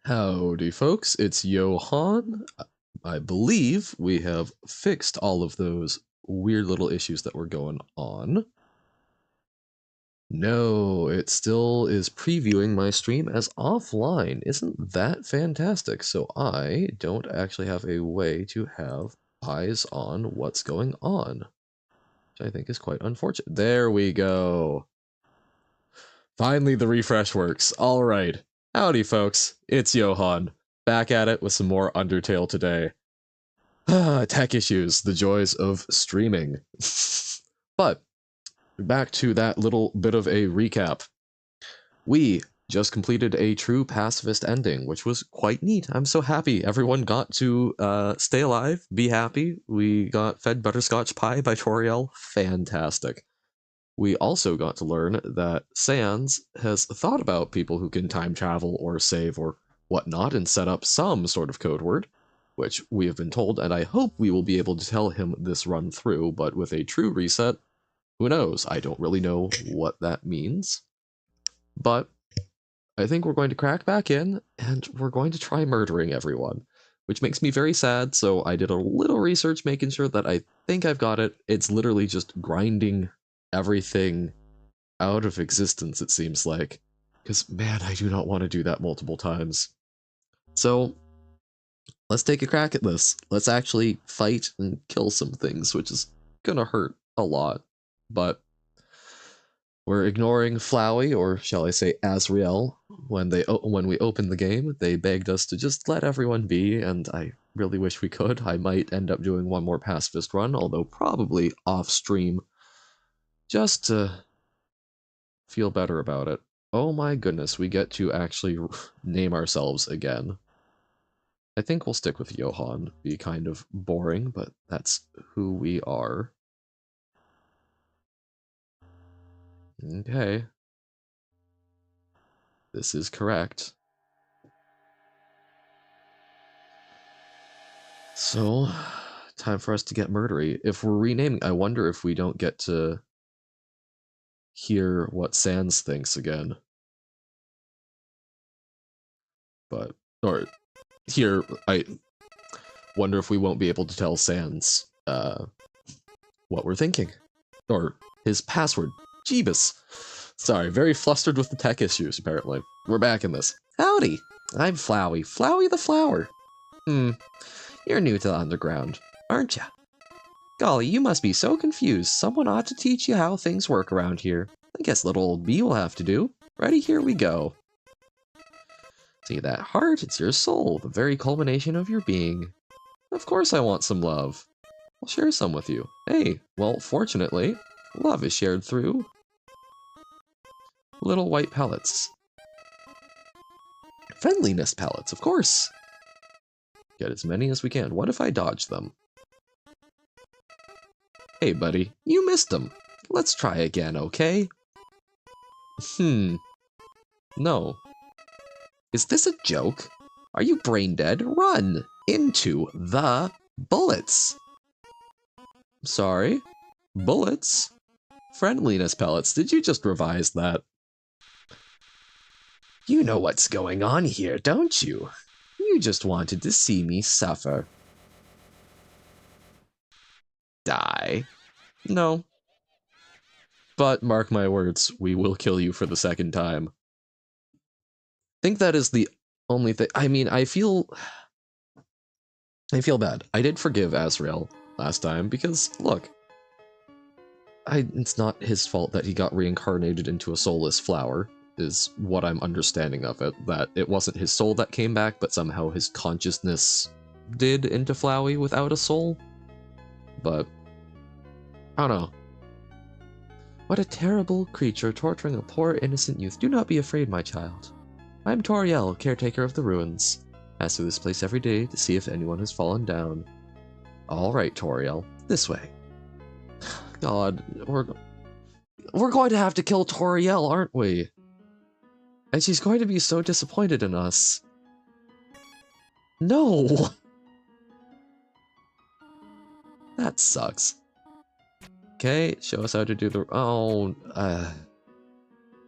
Howdy folks, it's Johan. I believe we have fixed all of those weird little issues that were going on. No, it still is previewing my stream as offline. Isn't that fantastic? So I don't actually have a way to have eyes on what's going on, which I think is quite unfortunate. There we go. Finally, the refresh works. All right. Howdy, folks. It's Johan. Back at it with some more Undertale today. Tech issues, the joys of streaming. But, back to that little bit of a recap. We just completed a true pacifist ending, which was quite neat. I'm so happy everyone got to stay alive, be happy. We got fed butterscotch pie by Toriel. Fantastic. We also got to learn that Sans has thought about people who can time travel or save or whatnot and set up some sort of code word, which we have been told, and I hope we will be able to tell him this run through, but with a true reset, who knows? I don't really know what that means. But I think we're going to crack back in, and we're going to try murdering everyone, which makes me very sad, so I did a little research making sure that I think I've got it. It's literally just grinding everything out of existence, it seems like. Because, man, I do not want to do that multiple times. So, let's take a crack at this. Let's actually fight and kill some things, which is gonna hurt a lot. But we're ignoring Flowey, or shall I say Asriel. When we opened the game, they begged us to just let everyone be, and I really wish we could. I might end up doing one more pacifist run, although probably off-stream, just to feel better about it. Oh my goodness, we get to actually name ourselves again. I think we'll stick with Johan. Be kind of boring, but that's who we are. Okay. This is correct. So, time for us to get murdery. If we're renaming, I wonder if we don't get to hear what Sans thinks again. But, or here, I wonder if we won't be able to tell Sans what we're thinking. Or his password. Jeebus. Sorry, very flustered with the tech issues, apparently. We're back in this. Howdy! I'm Flowey. Flowey the Flower. You're new to the underground, aren't ya? Golly, you must be so confused. Someone ought to teach you how things work around here. I guess little old me will have to do. Ready? Here we go. See that heart? It's your soul, the very culmination of your being. Of course I want some love. I'll share some with you. Hey, well, fortunately, love is shared through little white pellets. Friendliness pellets, of course. Get as many as we can. What if I dodge them? Hey, buddy, you missed them. Let's try again, okay? No. Is this a joke? Are you brain dead? Run into the bullets. Sorry? Bullets? Friendliness pellets. Did you just revise that? You know what's going on here, don't you? You just wanted to see me suffer. Die. No. But mark my words, we will kill you for the second time. I think that is the only thing. I mean, I feel bad. I did forgive Asriel last time because, look, it's not his fault that he got reincarnated into a soulless flower, is what I'm understanding of it. That it wasn't his soul that came back, but somehow his consciousness did into Flowey without a soul. But, I don't know. What a terrible creature torturing a poor innocent youth. Do not be afraid, my child. I'm Toriel, caretaker of the ruins. Pass through this place every day to see if anyone has fallen down. Alright, Toriel. This way. God, we're going to have to kill Toriel, aren't we? And she's going to be so disappointed in us. No! That sucks. Okay, show us how to do the...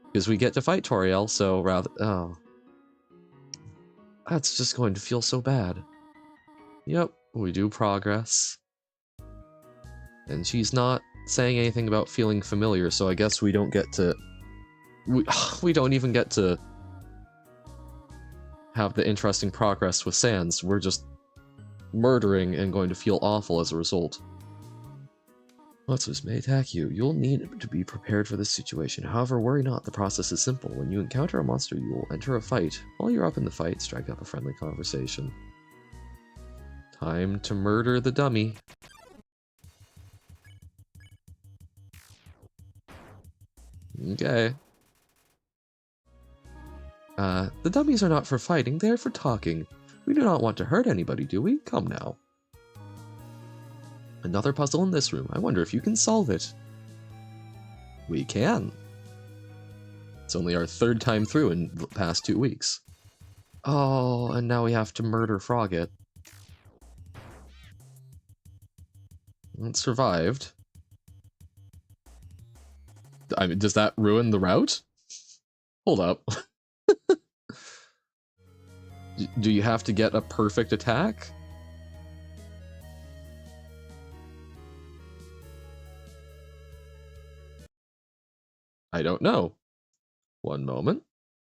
because we get to fight Toriel, so rather... That's just going to feel so bad. Yep, we do progress. And she's not saying anything about feeling familiar, so I guess we don't get to... We don't even get to have the interesting progress with Sans. We're just murdering and going to feel awful as a result. Monsters may attack you. You'll need to be prepared for this situation. However, worry not. The process is simple. When you encounter a monster, you will enter a fight. While you're up in the fight, strike up a friendly conversation. Time to murder the dummy. Okay. The dummies are not for fighting, they are for talking. We do not want to hurt anybody, do we? Come now. Another puzzle in this room. I wonder if you can solve it. We can. It's only our third time through in the past 2 weeks. Oh, and now we have to murder Frogget. It survived. I mean, does that ruin the route? Hold up. Do you have to get a perfect attack? I don't know. One moment.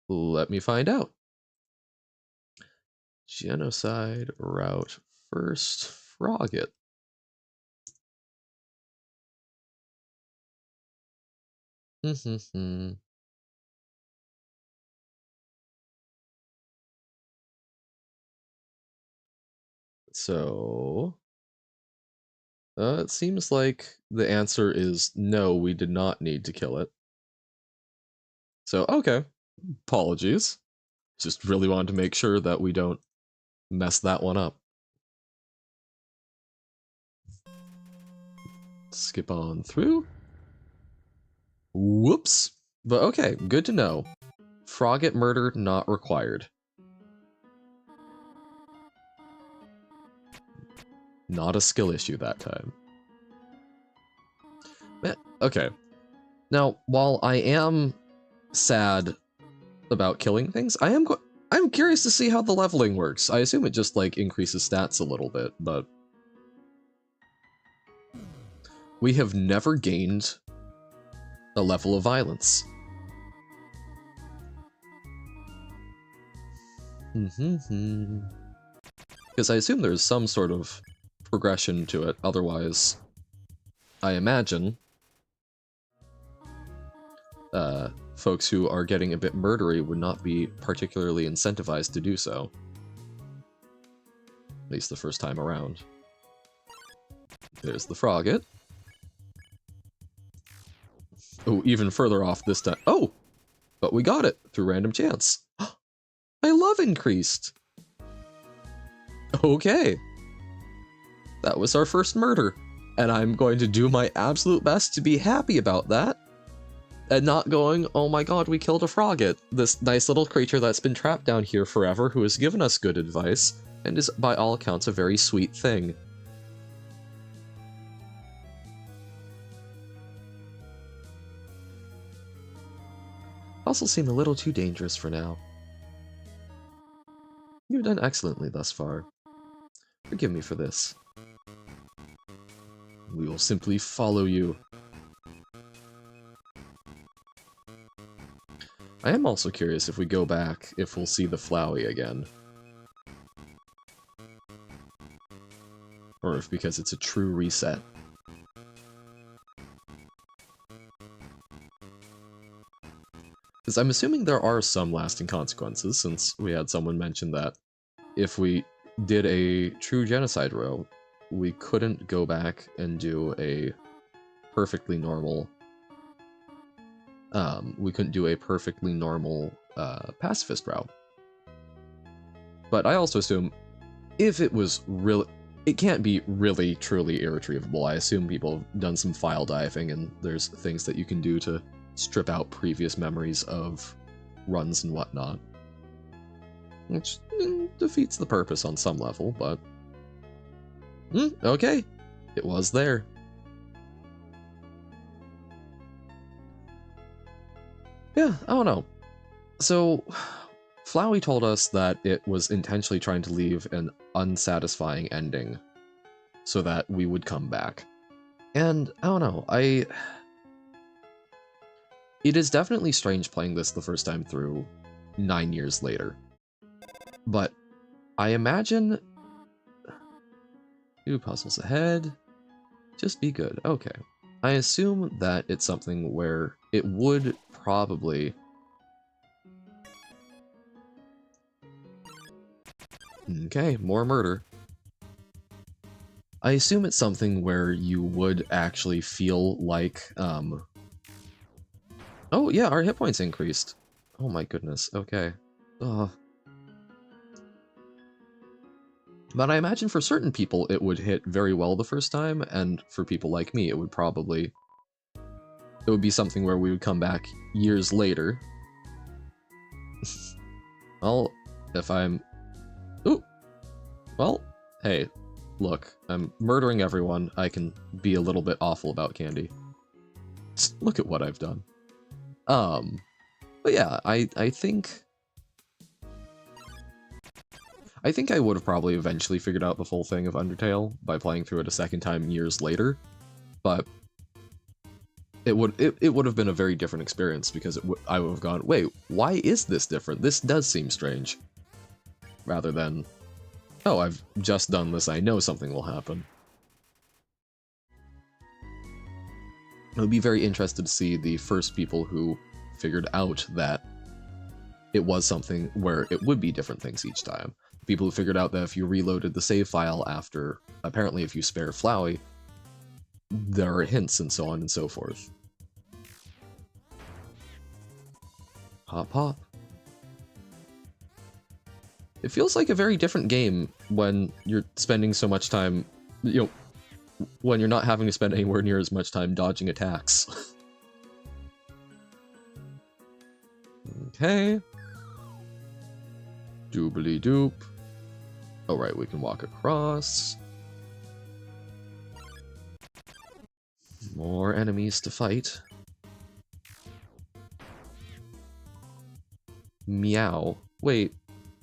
Let me find out. Genocide route first. Frogget. So, it seems like the answer is no, we did not need to kill it. So, okay. Apologies. Just really wanted to make sure that we don't mess that one up. Skip on through. Whoops. But okay, good to know. Frogget murder not required. Not a skill issue that time. Okay. Now, while I am sad about killing things, I'm curious to see how the leveling works. I assume it just, like, increases stats a little bit, but... We have never gained a level of violence. Because I assume there's some sort of progression to it, otherwise, I imagine folks who are getting a bit murdery would not be particularly incentivized to do so. At least the first time around. There's the Frogget. Oh, even further off this time. Oh! But we got it through random chance. I love increased! Okay. That was our first murder. And I'm going to do my absolute best to be happy about that. And not going, oh my god, we killed a Frogget. This nice little creature that's been trapped down here forever, who has given us good advice, and is by all accounts a very sweet thing. Puzzles seem a little too dangerous for now. You've done excellently thus far. Forgive me for this. We will simply follow you. I am also curious if we go back, if we'll see the Flowey again. Or if because it's a true reset. Because I'm assuming there are some lasting consequences, since we had someone mention that if we did a true genocide row, we couldn't go back and do a perfectly normal... pacifist route. But I also assume, if it was really... It can't be really, truly irretrievable. I assume people have done some file diving, and there's things that you can do to strip out previous memories of runs and whatnot. Which defeats the purpose on some level, but... okay. It was there. Yeah, I don't know. So, Flowey told us that it was intentionally trying to leave an unsatisfying ending so that we would come back. And I don't know, it is definitely strange playing this the first time through 9 years later. But I imagine 2 puzzles ahead. Just be good. Okay. I assume that it's something where it would probably... Okay, more murder. I assume it's something where you would actually feel like, Oh, yeah, our hit points increased. Oh my goodness, okay. Ugh. But I imagine for certain people it would hit very well the first time, and for people like me it would probably... It would be something where we would come back years later. Well, if I'm... Ooh! Well, hey, look, I'm murdering everyone. I can be a little bit awful about candy. Look at what I've done. But yeah, I think I would have probably eventually figured out the full thing of Undertale by playing through it a second time years later, but it would have been a very different experience because I would have gone, wait, why is this different? This does seem strange. Rather than, oh, I've just done this, I know something will happen. I would be very interested to see the first people who figured out that it was something where it would be different things each time. People who figured out that if you reloaded the save file after, apparently if you spare Flowey, there are hints and so on and so forth. Hop hop. It feels like a very different game when you're spending so much time, you know, when you're not having to spend anywhere near as much time dodging attacks. Okay. Doobly doop. Oh right, we can walk across. More enemies to fight. Meow. Wait,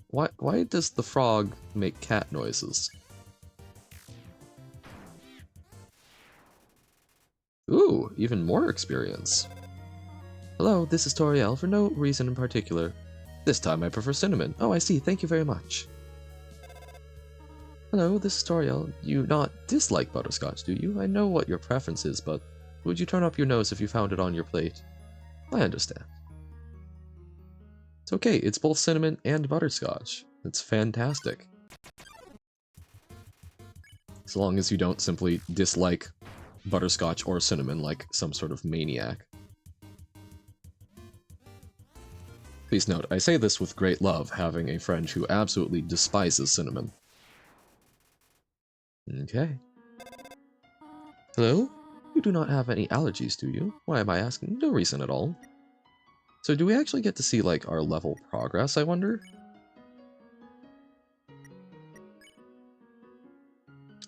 why does the frog make cat noises? Ooh, even more experience. Hello, this is Toriel for no reason in particular. This time I prefer cinnamon. Oh, I see. Thank you very much. Hello, this is Toriel. You not dislike butterscotch, do you? I know what your preference is, but would you turn up your nose if you found it on your plate? I understand. It's okay. It's both cinnamon and butterscotch. It's fantastic. So long as you don't simply dislike butterscotch or cinnamon like some sort of maniac. Please note, I say this with great love, having a friend who absolutely despises cinnamon. Okay. Hello? You do not have any allergies, do you? Why am I asking? No reason at all. So do we actually get to see, like, our level progress, I wonder?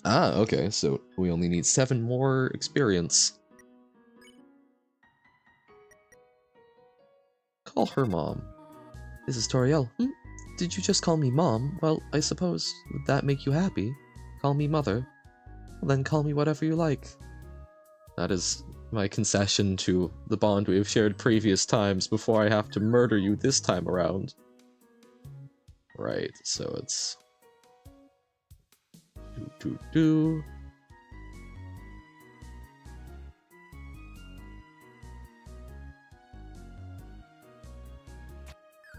Ah, okay, so we only need 7 more experience. Call her mom. This is Toriel. Did you just call me mom? Well, I suppose, would that make you happy? Call me mother? Well, then call me whatever you like. That is my concession to the bond we have shared previous times before I have to murder you this time around. Right, so it's... do.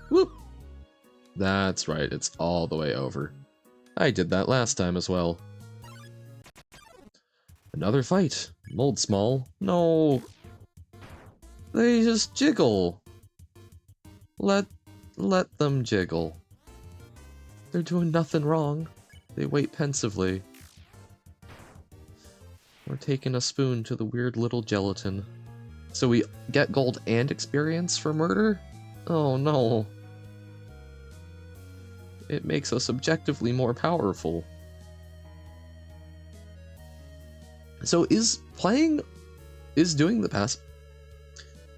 Whoop! That's right, it's all the way over. I did that last time as well. Another fight. Mold small. No. They just jiggle. Let them jiggle. They're doing nothing wrong. They wait pensively. We're taking a spoon to the weird little gelatin. So we get gold and experience for murder? Oh no. It makes us objectively more powerful. So is doing the pass...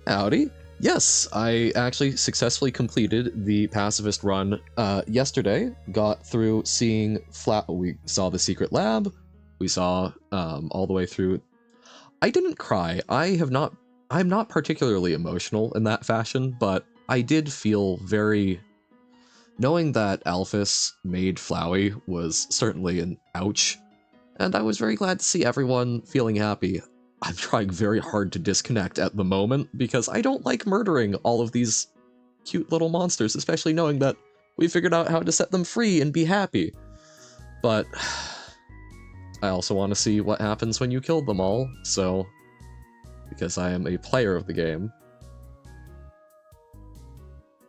Howdy. Yes, I actually successfully completed the pacifist run yesterday. Got through seeing we saw the secret lab. We saw all the way through. I didn't cry. I'm not particularly emotional in that fashion, but I did feel very. Knowing that Alphys made Flowey was certainly an ouch, and I was very glad to see everyone feeling happy. I'm trying very hard to disconnect at the moment because I don't like murdering all of these cute little monsters, especially knowing that we figured out how to set them free and be happy. But I also want to see what happens when you kill them all, so because I am a player of the game.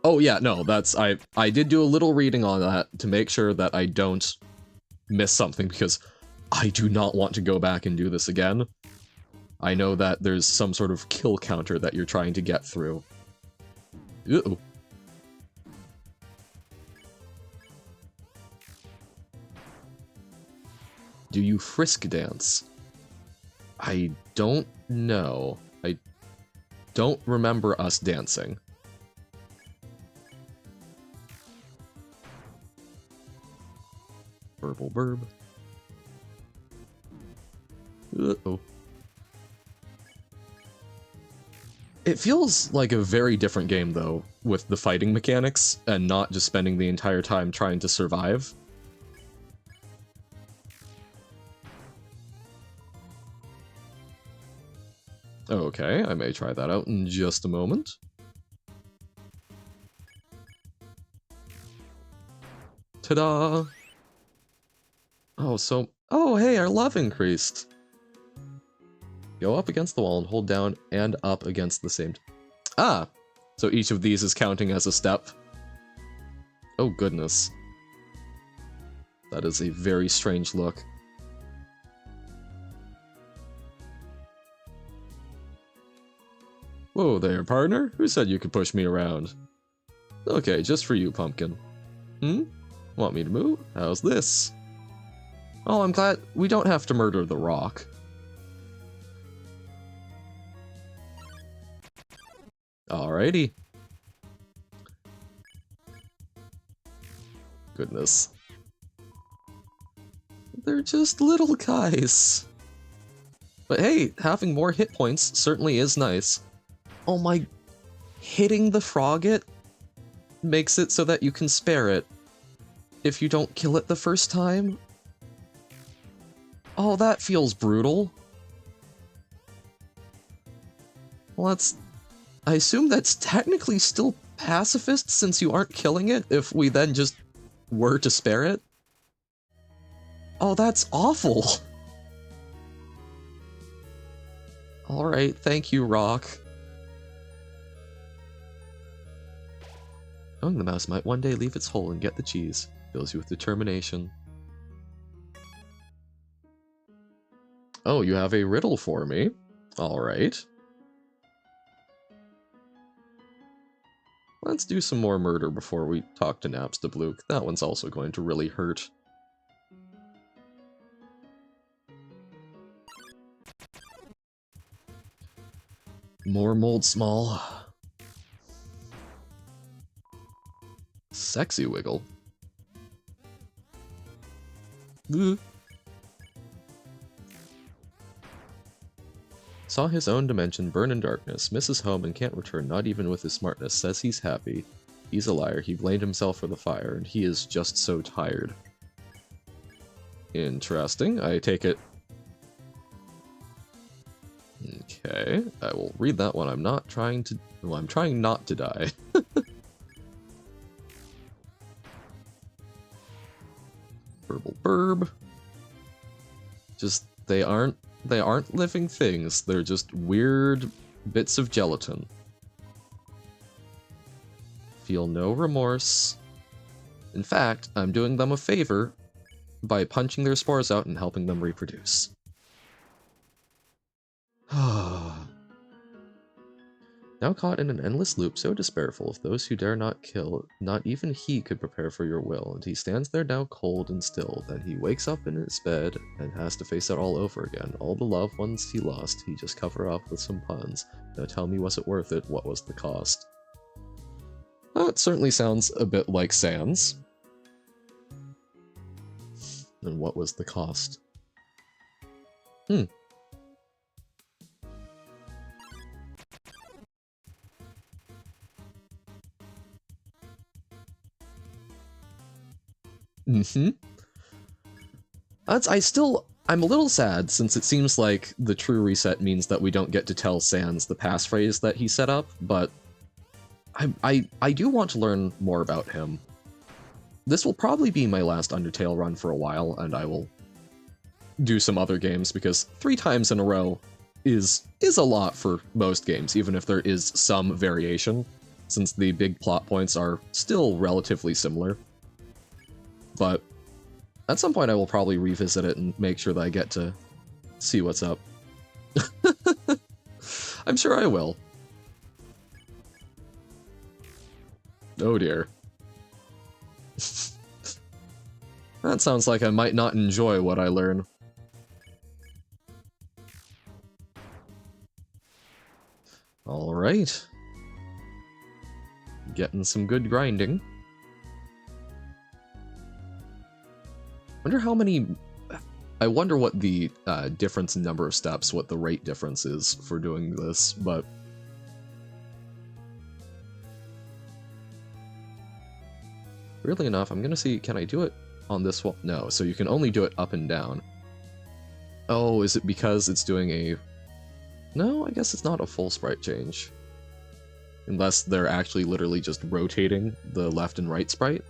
Oh yeah, no, I did do a little reading on that to make sure that I don't miss something because I do not want to go back and do this again. I know that there's some sort of kill counter that you're trying to get through. Uh-oh. Do you frisk dance? I don't know. I don't remember us dancing. Burble burb. Uh-oh. It feels like a very different game, though, with the fighting mechanics, and not just spending the entire time trying to survive. Okay, I may try that out in just a moment. Ta-da! Oh, hey, our love increased! Go up against the wall and hold down and up against the same... Ah! So each of these is counting as a step. Oh, goodness. That is a very strange look. Whoa there, partner. Who said you could push me around? Okay, just for you, Pumpkin. Want me to move? How's this? Oh, I'm glad we don't have to murder the rock. Alrighty. Goodness. They're just little guys. But hey, having more hit points certainly is nice. Oh my... Hitting the frogget makes it so that you can spare it if you don't kill it the first time. Oh, that feels brutal. Well, I assume that's technically still pacifist since you aren't killing it if we then just were to spare it. Oh, that's awful. Alright, thank you, Rock. Knowing the mouse might one day leave its hole and get the cheese fills you with determination. Oh, you have a riddle for me. Alright. Let's do some more murder before we talk to Napstablook. That one's also going to really hurt. More mold small. Sexy wiggle. Saw his own dimension burn in darkness, misses home and can't return, not even with his smartness, says he's happy. He's a liar, he blamed himself for the fire, and he is just so tired. Interesting, I take it. Okay, I will read that one. I'm not trying to... Well, I'm trying not to die. Burble burb. Just, they aren't living things. They're just weird bits of gelatin. Feel no remorse. In fact, I'm doing them a favor by punching their spores out and helping them reproduce. Now caught in an endless loop so despairful of those who dare not kill, not even he could prepare for your will, and he stands there now cold and still. Then he wakes up in his bed and has to face it all over again. All the loved ones he lost, he just covered up with some puns. Now tell me, was it worth it? What was the cost? Oh, it certainly sounds a bit like Sans. And what was the cost? I'm a little sad, since it seems like the true reset means that we don't get to tell Sans the passphrase that he set up, but I do want to learn more about him. This will probably be my last Undertale run for a while, and I will do some other games, because 3 times in a row is a lot for most games, even if there is some variation, since the big plot points are still relatively similar. But at some point I will probably revisit it and make sure that I get to see what's up. I'm sure I will. Oh dear. That sounds like I might not enjoy what I learn. Alright. Getting some good grinding. I wonder what the difference in number of steps, what the rate difference is for doing this, but... Weirdly enough, I'm gonna see, can I do it on this one? No, so you can only do it up and down. Oh, is it because it's doing a... No, I guess it's not a full sprite change. Unless they're actually literally just rotating the left and right sprite.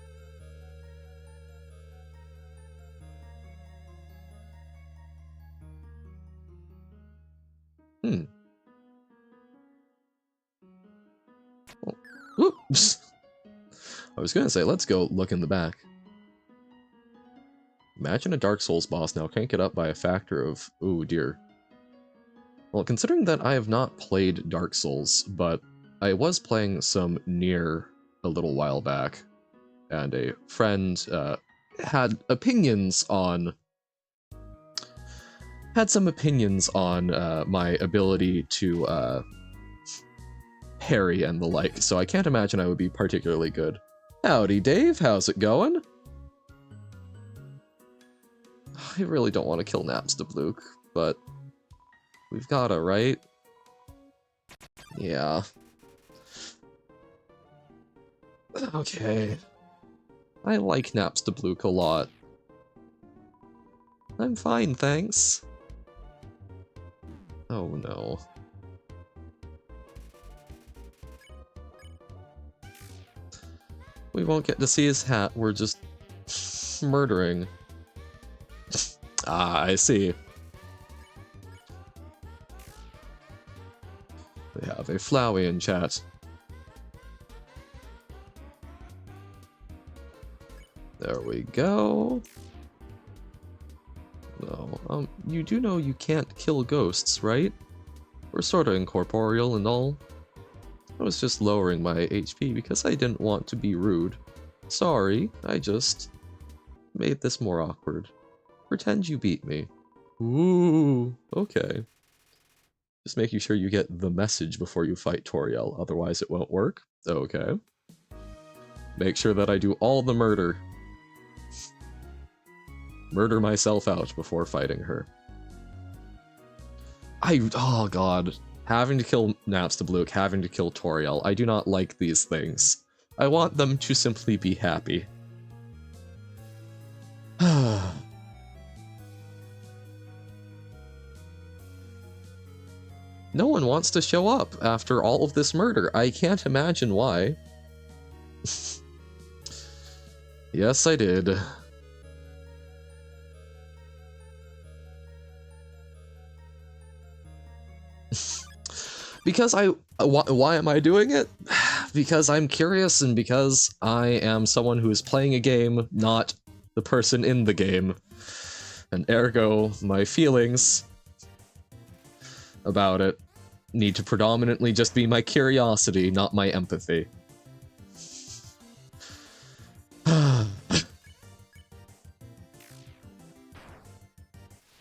Oh. Oops! I was gonna say, let's go look in the back. Imagine a Dark Souls boss now crank it up by a factor of... Oh dear. Well, considering that I have not played Dark Souls, but I was playing some Nier a little while back, and a friend had some opinions on my ability to parry and the like, so I can't imagine I would be particularly good. Howdy, Dave. How's it going? I really don't want to kill Napstablook, but we've gotta, right? Yeah. Okay. I like Napstablook a lot. I'm fine, thanks. Oh no. We won't get to see his hat, we're just murdering. Ah, I see. We have a Flowey in chat. There we go. No, you do know you can't kill ghosts, right? We're sorta incorporeal and all. I was just lowering my HP because I didn't want to be rude. Sorry, I just made this more awkward. Pretend you beat me. Ooh, okay. Just making sure you get the message before you fight Toriel, otherwise it won't work. Okay. Make sure that I do all the murder. Murder myself out before fighting her. Oh god. Having to kill Napstablook, having to kill Toriel, I do not like these things. I want them to simply be happy. No one wants to show up after all of this murder. I can't imagine why. Yes, I did. Because why am I doing it? Because I'm curious and because I am someone who is playing a game, not the person in the game. And ergo, my feelings about it need to predominantly just be my curiosity, not my empathy.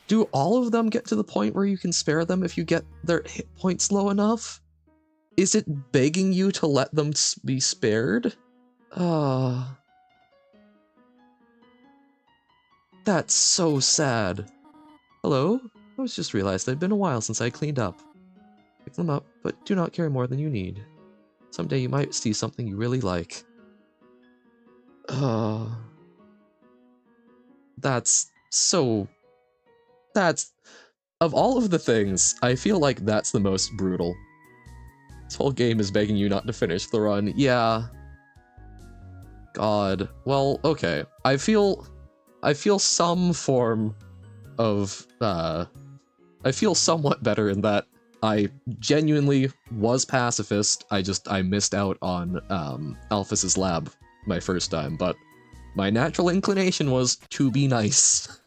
Do all of them get to the point where you can spare them if you get their hit points low enough? Is it begging you to let them be spared? That's so sad. Hello? I was just realized it had been a while since I cleaned up. Pick them up, but do not carry more than you need. Someday you might see something you really like. That's so... That's... Of all of the things, I feel like that's the most brutal. This whole game is begging you not to finish the run. Yeah. God. Well, okay. I feel some form of, I feel somewhat better in that I genuinely was pacifist. I missed out on, Alphys's lab my first time, but my natural inclination was to be nice.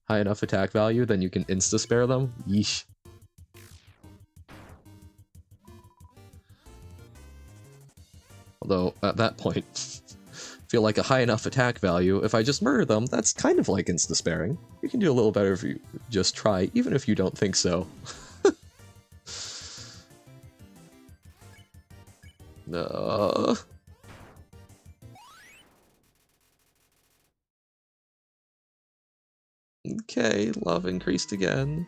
High enough attack value, then you can insta-spare them? Yeesh. Although, at that point, feel like a high enough attack value, if I just murder them, that's kind of like insta-sparing. You can do a little better if you just try, even if you don't think so. No. Okay, love increased again.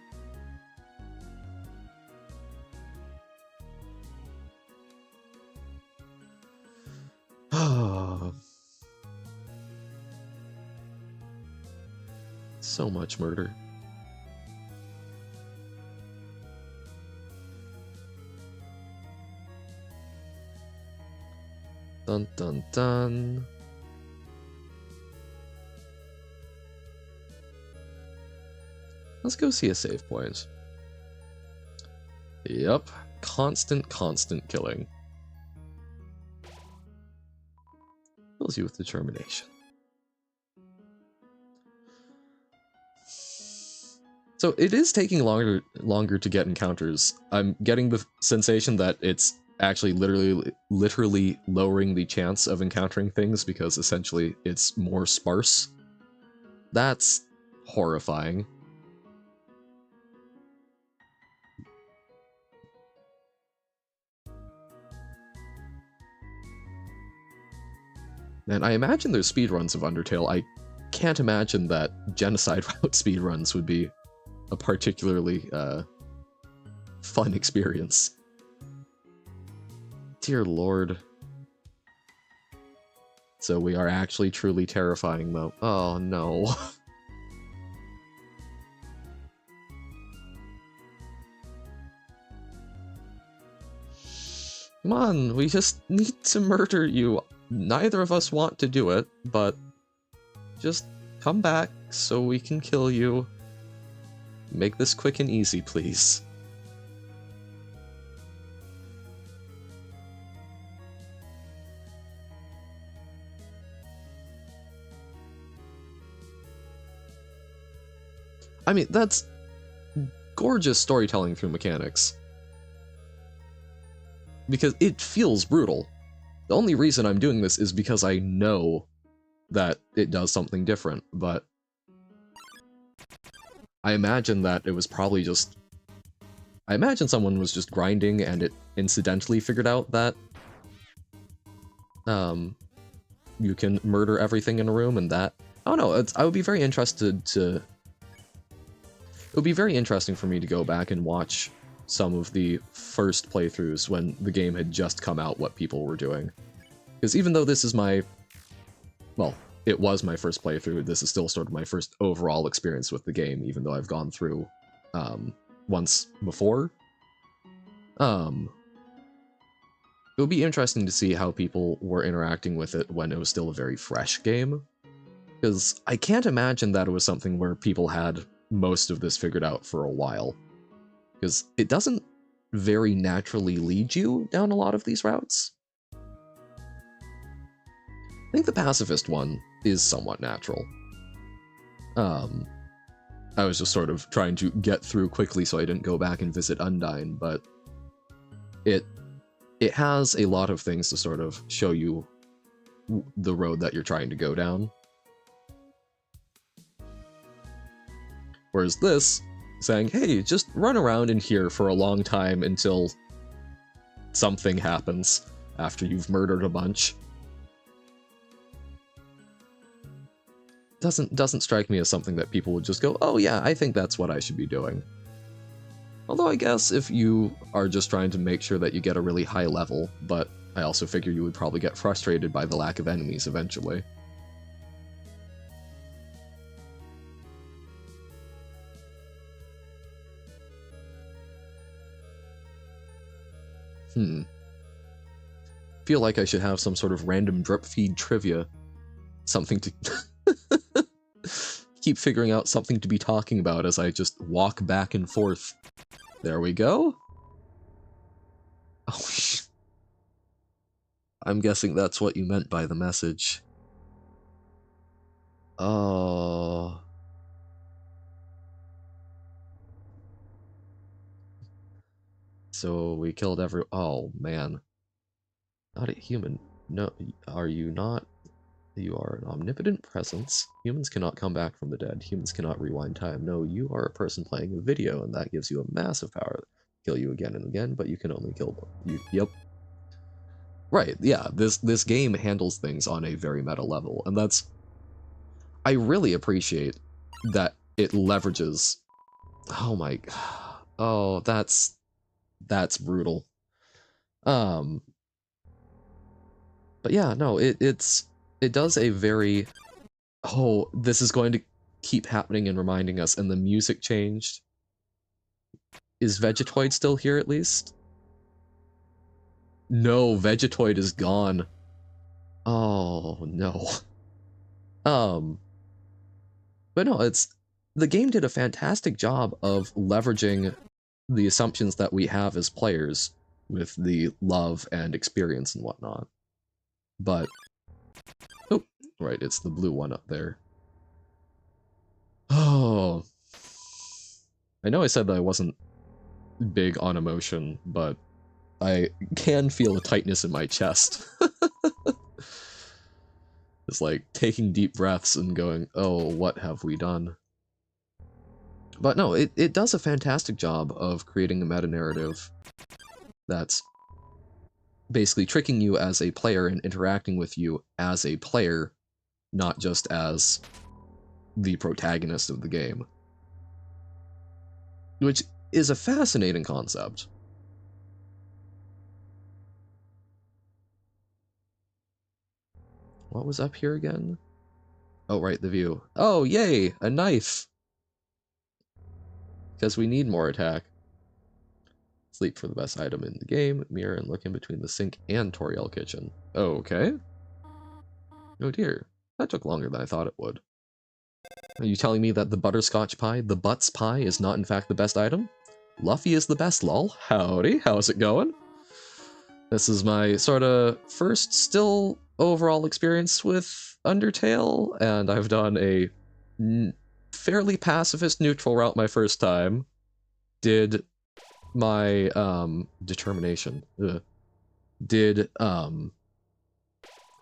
So much murder. Dun dun dun. Let's go see a save point. Yep. Constant killing. Fills you with determination. So it is taking longer to get encounters. I'm getting the sensation that it's actually literally lowering the chance of encountering things because essentially it's more sparse. That's horrifying. And I imagine there's speedruns of Undertale. I can't imagine that Genocide route speedruns would be a particularly fun experience. Dear Lord. So we are actually truly terrifying them. Oh no. Come on, we just need to murder you. Neither of us want to do it, but just come back so we can kill you. Make this quick and easy, please. I mean, that's gorgeous storytelling through mechanics. Because it feels brutal. The only reason I'm doing this is because I know that it does something different, but I imagine that it was probably just... I imagine someone was just grinding and it incidentally figured out that you can murder everything in a room and that... I don't know, I would be very interested to... It would be very interesting for me to go back and watch some of the first playthroughs when the game had just come out, what people were doing. Because even though this is my... Well, it was my first playthrough, this is still sort of my first overall experience with the game, even though I've gone through once before. It would be interesting to see how people were interacting with it when it was still a very fresh game. Because I can't imagine that it was something where people had most of this figured out for a while. Because it doesn't very naturally lead you down a lot of these routes. I think the pacifist one is somewhat natural. I was just sort of trying to get through quickly so I didn't go back and visit Undyne, but it has a lot of things to sort of show you the road that you're trying to go down. Whereas this, saying, hey, just run around in here for a long time until something happens after you've murdered a bunch, doesn't strike me as something that people would just go, oh yeah, I think that's what I should be doing. Although I guess if you are just trying to make sure that you get a really high level, but I also figure you would probably get frustrated by the lack of enemies eventually. Feel like I should have some sort of random drip feed trivia. Something to keep figuring out something to be talking about as I just walk back and forth. There we go. Oh, I'm guessing that's what you meant by the message. Oh. So we killed oh man. Not a human. No, are you not? You are an omnipotent presence. Humans cannot come back from the dead. Humans cannot rewind time. No, you are a person playing a video, and that gives you a massive power. Kill you again and again, but you can only kill you. Yep. Right, yeah, this game handles things on a very meta level, and that's... I really appreciate that it leverages... Oh my... Oh, that's brutal. But yeah, no, it does a very... Oh, this is going to keep happening and reminding us, and the music changed. Is Vegetoid still here at least? No, Vegetoid is gone. Oh, no. But no, the game did a fantastic job of leveraging the assumptions that we have as players with the love and experience and whatnot. But, oh, right, it's the blue one up there. Oh, I know I said that I wasn't big on emotion, but I can feel a tightness in my chest. It's like taking deep breaths and going, oh, what have we done? But no, it does a fantastic job of creating a meta-narrative that's basically tricking you as a player and interacting with you as a player, not just as the protagonist of the game. Which is a fascinating concept. What was up here again? Oh, right, the view. Oh, yay! A knife! Because we need more attack. Sleep for the best item in the game. Mirror and look in between the sink and Toriel kitchen. Okay. Oh dear. That took longer than I thought it would. Are you telling me that the butterscotch pie, the butts pie, is not in fact the best item? Luffy is the best, lol. Howdy, how's it going? This is my sort of first still overall experience with Undertale, and I've done a fairly pacifist neutral route my first time. Did my determination. Did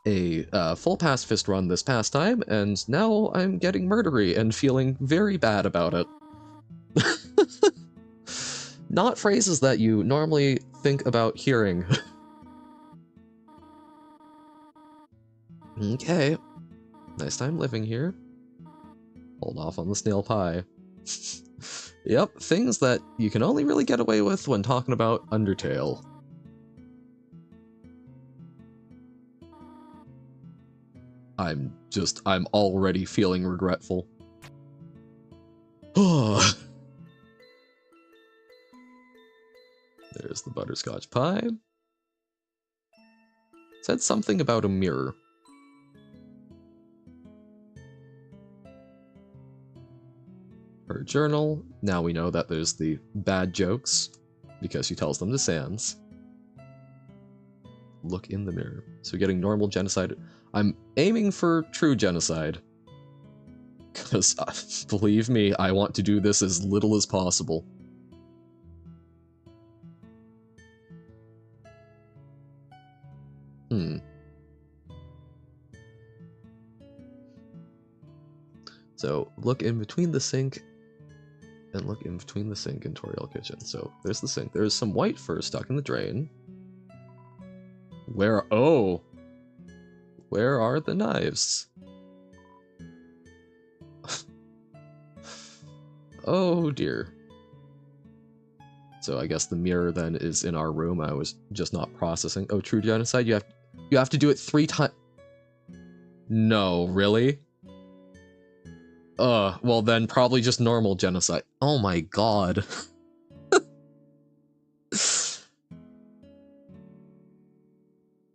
a full pacifist run this past time, and now I'm getting murdery and feeling very bad about it. Not phrases that you normally think about hearing. Okay. Nice time living here. Hold off on the snail pie. Yep, things that you can only really get away with when talking about Undertale. I'm already feeling regretful. There's the butterscotch pie. Said something about a mirror. Her journal. Now we know that there's the bad jokes, because she tells them to Sans. Look in the mirror. So getting normal genocide. I'm aiming for true genocide. Because, believe me, I want to do this as little as possible. So, look in between the sink, and look in between the sink and Toriel kitchen. So, there's the sink. There's some white fur stuck in the drain. Where are the knives? Oh dear. So I guess the mirror then is in our room. I was just not processing. Oh, true genocide. You have to do it 3 times. No, really? Well then probably just normal genocide. Oh my god.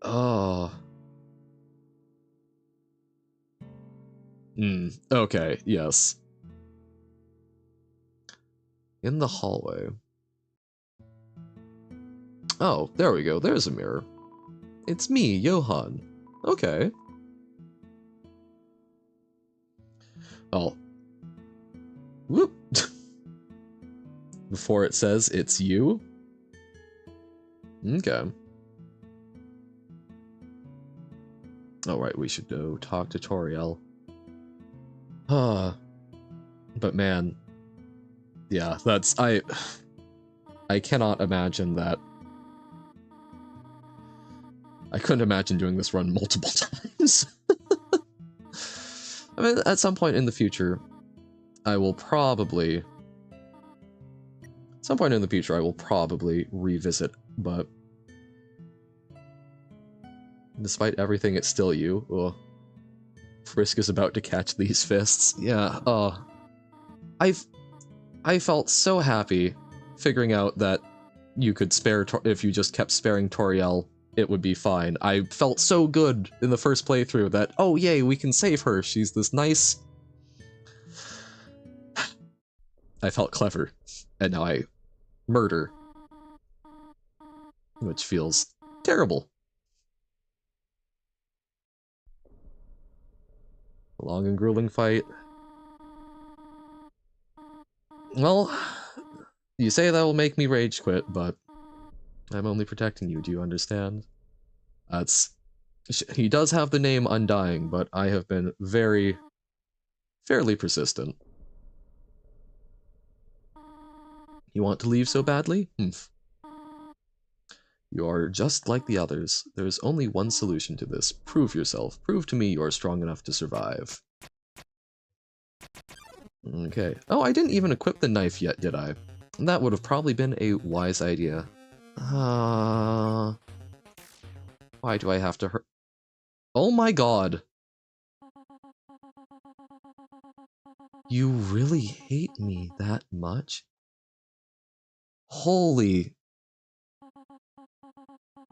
Oh. Okay, yes. In the hallway. Oh, there we go. There's a mirror. It's me, Johan. Okay. Oh. Whoop. Before it says it's you? Okay. Alright, we should go talk to Toriel. But man, yeah, I cannot imagine that. I couldn't imagine doing this run multiple times. I mean, at some point in the future, I will probably revisit, but despite everything, it's still you. Ugh. Frisk is about to catch these fists. Yeah, I felt so happy figuring out that you could spare, if you just kept sparing Toriel, it would be fine. I felt so good in the first playthrough that, oh yay, we can save her, she's this nice... I felt clever, and now I murder. Which feels terrible. A long and grueling fight. Well, you say that will make me rage quit, but I'm only protecting you, do you understand? He does have the name Undyne, but I have been fairly persistent. You want to leave so badly? Humph. You are just like the others. There is only one solution to this. Prove yourself. Prove to me you are strong enough to survive. Okay. Oh, I didn't even equip the knife yet, did I? That would have probably been a wise idea. Why do I have to hurt? Oh my god. You really hate me that much? Holy...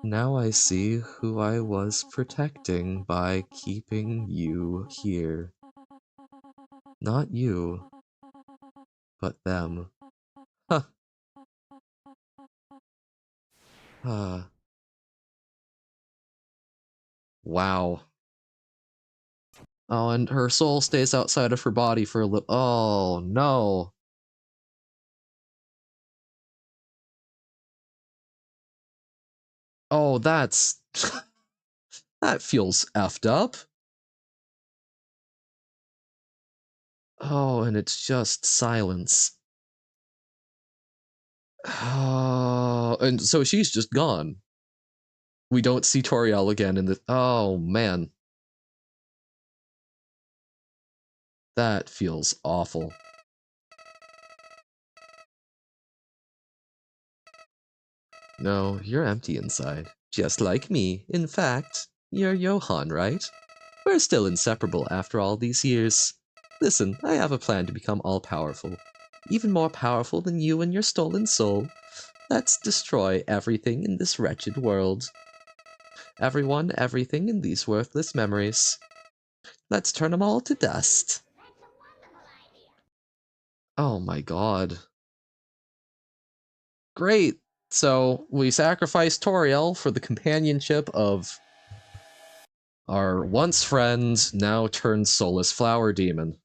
Now I see who I was protecting by keeping you here. Not you, but them. Huh. Wow. Oh, and her soul stays outside of her body for a little. Oh, no. Oh, that's... that feels effed up. Oh, and it's just silence. Oh, and so she's just gone. We don't see Toriel again in the... Oh, man. That feels awful. No, you're empty inside. Just like me. In fact, you're Johan, right? We're still inseparable after all these years. Listen, I have a plan to become all-powerful. Even more powerful than you and your stolen soul. Let's destroy everything in this wretched world. Everyone, everything in these worthless memories. Let's turn them all to dust. Oh my god. Great! So, we sacrificed Toriel for the companionship of our once friend, now turned soulless flower demon.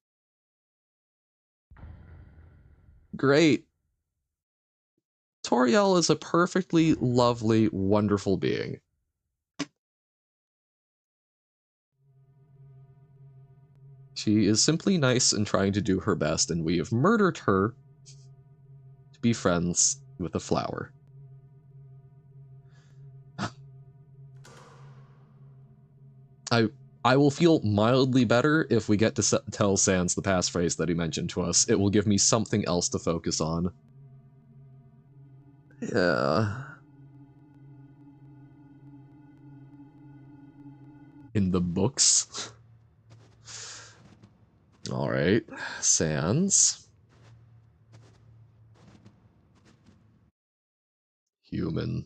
great. Toriel is a perfectly lovely, wonderful being. She is simply nice and trying to do her best, and we have murdered her to be friends with a flower. I will feel mildly better if we get to tell Sans the passphrase that he mentioned to us. It will give me something else to focus on. Yeah. In the books. Alright. Sans. Human.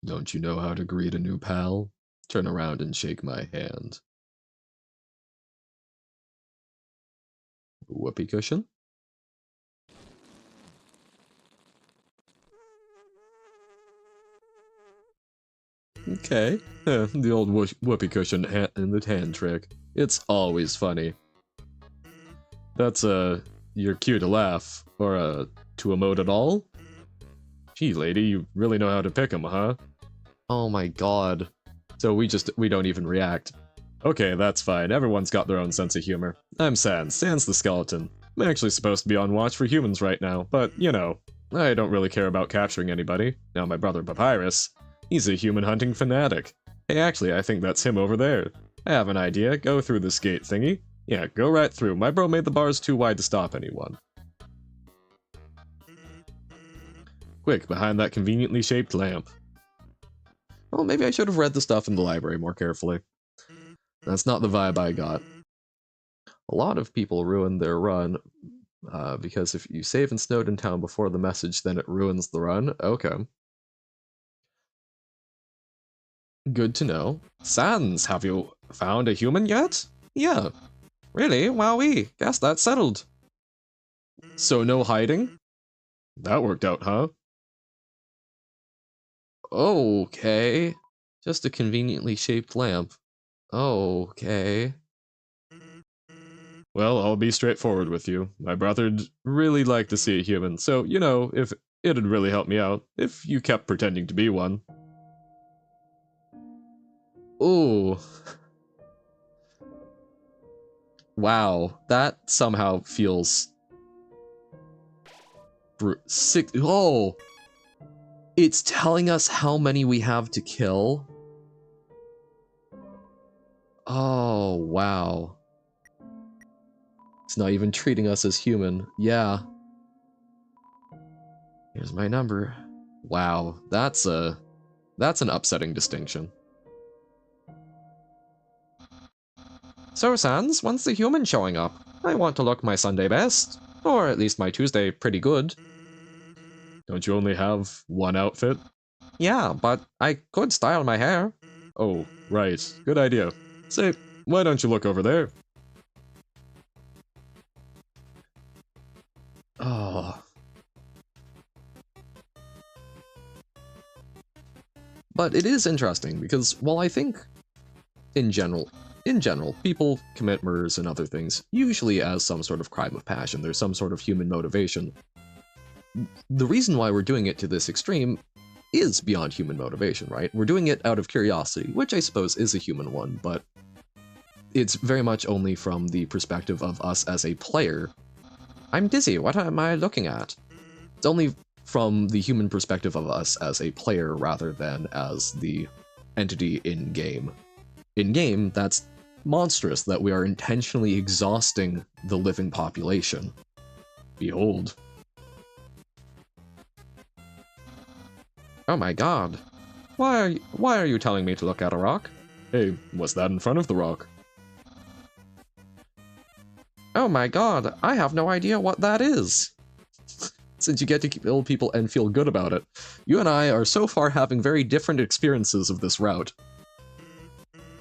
Don't you know how to greet a new pal? Turn around and shake my hand. Whoopee cushion? Okay. The old whoopee cushion and the hand trick. It's always funny. That's your cue to laugh, or to emote at all? Gee, lady, you really know how to pick 'em, huh? Oh my god. So we don't even react. Okay, that's fine. Everyone's got their own sense of humor. I'm Sans. Sans the skeleton. I'm actually supposed to be on watch for humans right now, but, you know, I don't really care about capturing anybody. Now my brother Papyrus, he's a human hunting fanatic. Hey, actually, I think that's him over there. I have an idea. Go through this gate thingy. Yeah, go right through. My bro made the bars too wide to stop anyone. Quick, behind that conveniently shaped lamp. Well, maybe I should have read the stuff in the library more carefully. That's not the vibe I got. A lot of people ruin their run, because if you save in Snowden Town before the message, then it ruins the run. Okay. Good to know. Sans, have you found a human yet? Yeah. Really? Wowee. Guess that's settled. So no hiding? That worked out, huh? Okay. Just a conveniently shaped lamp. Okay. Well, I'll be straightforward with you. My brother'd really like to see a human, so, you know, if it'd really help me out, if you kept pretending to be one. Ooh. Wow, that somehow feels... sick. Oh! It's telling us how many we have to kill? Oh, wow. It's not even treating us as human. Yeah. Here's my number. Wow, that's an upsetting distinction. So, Sans, when's the human showing up? I want to look my Sunday best. Or at least my Tuesday pretty good. Don't you only have one outfit? Yeah, but I could style my hair. Oh, right. Good idea. Say, why don't you look over there? Oh. But it is interesting, because while I think, in general, people commit murders and other things, usually as some sort of crime of passion. There's some sort of human motivation. The reason why we're doing it to this extreme is beyond human motivation, right? We're doing it out of curiosity, which I suppose is a human one, but it's very much only from the perspective of us as a player. I'm dizzy, what am I looking at? It's only from the human perspective of us as a player rather than as the entity in-game. In-game, that's monstrous that we are intentionally exhausting the living population. Behold. Oh my god. Why are you telling me to look at a rock? Hey, what's that in front of the rock? Oh my god, I have no idea what that is. Since you get to kill people and feel good about it, you and I are so far having very different experiences of this route.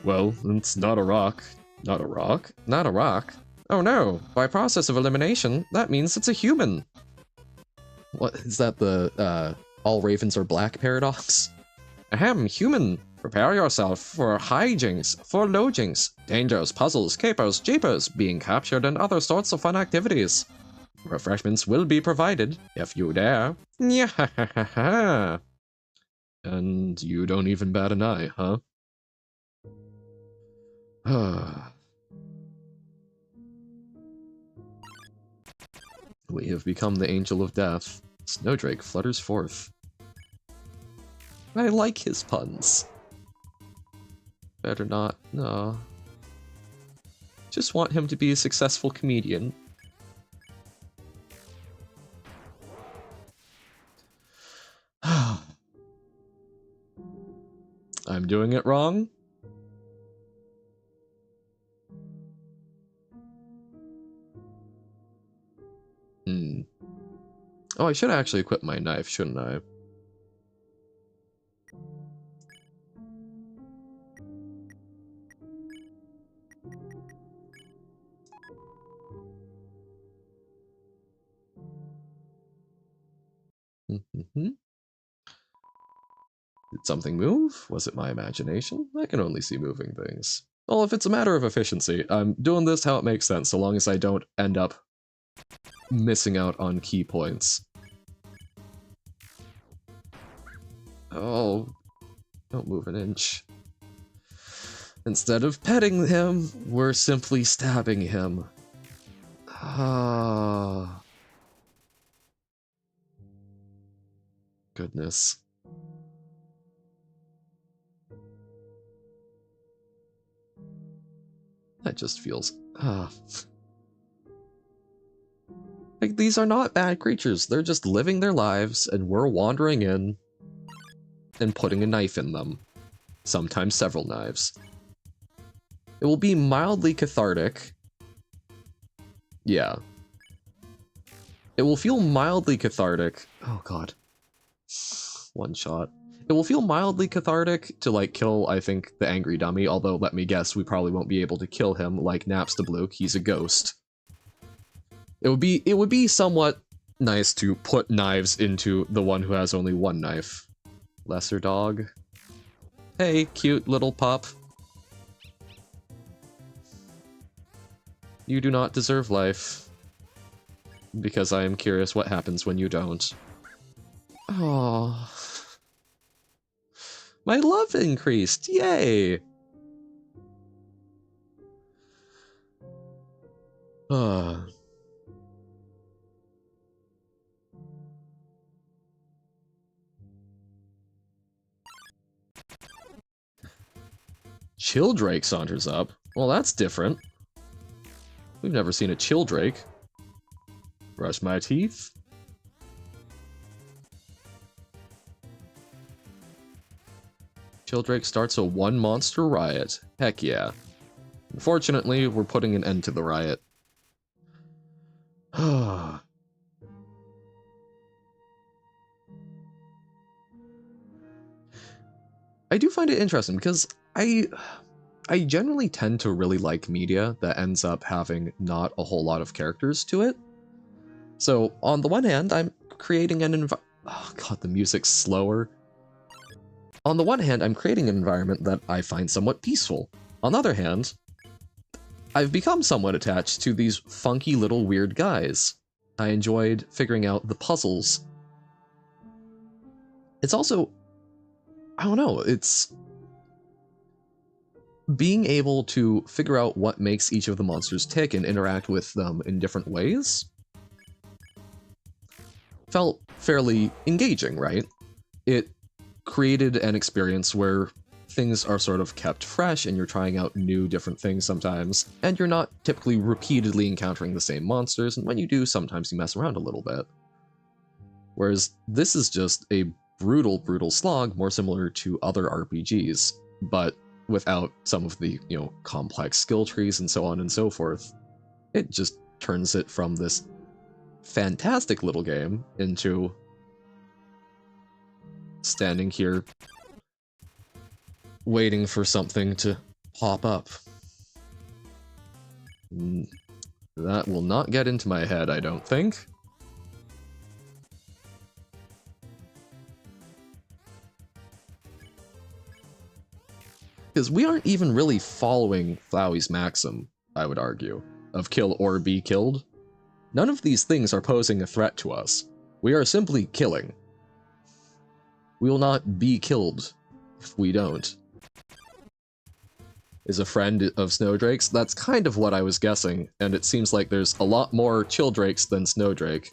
Well, it's not a rock. Not a rock? Not a rock. Oh no, by process of elimination, that means it's a human. What, is that the, all ravens are black paradox? Ahem, human. Prepare yourself for hijinks, for lojinks, dangers, puzzles, capers, jeepers, being captured, and other sorts of fun activities. Refreshments will be provided, if you dare. Yeah. And you don't even bat an eye, huh? We have become the Angel of Death. Snowdrake flutters forth. I like his puns. Better not, no. Just want him to be a successful comedian. I'm doing it wrong? Oh, I should actually equip my knife, shouldn't I? Did something move? Was it my imagination? I can only see moving things. Well, if it's a matter of efficiency, I'm doing this how it makes sense, so long as I don't end up missing out on key points. Oh, don't move an inch. Instead of petting him, we're simply stabbing him. Ah. Goodness. That just feels... Like, these are not bad creatures. They're just living their lives, and we're wandering in and putting a knife in them. Sometimes several knives. It will be mildly cathartic. Yeah. It will feel mildly cathartic. Oh god. One shot. It will feel mildly cathartic to, like, kill, I think, the angry dummy, although, let me guess, we probably won't be able to kill him like Napstablook. He's a ghost. It would be somewhat nice to put knives into the one who has only one knife. Lesser dog. Hey, cute little pup. You do not deserve life. Because I am curious what happens when you don't. Oh. My love increased! Yay! Chilldrake saunters up. Well, that's different. We've never seen a Chilldrake. Brush my teeth. Chilldrake starts a one-monster riot. Heck yeah. Unfortunately, we're putting an end to the riot. I do find it interesting because I generally tend to really like media that ends up having not a whole lot of characters to it. So, on the one hand, I'm creating an oh god, the music's slower. On the one hand, I'm creating an environment that I find somewhat peaceful. On the other hand, I've become somewhat attached to these funky little weird guys. I enjoyed figuring out the puzzles. It's also, I don't know, it's being able to figure out what makes each of the monsters tick and interact with them in different ways felt fairly engaging, right? It created an experience where things are sort of kept fresh and you're trying out new different things sometimes, and you're not typically repeatedly encountering the same monsters, and when you do, sometimes you mess around a little bit. Whereas this is just a brutal slog, more similar to other RPGs, but without some of the, you know, complex skill trees and so on and so forth. It just turns it from this fantastic little game into standing here waiting for something to pop up. That will not get into my head, I don't think. Because we aren't even really following Flowey's maxim, I would argue, of kill or be killed. None of these things are posing a threat to us. We are simply killing. We will not be killed if we don't. Is a friend of Snowdrake's? That's kind of what I was guessing, and it seems like there's a lot more Childrakes than Snowdrake.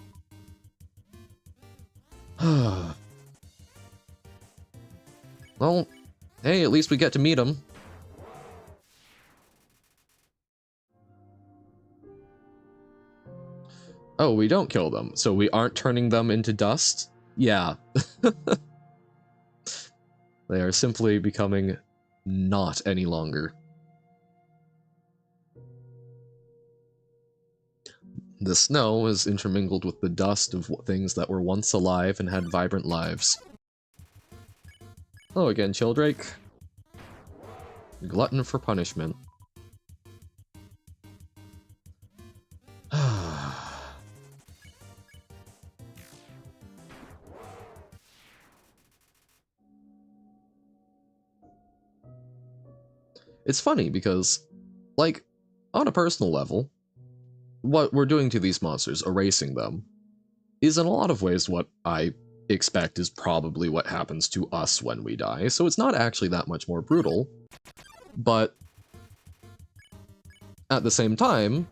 Well, hey, at least we get to meet him. Oh, we don't kill them, so we aren't turning them into dust? Yeah. They are simply becoming not any longer. The snow is intermingled with the dust of things that were once alive and had vibrant lives. Oh, again, Childrake. Glutton for punishment. It's funny because, like, on a personal level, what we're doing to these monsters, erasing them, is in a lot of ways what I expect is probably what happens to us when we die, so it's not actually that much more brutal, but at the same time,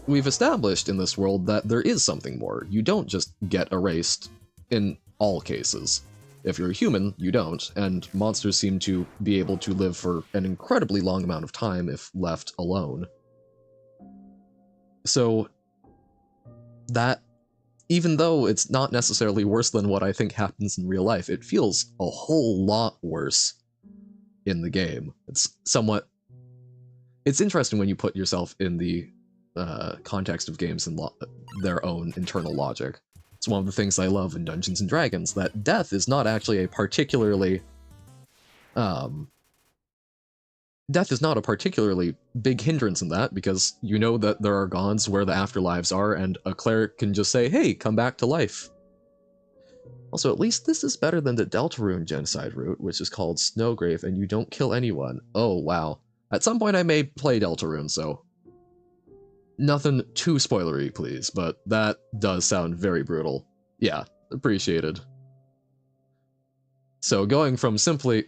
we've established in this world that there is something more. You don't just get erased in all cases. If you're a human, you don't, and monsters seem to be able to live for an incredibly long amount of time if left alone. So, that, even though it's not necessarily worse than what I think happens in real life, it feels a whole lot worse in the game. It's interesting when you put yourself in the context of games and their own internal logic. It's one of the things I love in Dungeons and Dragons, that death is not actually a particularly death is not a particularly big hindrance in that, because you know that there are gods where the afterlives are, and a cleric can just say, hey, come back to life. Also, at least this is better than the Deltarune Genocide route, which is called Snowgrave, and you don't kill anyone. Oh, wow. At some point I may play Deltarune, so nothing too spoilery, please, but that does sound very brutal. Yeah, appreciated. So going from simply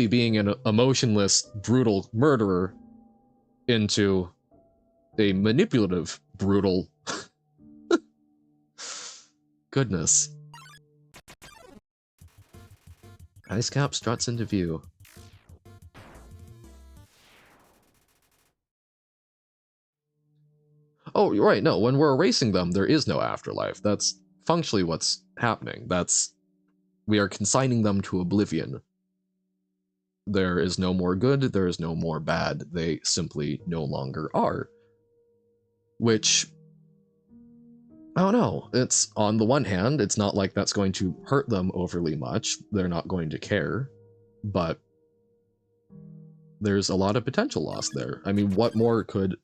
being an emotionless, brutal murderer into a manipulative, brutal... Goodness. Icecap struts into view. Oh, you're right, no, when we're erasing them, there is no afterlife. That's functionally what's happening. We are consigning them to oblivion. There is no more good, there is no more bad, they simply no longer are. Which, I don't know, it's, on the one hand, it's not like that's going to hurt them overly much, they're not going to care, but there's a lot of potential lost there. I mean, what more could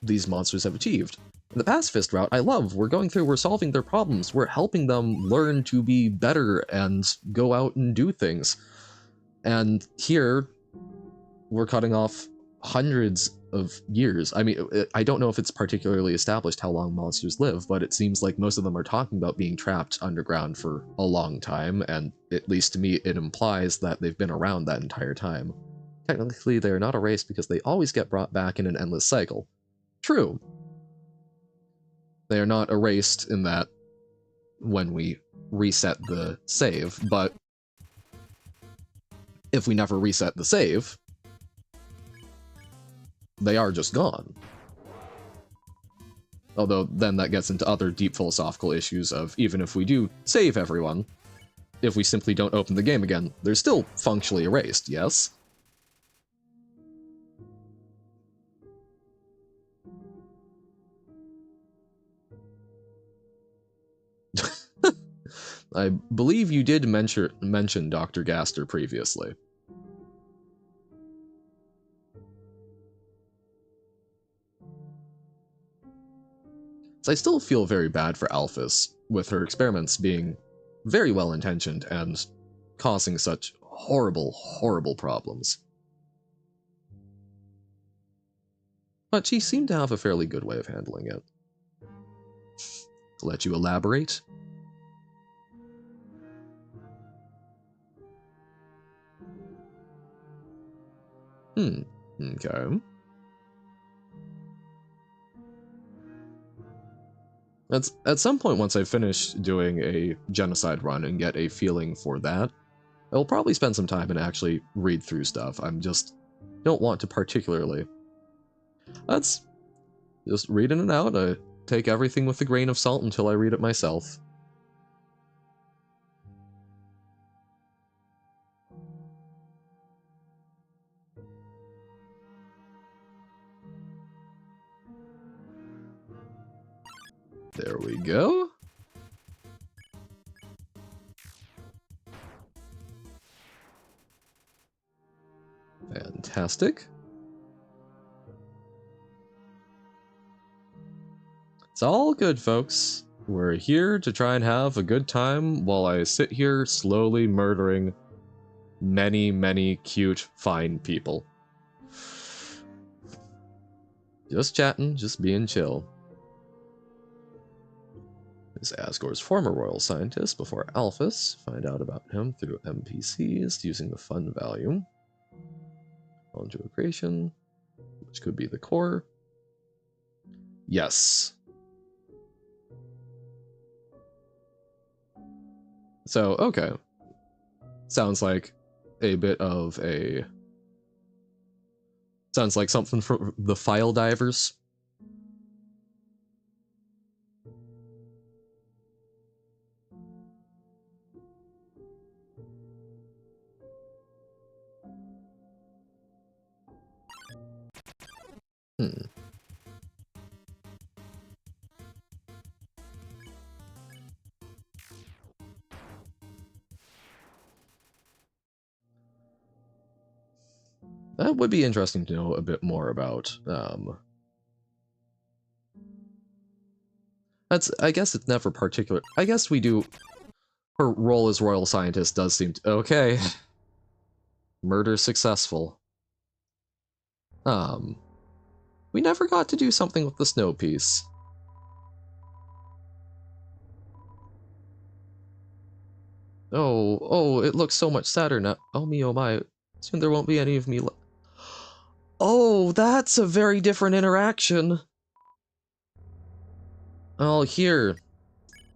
these monsters have achieved? In the pacifist route, I love, we're solving their problems, we're helping them learn to be better and go out and do things. And here, we're cutting off hundreds of years. I mean, I don't know if it's particularly established how long monsters live, but it seems like most of them are talking about being trapped underground for a long time, and at least to me, it implies that they've been around that entire time. Technically, they are not erased because they always get brought back in an endless cycle. True. They are not erased in that when we reset the save, but if we never reset the save, they are just gone. Although then that gets into other deep philosophical issues of, even if we do save everyone, if we simply don't open the game again, they're still functionally erased, yes? I believe you did mention Dr. Gaster previously. So I still feel very bad for Alphys, with her experiments being very well intentioned and causing such horrible, horrible problems. But she seemed to have a fairly good way of handling it. I'll let you elaborate. Okay. At some point, once I finish doing a Genocide run and get a feeling for that, I'll probably spend some time and actually read through stuff. I'm just don't want to particularly. That's just reading it out. I take everything with a grain of salt until I read it myself. There we go. Fantastic. It's all good, folks. We're here to try and have a good time while I sit here slowly murdering many, many cute, fine people. Just chatting, just being chill. Is Asgore's former royal scientist before Alphys. Find out about him through NPCs using the fun value. Onto a creation, which could be the core. Yes. So, okay. Sounds like a bit of a... Sounds like something from the File Divers. That would be interesting to know a bit more about. I guess it's never particular. I guess we do. Her role as royal scientist does seem to, okay. Murder successful. We never got to do something with the snow piece. Oh, it looks so much sadder now. Oh me, oh my. Soon there won't be any of me left. Oh, that's a very different interaction. Oh, here.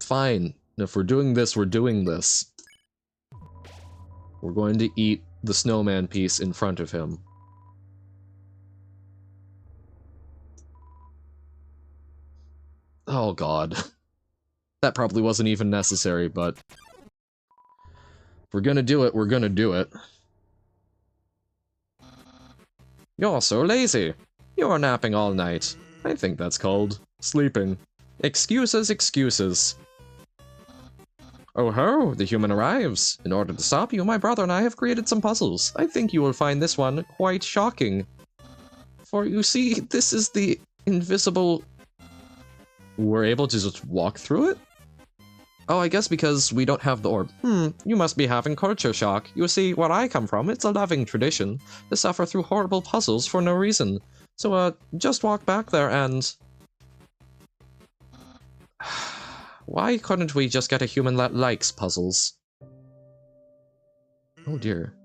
Fine. If we're doing this, we're doing this. We're going to eat the snowman piece in front of him. Oh god. That probably wasn't even necessary, but... if we're gonna do it, we're gonna do it. You're so lazy. You're napping all night. I think that's called sleeping. Excuses, excuses. Oh ho, the human arrives. In order to stop you, my brother and I have created some puzzles. I think you will find this one quite shocking. For you see, this is the invisible... We're able to just walk through it? Oh, I guess because we don't have the orb. You must be having culture shock. You see, where I come from, it's a loving tradition to suffer through horrible puzzles for no reason. So, just walk back there and... Why couldn't we just get a human that likes puzzles? Oh dear.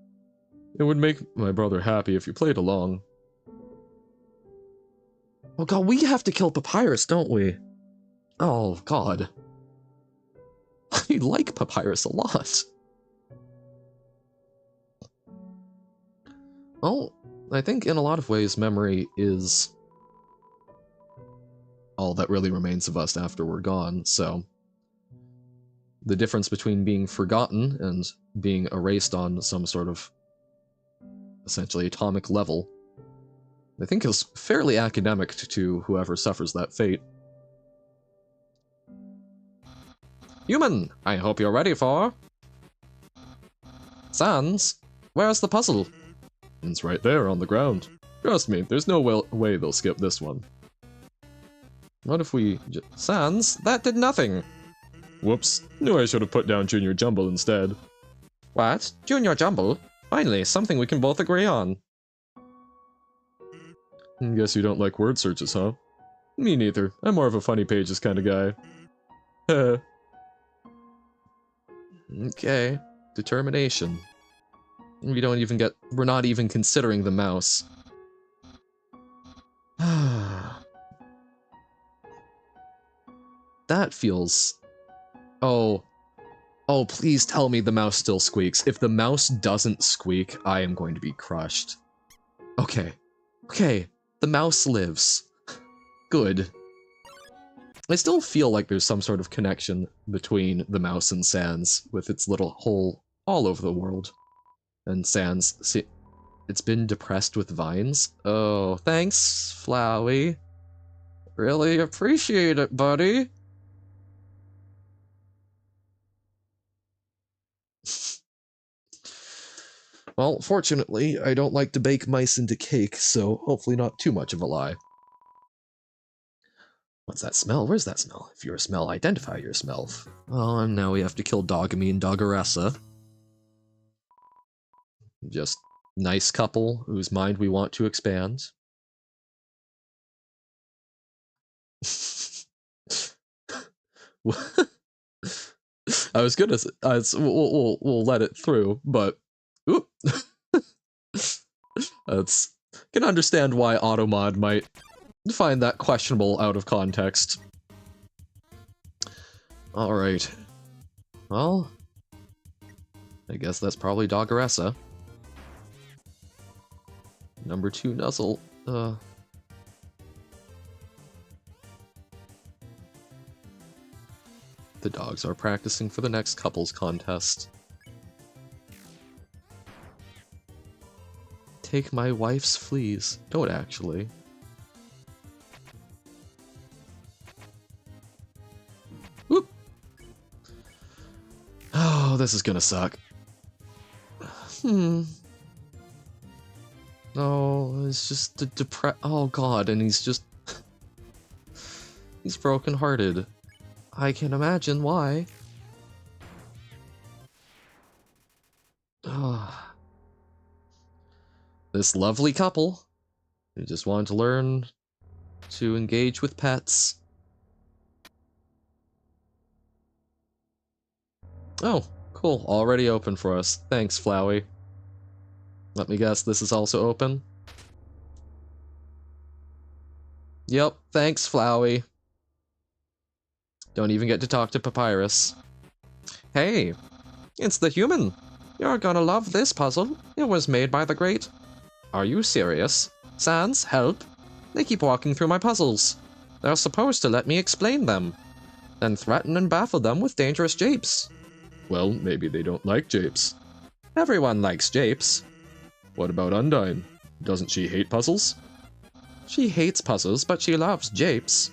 It would make my brother happy if you played along. Oh god, we have to kill Papyrus, don't we? Oh god. I like Papyrus a lot. Well, I think in a lot of ways memory is all that really remains of us after we're gone, so... the difference between being forgotten and being erased on some sort of essentially atomic level, I think is fairly academic to whoever suffers that fate. Human, I hope you're ready for... Sans, where's the puzzle? It's right there on the ground. Trust me, there's no way they'll skip this one. What if we... Sans, that did nothing! Whoops, knew I should have put down Junior Jumble instead. What? Junior Jumble? Finally, something we can both agree on. Guess you don't like word searches, huh? Me neither. I'm more of a funny pages kind of guy. Okay. Determination. We're not even considering the mouse. That feels... Oh. Oh, please tell me the mouse still squeaks. If the mouse doesn't squeak, I am going to be crushed. Okay. Okay. The mouse lives. Good. I still feel like there's some sort of connection between the mouse and Sans, with its little hole all over the world. And Sans, see, it's been depressed with vines. Oh, thanks, Flowey. Really appreciate it, buddy. Well, fortunately, I don't like to bake mice into cake, so hopefully not too much of a lie. What's that smell? Where's that smell? If you're a smell, identify your smell. Oh, and now we have to kill Dogamy and Doggeressa. Just nice couple whose mind we want to expand. I was gonna say, we'll let it through, but oop. That's can understand why Automod might find that questionable out of context. Alright. Well, I guess that's probably Doggeressa. Number 2 Nuzzle. The dogs are practicing for the next couples contest. Take my wife's fleas. Don't actually. Whoop! Oh, this is gonna suck. Oh, it's just the oh god, and he's just... he's broken-hearted. I can imagine why. Oh. This lovely couple who just wanted to learn to engage with pets. Oh, cool. Already open for us. Thanks, Flowey. Let me guess, this is also open? Yep, thanks, Flowey. Don't even get to talk to Papyrus. Hey, it's the human. You're gonna love this puzzle. It was made by the great... Are you serious? Sans, help. They keep walking through my puzzles. They're supposed to let me explain them, then threaten and baffle them with dangerous japes. Well, maybe they don't like japes. Everyone likes japes. What about Undyne? Doesn't she hate puzzles? She hates puzzles, but she loves japes.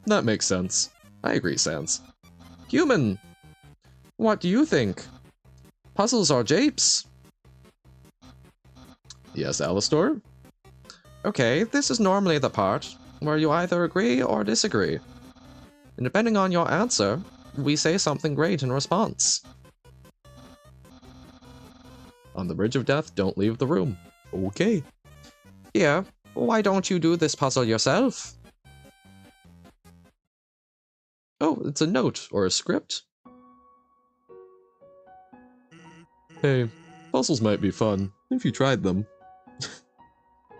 That makes sense. I agree, Sans. Human! What do you think? Puzzles are japes. Yes, Alistor? Okay, this is normally the part where you either agree or disagree. And depending on your answer, we say something great in response. On the bridge of death, don't leave the room. Okay. Here, why don't you do this puzzle yourself? Oh, it's a note or a script. Hey, puzzles might be fun, if you tried them.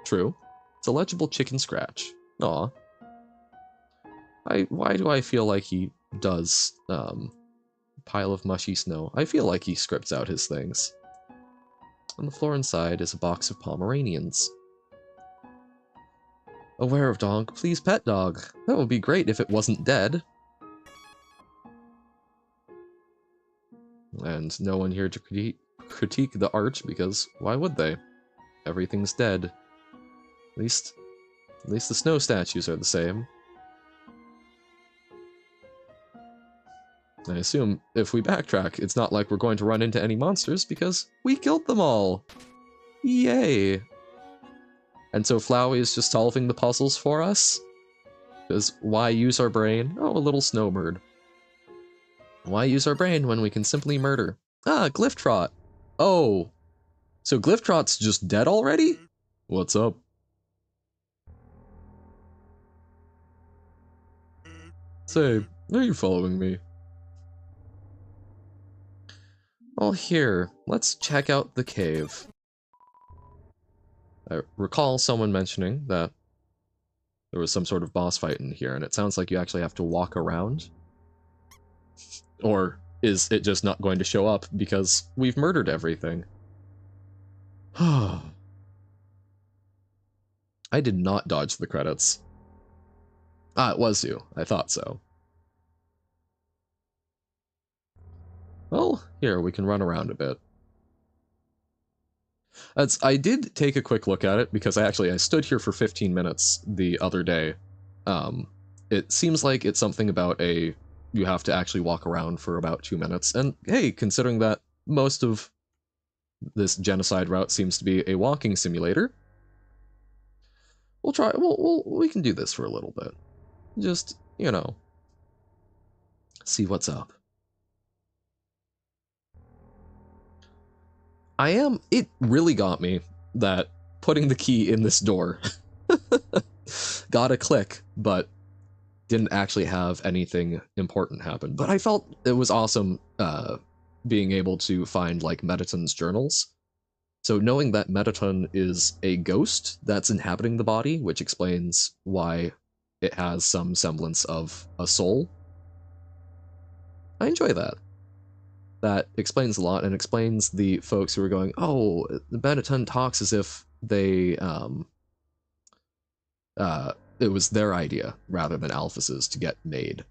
True. It's a legible chicken scratch. Aw. Why do I feel like he does, pile of mushy snow? I feel like he scripts out his things. On the floor inside is a box of Pomeranians. Aware of dog, please pet dog. That would be great if it wasn't dead. And no one here to critique the art, because why would they? Everything's dead. At least the snow statues are the same. I assume if we backtrack, it's not like we're going to run into any monsters because we killed them all. Yay! And so Flowey is just solving the puzzles for us? Because why use our brain? Oh, a little snowbird. Why use our brain when we can simply murder? Ah, Glyphtrot! Oh! So Glyphtrot's just dead already? What's up? Say, Are you following me? Well, here, let's check out the cave. I recall someone mentioning that there was some sort of boss fight in here, and it sounds like you actually have to walk around. Or is it just not going to show up because we've murdered everything? I did not dodge the credits. Ah, it was you. I thought so. Well, here, we can run around a bit. I did take a quick look at it because I stood here for 15 minutes the other day. It seems like it's something about you have to actually walk around for about 2 minutes. And hey, considering that most of this Genocide route seems to be a walking simulator, we can do this for a little bit. Just, you know, see what's up. It really got me that putting the key in this door got a click, but didn't actually have anything important happen. But I felt it was awesome being able to find like Mettaton's journals. So knowing that Mettaton is a ghost that's inhabiting the body, which explains why it has some semblance of a soul. I enjoy that. That explains a lot and explains the folks who are going, oh, the Mettaton talks as if they, it was their idea rather than Alphys's to get made.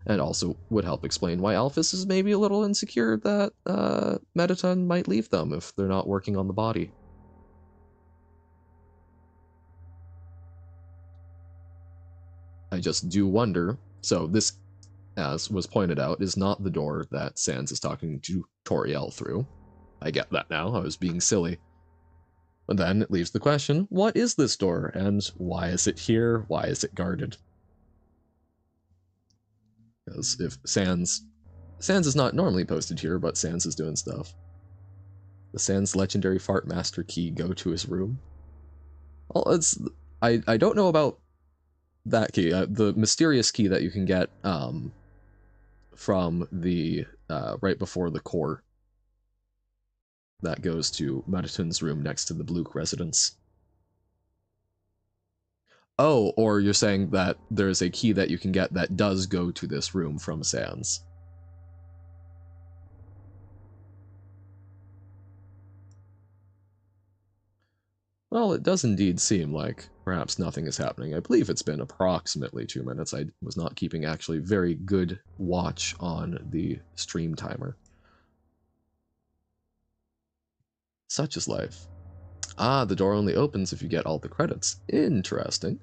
And also would help explain why Alphys is maybe a little insecure that Mettaton might leave them if they're not working on the body. I just do wonder, so this, as was pointed out, is not the door that Sans is talking to Toriel through. I get that now, I was being silly. But then it leaves the question, what is this door, and why is it here, why is it guarded? Because if Sans is not normally posted here, but Sans is doing stuff. The Sans legendary fart master key go to his room. Well, I don't know about that key, the mysterious key that you can get from the right before the core that goes to Mettaton's room next to the Bluke residence. Oh, or you're saying that there's a key that you can get that does go to this room from Sans. Well, it does indeed seem like perhaps nothing is happening. I believe it's been approximately 2 minutes. I was not keeping actually very good watch on the stream timer. Such is life. Ah, the door only opens if you get all the credits. Interesting.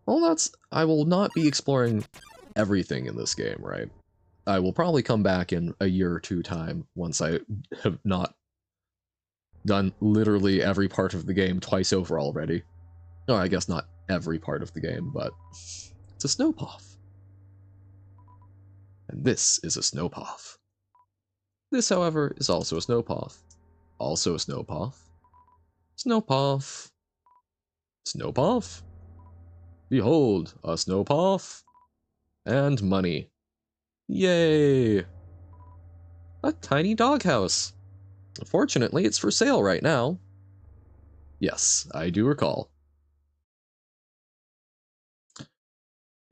Well, I will not be exploring everything in this game, right? I will probably come back in a year or two time once I have not done literally every part of the game twice over already. No, I guess not every part of the game, but it's a snowpath. And this is a snowpath. This, however, is also a snowpath. Also a snowpath. Snowpath. Snowpath. Behold, a snowpath. And money. Yay! A tiny doghouse. Fortunately, it's for sale right now. Yes, I do recall.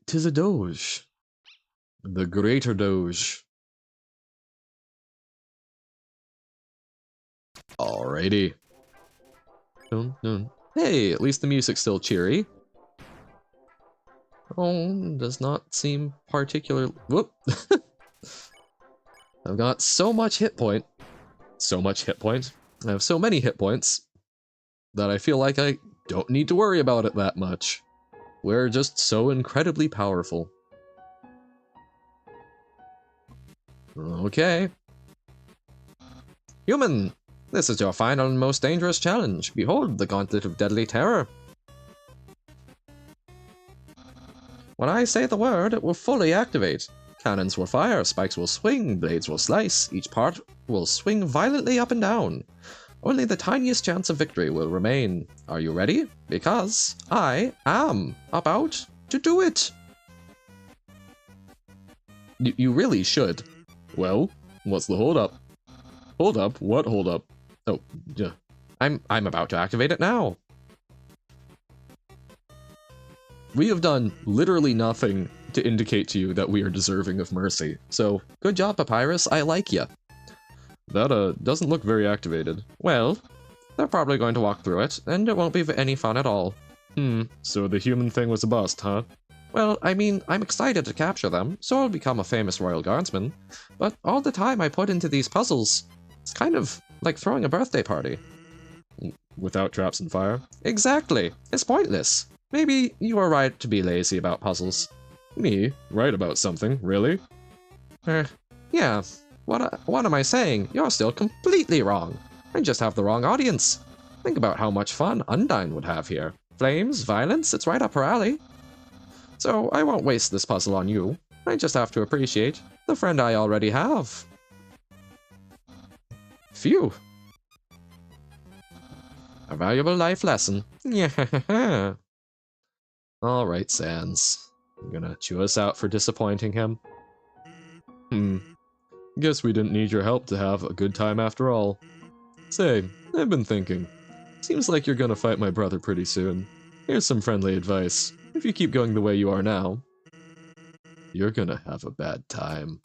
'Tis a doge. The greater doge. Alrighty. Dun, dun. Hey, at least the music's still cheery. Oh, does not seem particularly... Whoop! I've got so much hit point. So much hit point. I have so many hit points that I feel like I don't need to worry about it that much. We're just so incredibly powerful. Okay. Human! This is your final and most dangerous challenge. Behold the Gauntlet of Deadly Terror. When I say the word, it will fully activate. Cannons will fire, spikes will swing, blades will slice, each part will swing violently up and down. Only the tiniest chance of victory will remain. Are you ready? Because I am about to do it. You really should. Well, what's the holdup? Hold up? What hold up? Oh, yeah. I'm about to activate it now. We have done literally nothing to indicate to you that we are deserving of mercy. So, good job, Papyrus. I like ya. That, doesn't look very activated. Well, they're probably going to walk through it, and it won't be any fun at all. So the human thing was a bust, huh? Well, I mean, I'm excited to capture them, so I'll become a famous royal guardsman. But all the time I put into these puzzles, it's kind of like throwing a birthday party. Without traps and fire? Exactly. It's pointless. Maybe you are right to be lazy about puzzles. Me? Right about something, really? Yeah. What am I saying? You're still completely wrong. I just have the wrong audience. Think about how much fun Undyne would have here. Flames, violence, it's right up her alley. So I won't waste this puzzle on you. I just have to appreciate the friend I already have. Phew. A valuable life lesson. Yeah. Alright, Sans. You're gonna chew us out for disappointing him? Guess we didn't need your help to have a good time after all. Say, I've been thinking. Seems like you're gonna fight my brother pretty soon. Here's some friendly advice. If you keep going the way you are now, you're gonna have a bad time.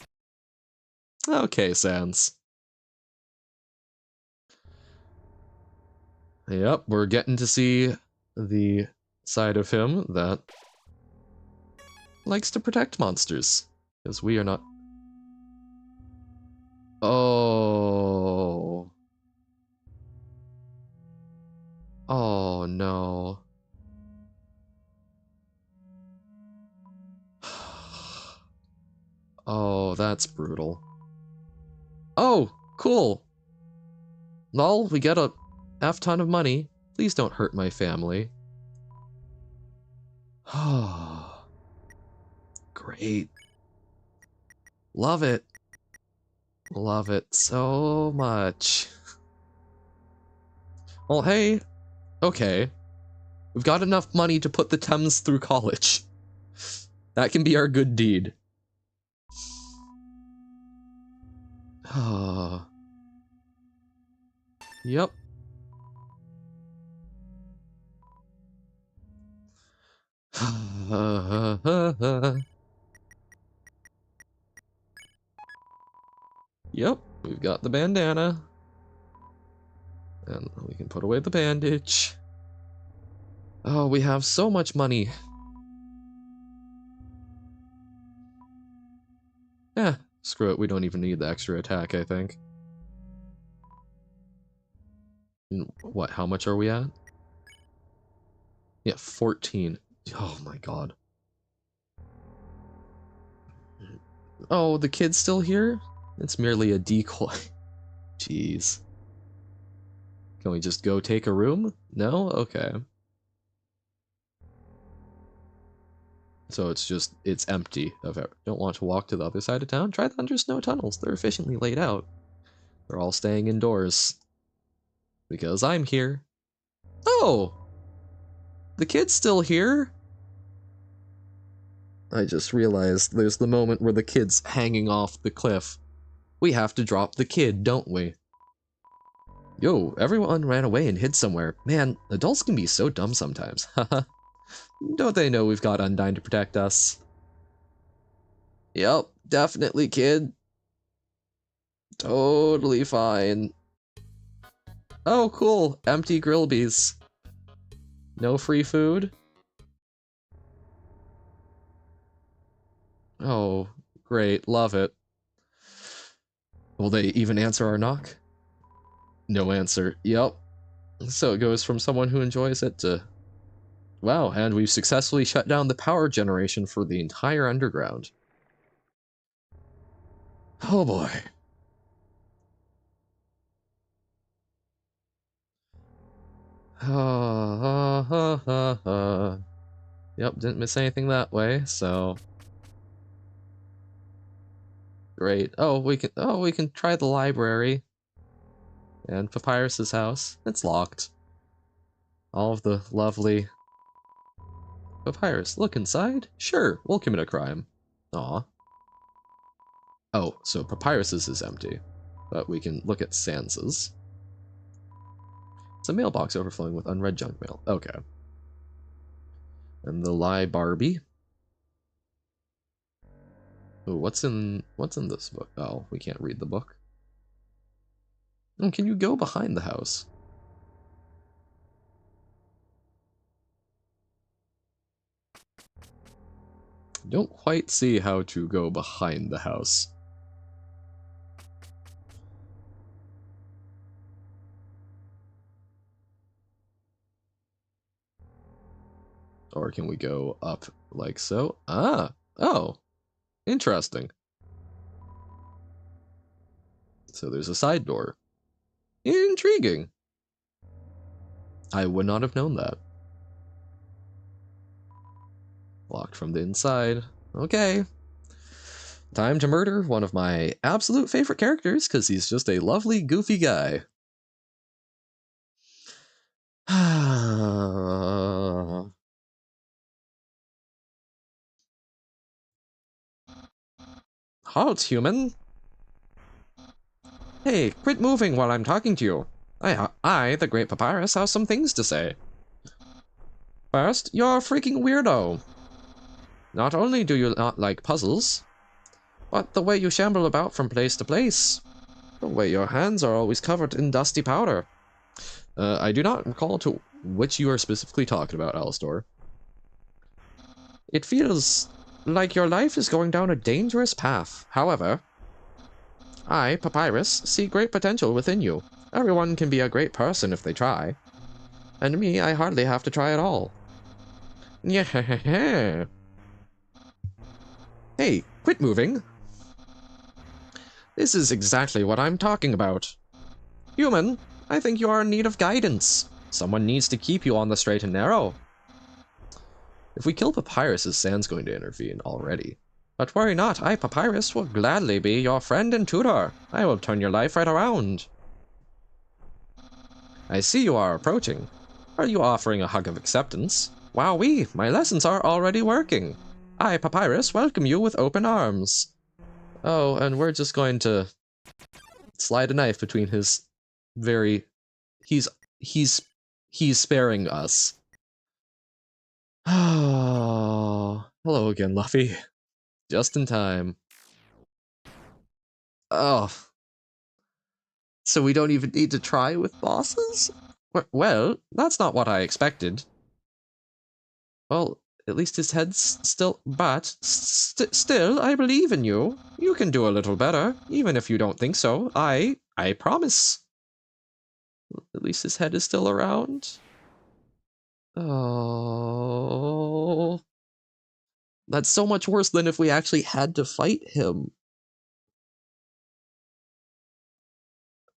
Okay, Sans. Yep, we're getting to see the side of him that likes to protect monsters. Because we are not... Oh... Oh, no. Oh, that's brutal. Oh, cool. Lol, we get a F-ton of money. Please don't hurt my family. Oh, great. Love it. Love it so much. Well, hey. Okay. We've got enough money to put the Thames through college. That can be our good deed. Oh. Yep. Yep, we've got the bandana. And we can put away the bandage. Oh, we have so much money. Yeah, screw it, we don't even need the extra attack, I think. What, how much are we at? Yeah, 14. Oh my god. Oh, the kid's still here? It's merely a decoy. Jeez. Can we just go take a room? No? Okay. So it's empty of it. Don't want to walk to the other side of town? Try the under snow tunnels. They're efficiently laid out. They're all staying indoors. Because I'm here. Oh! The kid's still here? I just realized there's the moment where the kid's hanging off the cliff. We have to drop the kid, don't we? Yo, everyone ran away and hid somewhere. Man, adults can be so dumb sometimes. Haha. Don't they know we've got Undyne to protect us? Yep, definitely, kid. Totally fine. Oh, cool. Empty Grillby's. No free food? Oh, great. Love it. Will they even answer our knock? No answer. Yep. So it goes from someone who enjoys it to... Wow, and we've successfully shut down the power generation for the entire underground. Oh boy. Yep, didn't miss anything that way, so... Great. Oh, we can try the library. And Papyrus's house, it's locked. All of the lovely... Papyrus, look inside? Sure, we'll commit a crime. Aw. Oh, so Papyrus's is empty. But we can look at Sans's. It's a mailbox overflowing with unread junk mail. Okay. And the lie Barbie. Oh, what's in this book? Oh, we can't read the book. Oh, can you go behind the house? Don't quite see how to go behind the house. Or can we go up like so? Ah! Oh! Interesting. So there's a side door. Intriguing! I would not have known that. Locked from the inside. Okay. Time to murder one of my absolute favorite characters, because he's just a lovely, goofy guy. Halt, human! Hey, quit moving while I'm talking to you. I, the Great Papyrus, have some things to say. First, you're a freaking weirdo. Not only do you not like puzzles, but the way you shamble about from place to place. The way your hands are always covered in dusty powder. I do not recall to which you are specifically talking about, Alistor. It feels like your life is going down a dangerous path. However, I, Papyrus, see great potential within you. Everyone can be a great person if they try. And me, I hardly have to try at all. Yeah. Hey, quit moving. This is exactly what I'm talking about. Human, I think you are in need of guidance. Someone needs to keep you on the straight and narrow. If we kill Papyrus, is Sans going to intervene already? But worry not, I, Papyrus, will gladly be your friend and tutor. I will turn your life right around. I see you are approaching. Are you offering a hug of acceptance? Wowee, my lessons are already working. I, Papyrus, welcome you with open arms. Oh, and we're just going to slide a knife between his very... He's sparing us. Oh, hello again, Luffy. Just in time. Oh. So we don't even need to try with bosses? Well, that's not what I expected. Well, at least his head's still... But, still, I believe in you. You can do a little better, even if you don't think so. I promise. At least his head is still around. Oh... That's so much worse than if we actually had to fight him.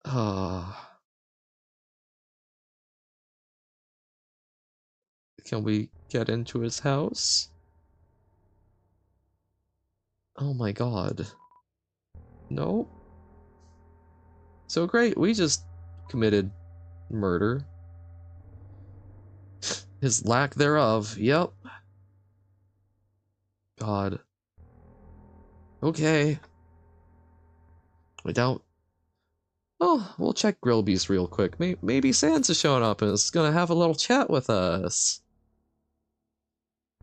Ah... Can we get into his house? Oh my god. No? So great, we just committed murder. His lack thereof, yep. God. Okay. I doubt... Oh, we'll check Grillby's real quick. Maybe Sansa's showing up and is gonna have a little chat with us.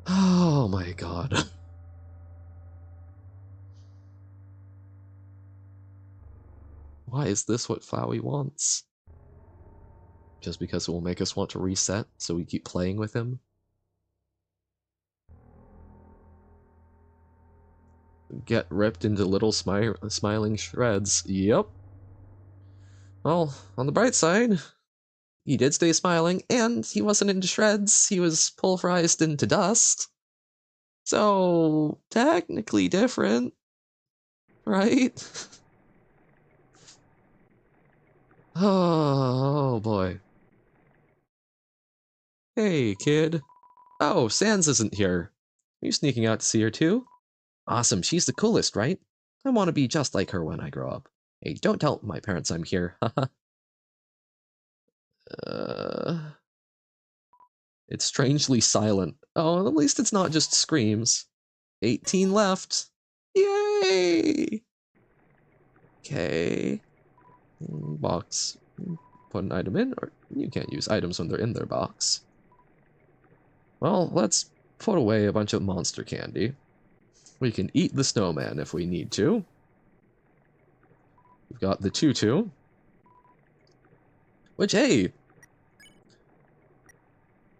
Oh my god. Why is this what Flowey wants? Just because it will make us want to reset, so we keep playing with him? Get ripped into little smiling shreds. Yep. Well, on the bright side, he did stay smiling, and he wasn't into shreds, he was pulverized into dust. So, technically different, right? Oh boy. Hey, kid. Oh, Sans isn't here. Are you sneaking out to see her too? Awesome, she's the coolest, right? I want to be just like her when I grow up. Hey, don't tell my parents I'm here, haha. It's strangely silent. Oh, at least it's not just screams. 18 left. Yay! Okay. Box. Put an item in, or you can't use items when they're in their box. Well, let's put away a bunch of monster candy. We can eat the snowman if we need to. We've got the tutu. Which, hey!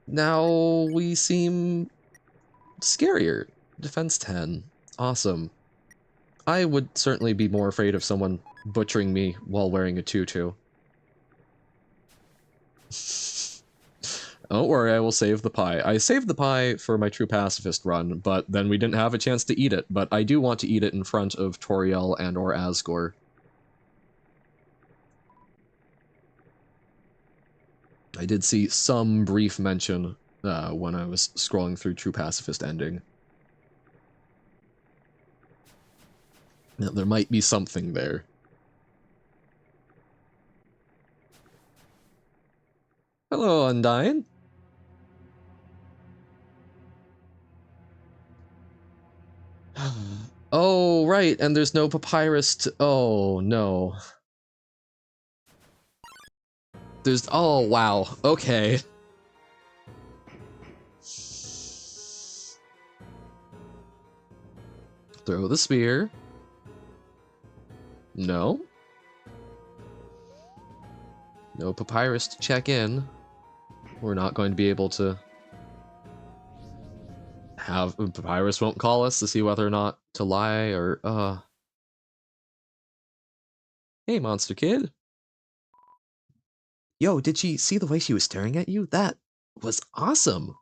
Now we seem scarier. Defense 10. Awesome. I would certainly be more afraid of someone butchering me while wearing a tutu. Don't worry, I will save the pie. I saved the pie for my true pacifist run, but then we didn't have a chance to eat it. But I do want to eat it in front of Toriel and or Asgore. I did see some brief mention when I was scrolling through True Pacifist Ending. Now, there might be something there. Hello, Undyne. Oh, right, and there's no papyrus to... Oh, no. There's... Oh, wow. Okay. Throw the spear. No. No papyrus to check in. We're not going to be able to have... Papyrus won't call us to see whether or not to lie or, Hey, monster kid. Yo, did she see the way she was staring at you? That was awesome.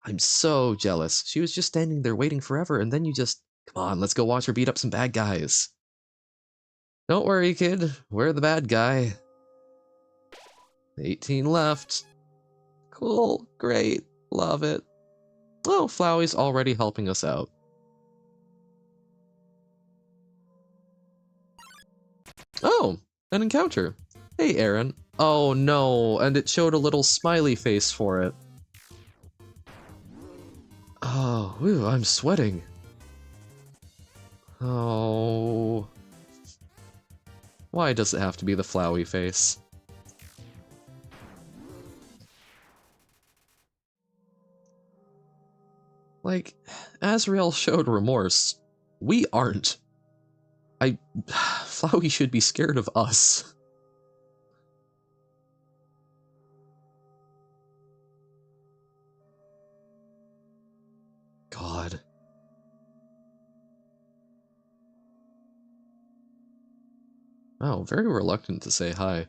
I'm so jealous. She was just standing there waiting forever, and then you just... Come on, let's go watch her beat up some bad guys. Don't worry, kid. We're the bad guy. 18 left. Cool. Great. Love it. Oh, Flowey's already helping us out. Oh, an encounter. Hey, Aaron. Oh, no. And it showed a little smiley face for it. Oh, whew, I'm sweating. Oh. Why does it have to be the Flowey face? Like, Asriel showed remorse. We aren't. Flowey should be scared of us. God. Oh, very reluctant to say hi.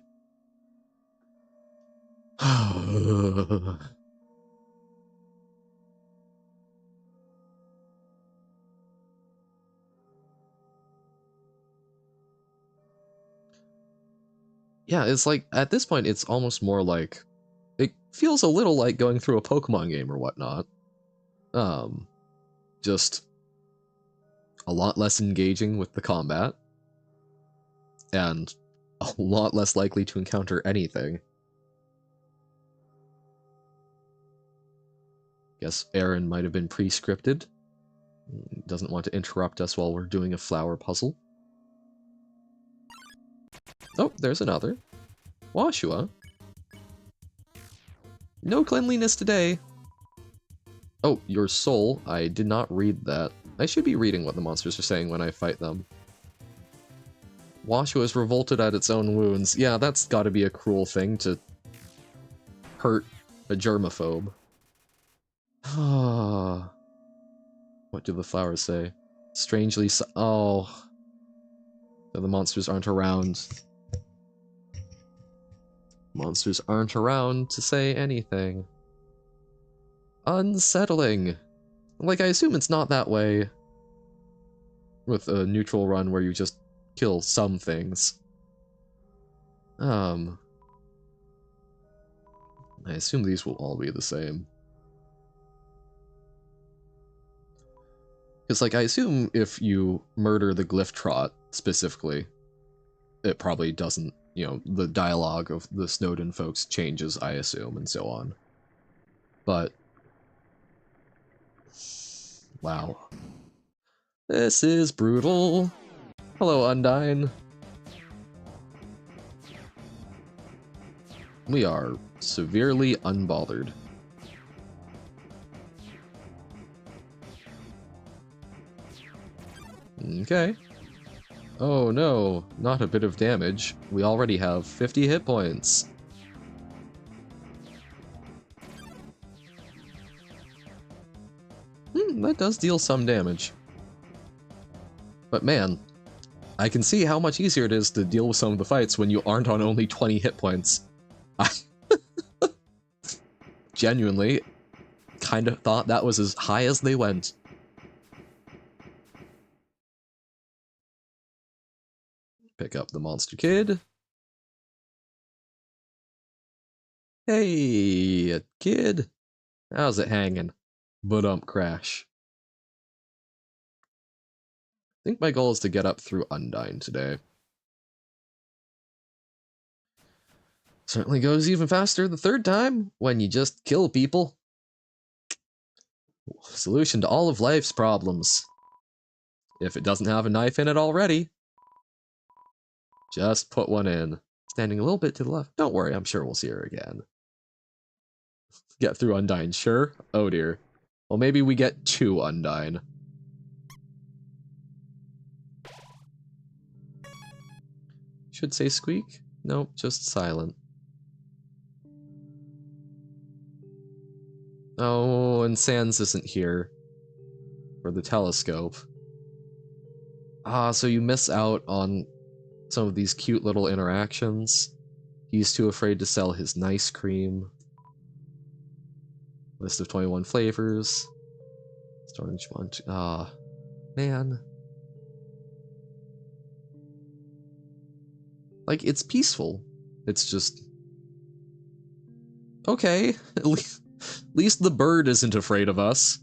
Yeah, it's like, at this point, it's almost more like... It feels a little like going through a Pokemon game or whatnot. Just a lot less engaging with the combat. And a lot less likely to encounter anything. Guess Aaron might have been pre-scripted. Doesn't want to interrupt us while we're doing a flower puzzle. Oh, there's another. Washua. No cleanliness today. Oh, your soul. I did not read that. I should be reading what the monsters are saying when I fight them. Washua is revolted at its own wounds. Yeah, that's gotta be a cruel thing to hurt a germaphobe. What do the flowers say? Strangely oh. So the monsters aren't around. Monsters aren't around to say anything. Unsettling. Like, I assume it's not that way with a neutral run where you just kill some things. I assume these will all be the same. Because, like, I assume if you murder the Glyph Trot, specifically, it probably doesn't you know, the dialogue of the Snowden folks changes, I assume, and so on. But wow. This is brutal. Hello, Undyne. We are severely unbothered. Okay. Oh no, not a bit of damage. We already have 50 hit points. That does deal some damage. But man, I can see how much easier it is to deal with some of the fights when you aren't on only 20 hit points. I genuinely kind of thought that was as high as they went. Pick up the monster kid. Hey, kid. How's it hanging? Crash. I think my goal is to get up through Undyne today. Certainly goes even faster the third time when you just kill people. Solution to all of life's problems. If it doesn't have a knife in it already, just put one in. Standing a little bit to the left. Don't worry, I'm sure we'll see her again. Get through Undyne, sure? Oh dear. Well, maybe we get to Undyne. Should say squeak? Nope, just silent. Oh, and Sans isn't here. For the telescope. So you miss out on some of these cute little interactions. He's too afraid to sell his nice cream. List of 21 flavors. Storage munch. Man. Like, it's peaceful. It's just... Okay. At least the bird isn't afraid of us.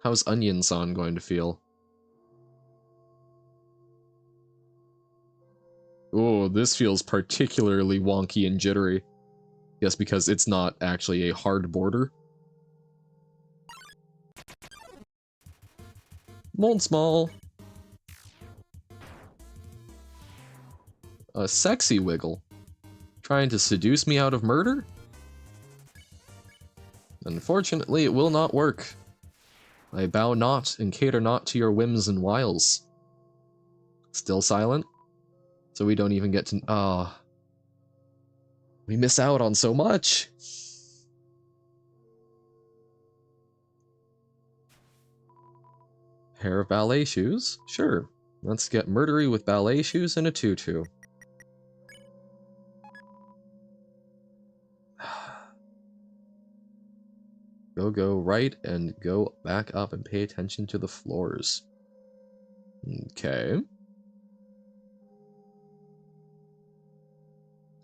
How's Onion-san going to feel? Oh, this feels particularly wonky and jittery. Yes, because it's not actually a hard border. Mold small. A sexy wiggle. Trying to seduce me out of murder? Unfortunately, it will not work. I bow not and cater not to your whims and wiles. Still silent? So we don't even get to... we miss out on so much! Pair of ballet shoes? Sure. Let's get murdery with ballet shoes and a tutu. Go right and go back up and pay attention to the floors. Okay.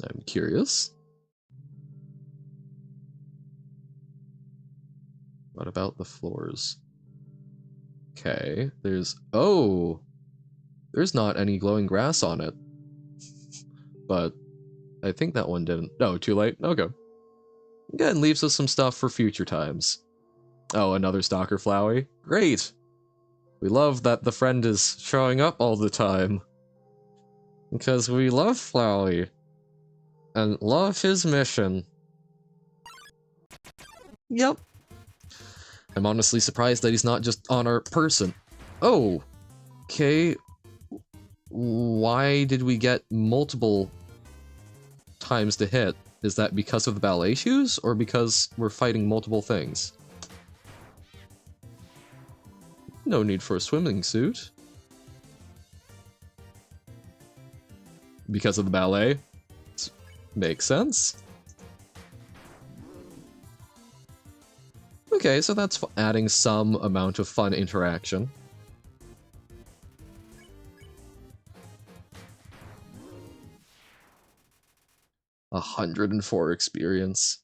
I'm curious. What about the floors? Okay, there's... Oh! There's not any glowing grass on it. But I think that one didn't. No, too late? Okay. Again, leaves us some stuff for future times. Oh, another Stalker Flowey? Great! We love that the friend is showing up all the time. Because we love Flowey. And love his mission. Yep. I'm honestly surprised that he's not just on our person. Oh! Okay. Why did we get multiple times to hit? Is that because of the ballet shoes, or because we're fighting multiple things? No need for a swimming suit. Because of the ballet? Makes sense. Okay, so that's adding some amount of fun interaction. A 104 experience.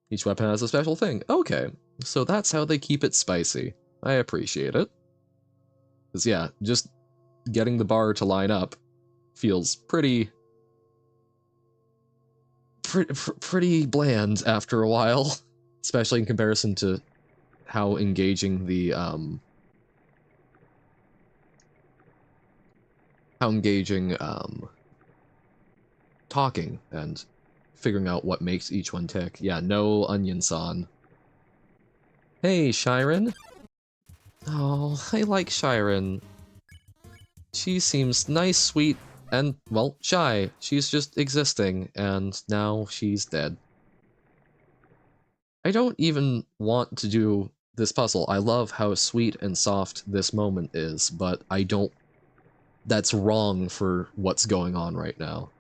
Each weapon has a special thing. Okay, so that's how they keep it spicy. I appreciate it. Because yeah, just getting the bar to line up feels pretty bland after a while, especially in comparison to how engaging the talking and figuring out what makes each one tick. Yeah, no onion-san. Hey, Shiren. Oh, I like Shiren. She seems nice, sweet, and, well, shy. She's just existing, and now she's dead. I don't even want to do this puzzle. I love how sweet and soft this moment is, but I don't... That's wrong for what's going on right now.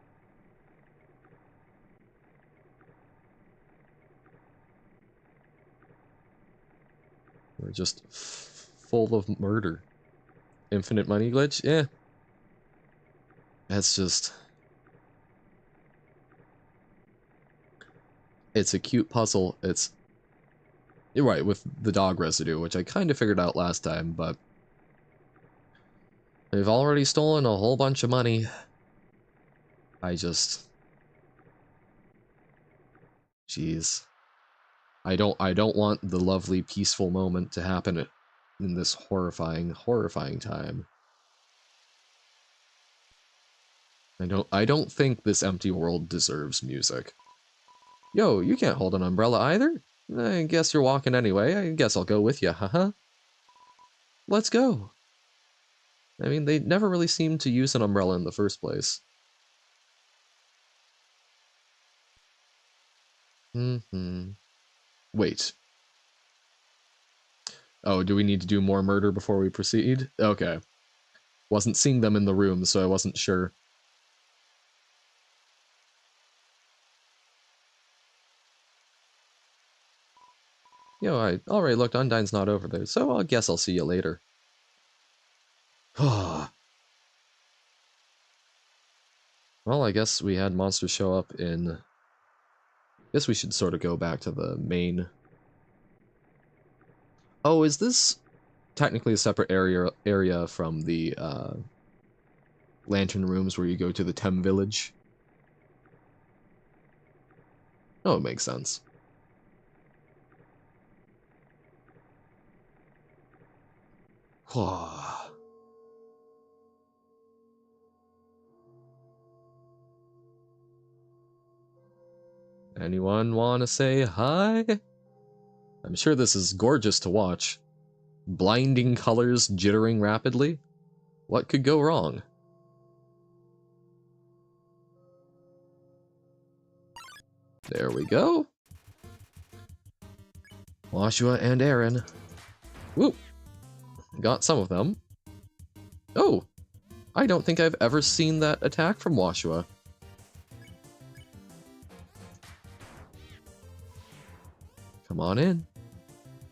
We're just full of murder. Infinite money glitch? Eh. That's just... It's a cute puzzle. It's... You're right, with the dog residue, which I kind of figured out last time, but... They've already stolen a whole bunch of money. I just... Jeez. I don't want the lovely, peaceful moment to happen in this horrifying time. I don't think this empty world deserves music. Yo, you can't hold an umbrella either? I guess you're walking anyway. I guess I'll go with you, haha. Let's go. I mean, they never really seemed to use an umbrella in the first place. Wait. Oh, do we need to do more murder before we proceed? Okay. Wasn't seeing them in the room, so I wasn't sure. Yo, I already looked, Undyne's not over there, so I guess I'll see you later. Well, I guess we had monsters show up in... Guess we should sort of go back to the main... Oh, is this technically a separate area from the lantern rooms where you go to the Tem village? Oh, it makes sense. Anyone want to say hi? I'm sure this is gorgeous to watch. Blinding colors jittering rapidly. What could go wrong? There we go. Washua and Aaron. Woo! Got some of them. Oh! I don't think I've ever seen that attack from Washua. Come on in.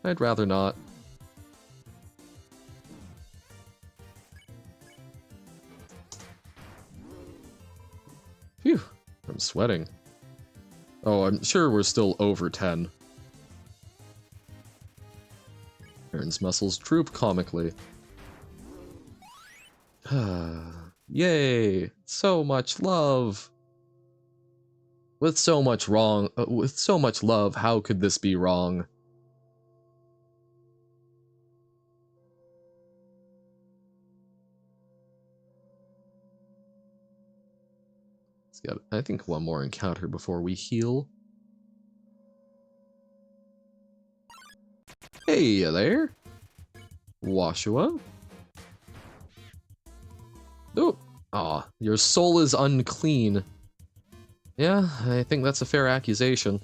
I'd rather not. Phew, I'm sweating. Oh, I'm sure we're still over 10. Aaron's muscles droop comically. Yay! So much love! With so much love, how could this be wrong? Let's get, I think, one more encounter before we heal. Hey there! Washua? Oh! Aw, your soul is unclean. Yeah, I think that's a fair accusation.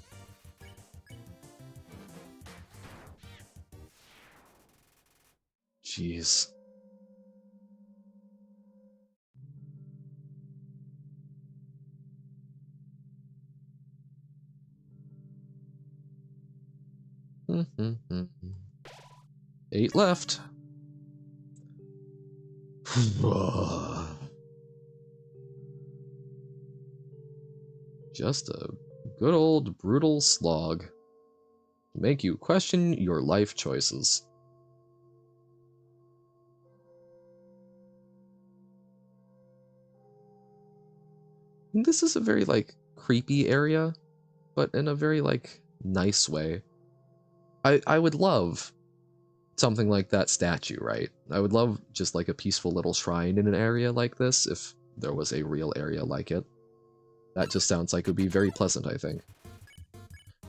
Jeez. Eight left. Just a good old brutal slog. Make you question your life choices. This is a very, like, creepy area, but in a very, like, nice way. I would love something like that statue, right? I would love just, like, a peaceful little shrine in an area like this, if there was a real area like it. That just sounds like it would be very pleasant, I think.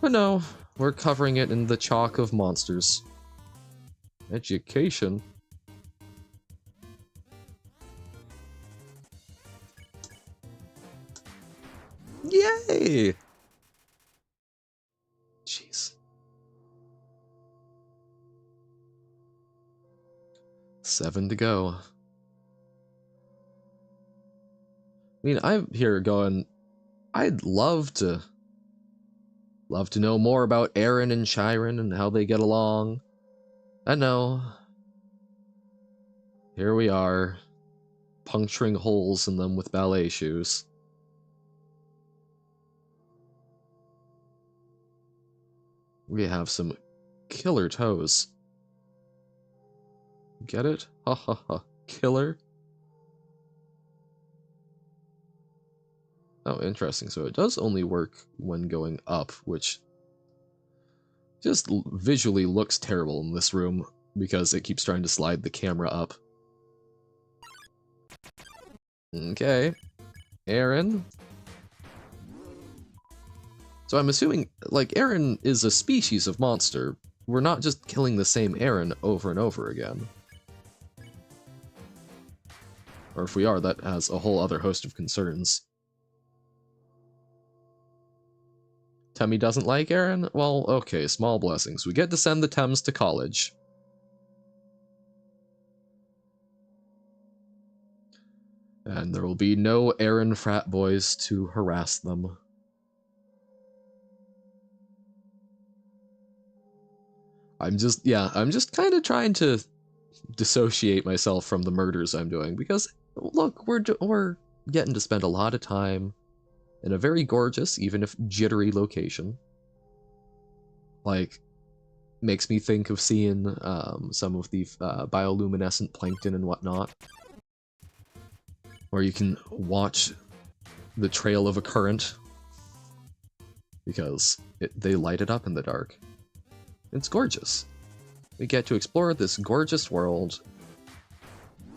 But no, we're covering it in the chalk of monsters. Education? Yay! Jeez. 7 to go. I mean, I'm here going, I'd love to know more about Aaron and Chiron and how they get along. I know. Here we are, puncturing holes in them with ballet shoes. We have some killer toes. Get it? Ha ha ha. Killer? Oh, interesting. So it does only work when going up, which just visually looks terrible in this room because it keeps trying to slide the camera up. Okay. Aaron. So I'm assuming, like, Aaron is a species of monster. We're not just killing the same Aaron over and over again. Or if we are, that has a whole other host of concerns. Temmie doesn't like Aaron? Well, okay, small blessings. We get to send the Tems to college. And there will be no Aaron frat boys to harass them. I'm just kind of trying to dissociate myself from the murders I'm doing, because, look, we're getting to spend a lot of time in a very gorgeous, even if jittery, location. Like, makes me think of seeing some of the bioluminescent plankton and whatnot, where you can watch the trail of a current, because they light it up in the dark. It's gorgeous. We get to explore this gorgeous world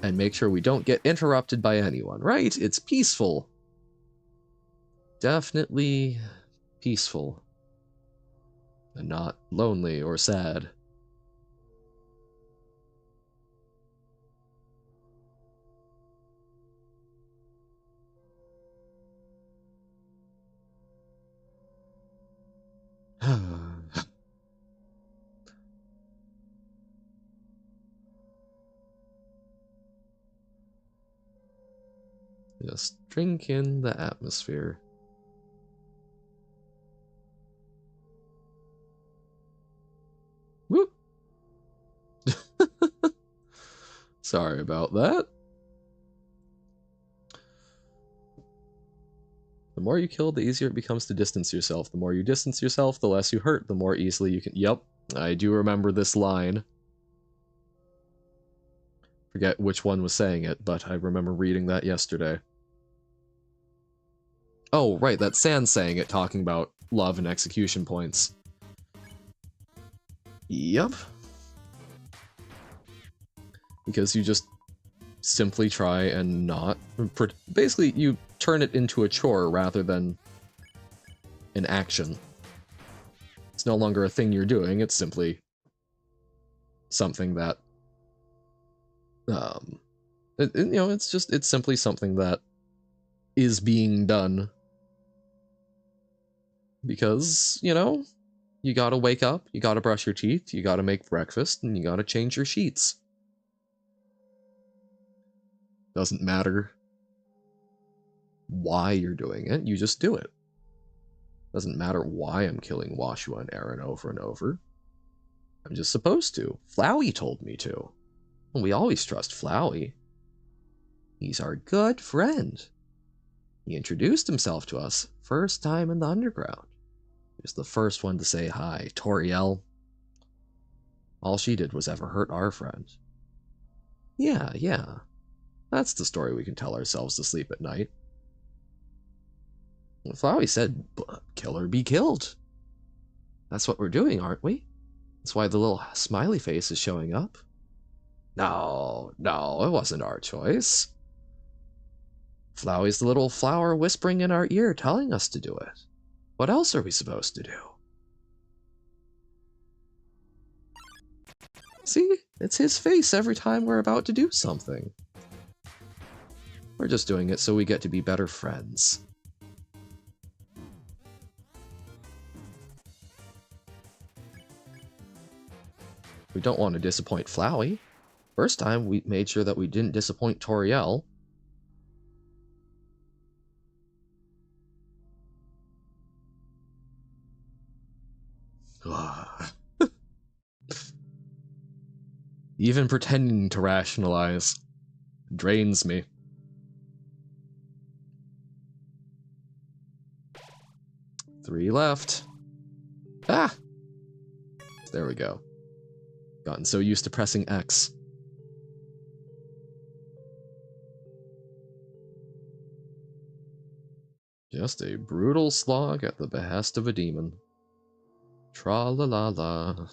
and make sure we don't get interrupted by anyone, right? It's peaceful. Definitely peaceful. And not lonely or sad. Just drink in the atmosphere. Whoop! Sorry about that. The more you kill, the easier it becomes to distance yourself. The more you distance yourself, the less you hurt, the more easily you can... Yep, I do remember this line. Forget which one was saying it, but I remember reading that yesterday. Oh, right, that's Sans saying it, talking about love and execution points. Yep. Because you just simply try and not... Basically, you turn it into a chore rather than an action. It's no longer a thing you're doing, it's simply something that... it's simply something that is being done. Because, you gotta wake up, you gotta brush your teeth, you gotta make breakfast, and you gotta change your sheets. Doesn't matter why you're doing it, you just do it. Doesn't matter why I'm killing Washua and Aaron over and over. I'm just supposed to. Flowey told me to. And we always trust Flowey. He's our good friend. He introduced himself to us first time in the underground. He was the first one to say hi. Toriel. All she did was ever hurt our friend. Yeah. That's the story we can tell ourselves to sleep at night. Flowey said, kill or be killed. That's what we're doing, aren't we? That's why the little smiley face is showing up. No, it wasn't our choice. Flowey's the little flower whispering in our ear telling us to do it. What else are we supposed to do? See? It's his face every time we're about to do something. We're just doing it so we get to be better friends. We don't want to disappoint Flowey. First time, we made sure that we didn't disappoint Toriel. Even pretending to rationalize drains me. Three left. Ah! There we go. Gotten so used to pressing X. Just a brutal slog at the behest of a demon. Tra-la-la-la.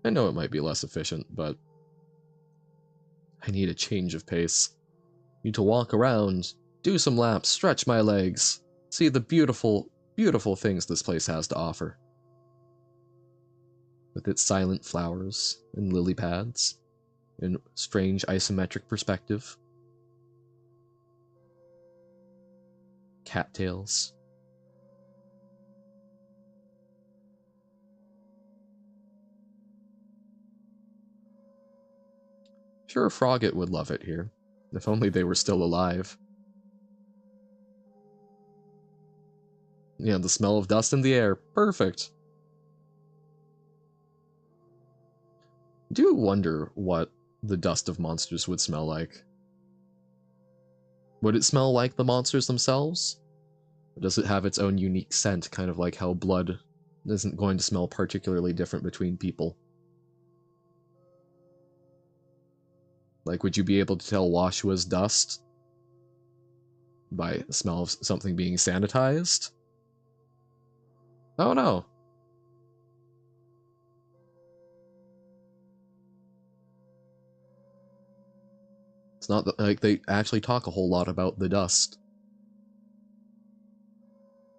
I know it might be less efficient, but I need a change of pace. Need to walk around, do some laps, stretch my legs, see the beautiful, beautiful things this place has to offer. With its silent flowers and lily pads, and strange isometric perspective. Cattails. Sure, Frogget would love it here. If only they were still alive. Yeah, the smell of dust in the air. Perfect. I do wonder what the dust of monsters would smell like. Would it smell like the monsters themselves? Or does it have its own unique scent, kind of like how blood isn't going to smell particularly different between people? Like, would you be able to tell Washua's dust by the smell of something being sanitized? Oh no. It's not that, like, they actually talk a whole lot about the dust.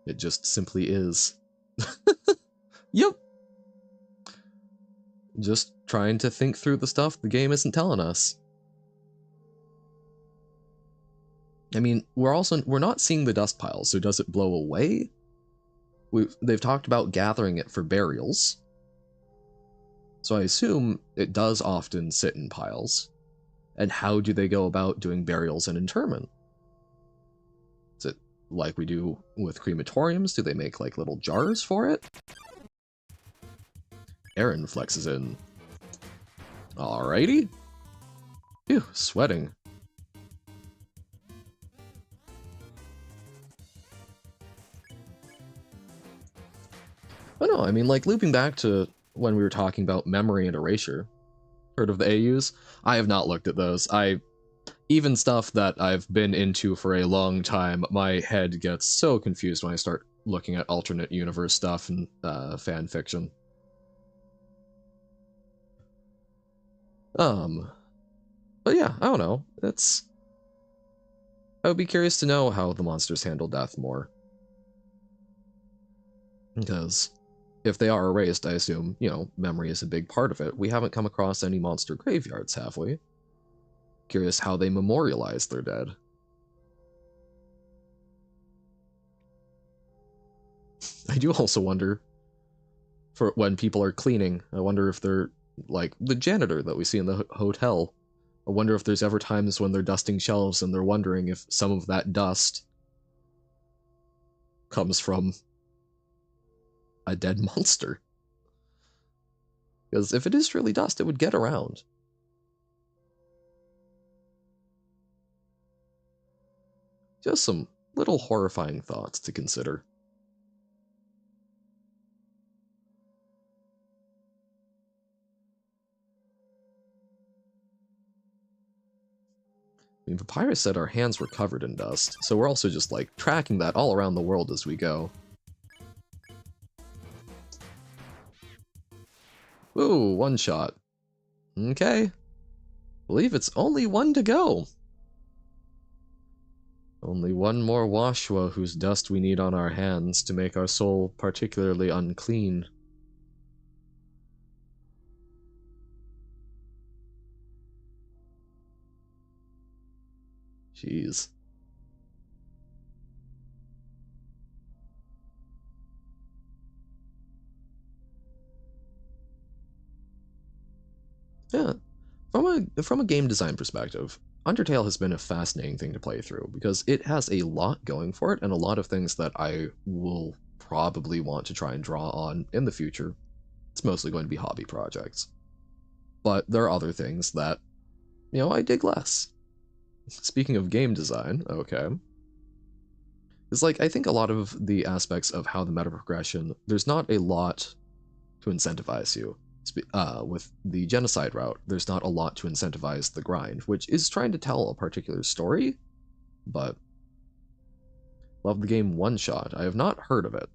It just simply is. Yep. Just trying to think through the stuff the game isn't telling us. I mean, we're not seeing the dust piles, so does it blow away? They've talked about gathering it for burials. So I assume it does often sit in piles. And how do they go about doing burials and interment? Is it like we do with crematoriums? Do they make like little jars for it? Aaron flexes in. Alrighty. Phew, sweating. Oh no, I mean, like, looping back to when we were talking about memory and erasure. Heard of the AUs? I have not looked at those. Even stuff that I've been into for a long time, my head gets so confused when I start looking at alternate universe stuff and fan fiction. But yeah, I don't know. I would be curious to know how the monsters handle death more. Because if they are erased, I assume, memory is a big part of it. We haven't come across any monster graveyards, have we? Curious how they memorialize their dead. I do also wonder, for when people are cleaning, I wonder if they're, like, the janitor that we see in the hotel. I wonder if there's ever times when they're dusting shelves and they're wondering if some of that dust comes from a dead monster. Because if it is truly dust, it would get around. Just some little horrifying thoughts to consider. mean, Papyrus said our hands were covered in dust, so we're also just, like, tracking that all around the world as we go. Ooh, one shot. Okay. Believe it's only one to go. Only one more Washwa whose dust we need on our hands to make our soul particularly unclean. Jeez. Yeah. From a game design perspective, Undertale has been a fascinating thing to play through because it has a lot going for it and a lot of things that I will probably want to try and draw on in the future. It's mostly going to be hobby projects. But there are other things that, I dig less. Speaking of game design, okay. It's like, I think a lot of the aspects of how the meta progression, there's not a lot to incentivize you. With the Genocide route, there's not a lot to incentivize the grind, which is trying to tell a particular story, but love the game One Shot. I have not heard of it.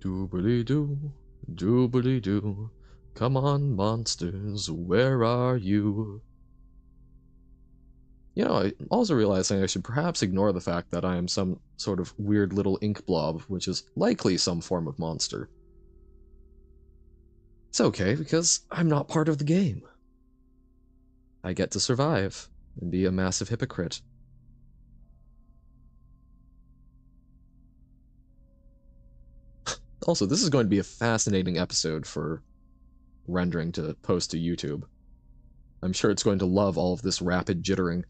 Doobly-doo, doobly-doo, come on, monsters, where are you? I'm also realizing I should perhaps ignore the fact that I am some sort of weird little ink blob, which is likely some form of monster. It's okay, because I'm not part of the game. I get to survive and be a massive hypocrite. Also, this is going to be a fascinating episode for rendering to post to YouTube. I'm sure it's going to love all of this rapid jittering.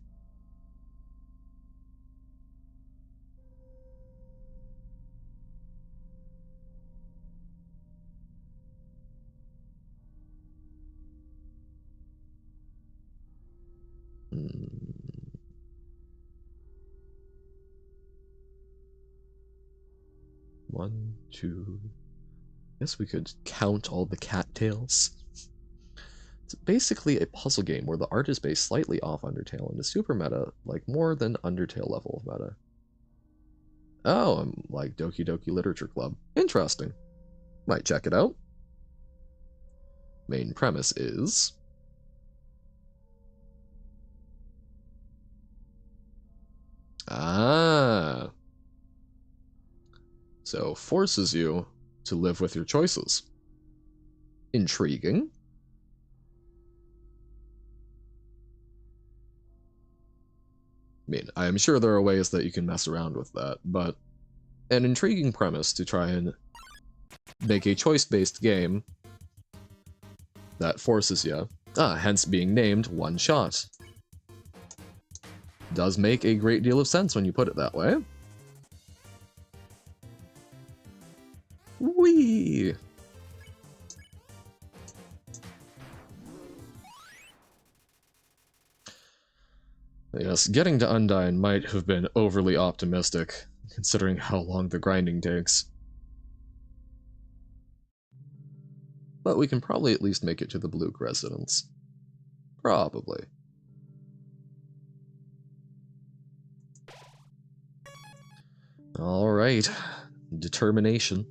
One, two. Guess we could count all the cattails. It's basically a puzzle game where the art is based slightly off Undertale and is super meta, like more than Undertale level of meta. Oh, I'm like Doki Doki Literature Club. Interesting. Might check it out. Main premise is... Ah. So forces you to live with your choices. Intriguing. I mean, I am sure there are ways that you can mess around with that, but an intriguing premise to try and make a choice-based game that forces you, hence being named One Shot. Does make a great deal of sense when you put it that way. Whee! Yes, getting to Undyne might have been overly optimistic, considering how long the grinding takes. But we can probably at least make it to the Blue residence. Probably. Alright. Determination.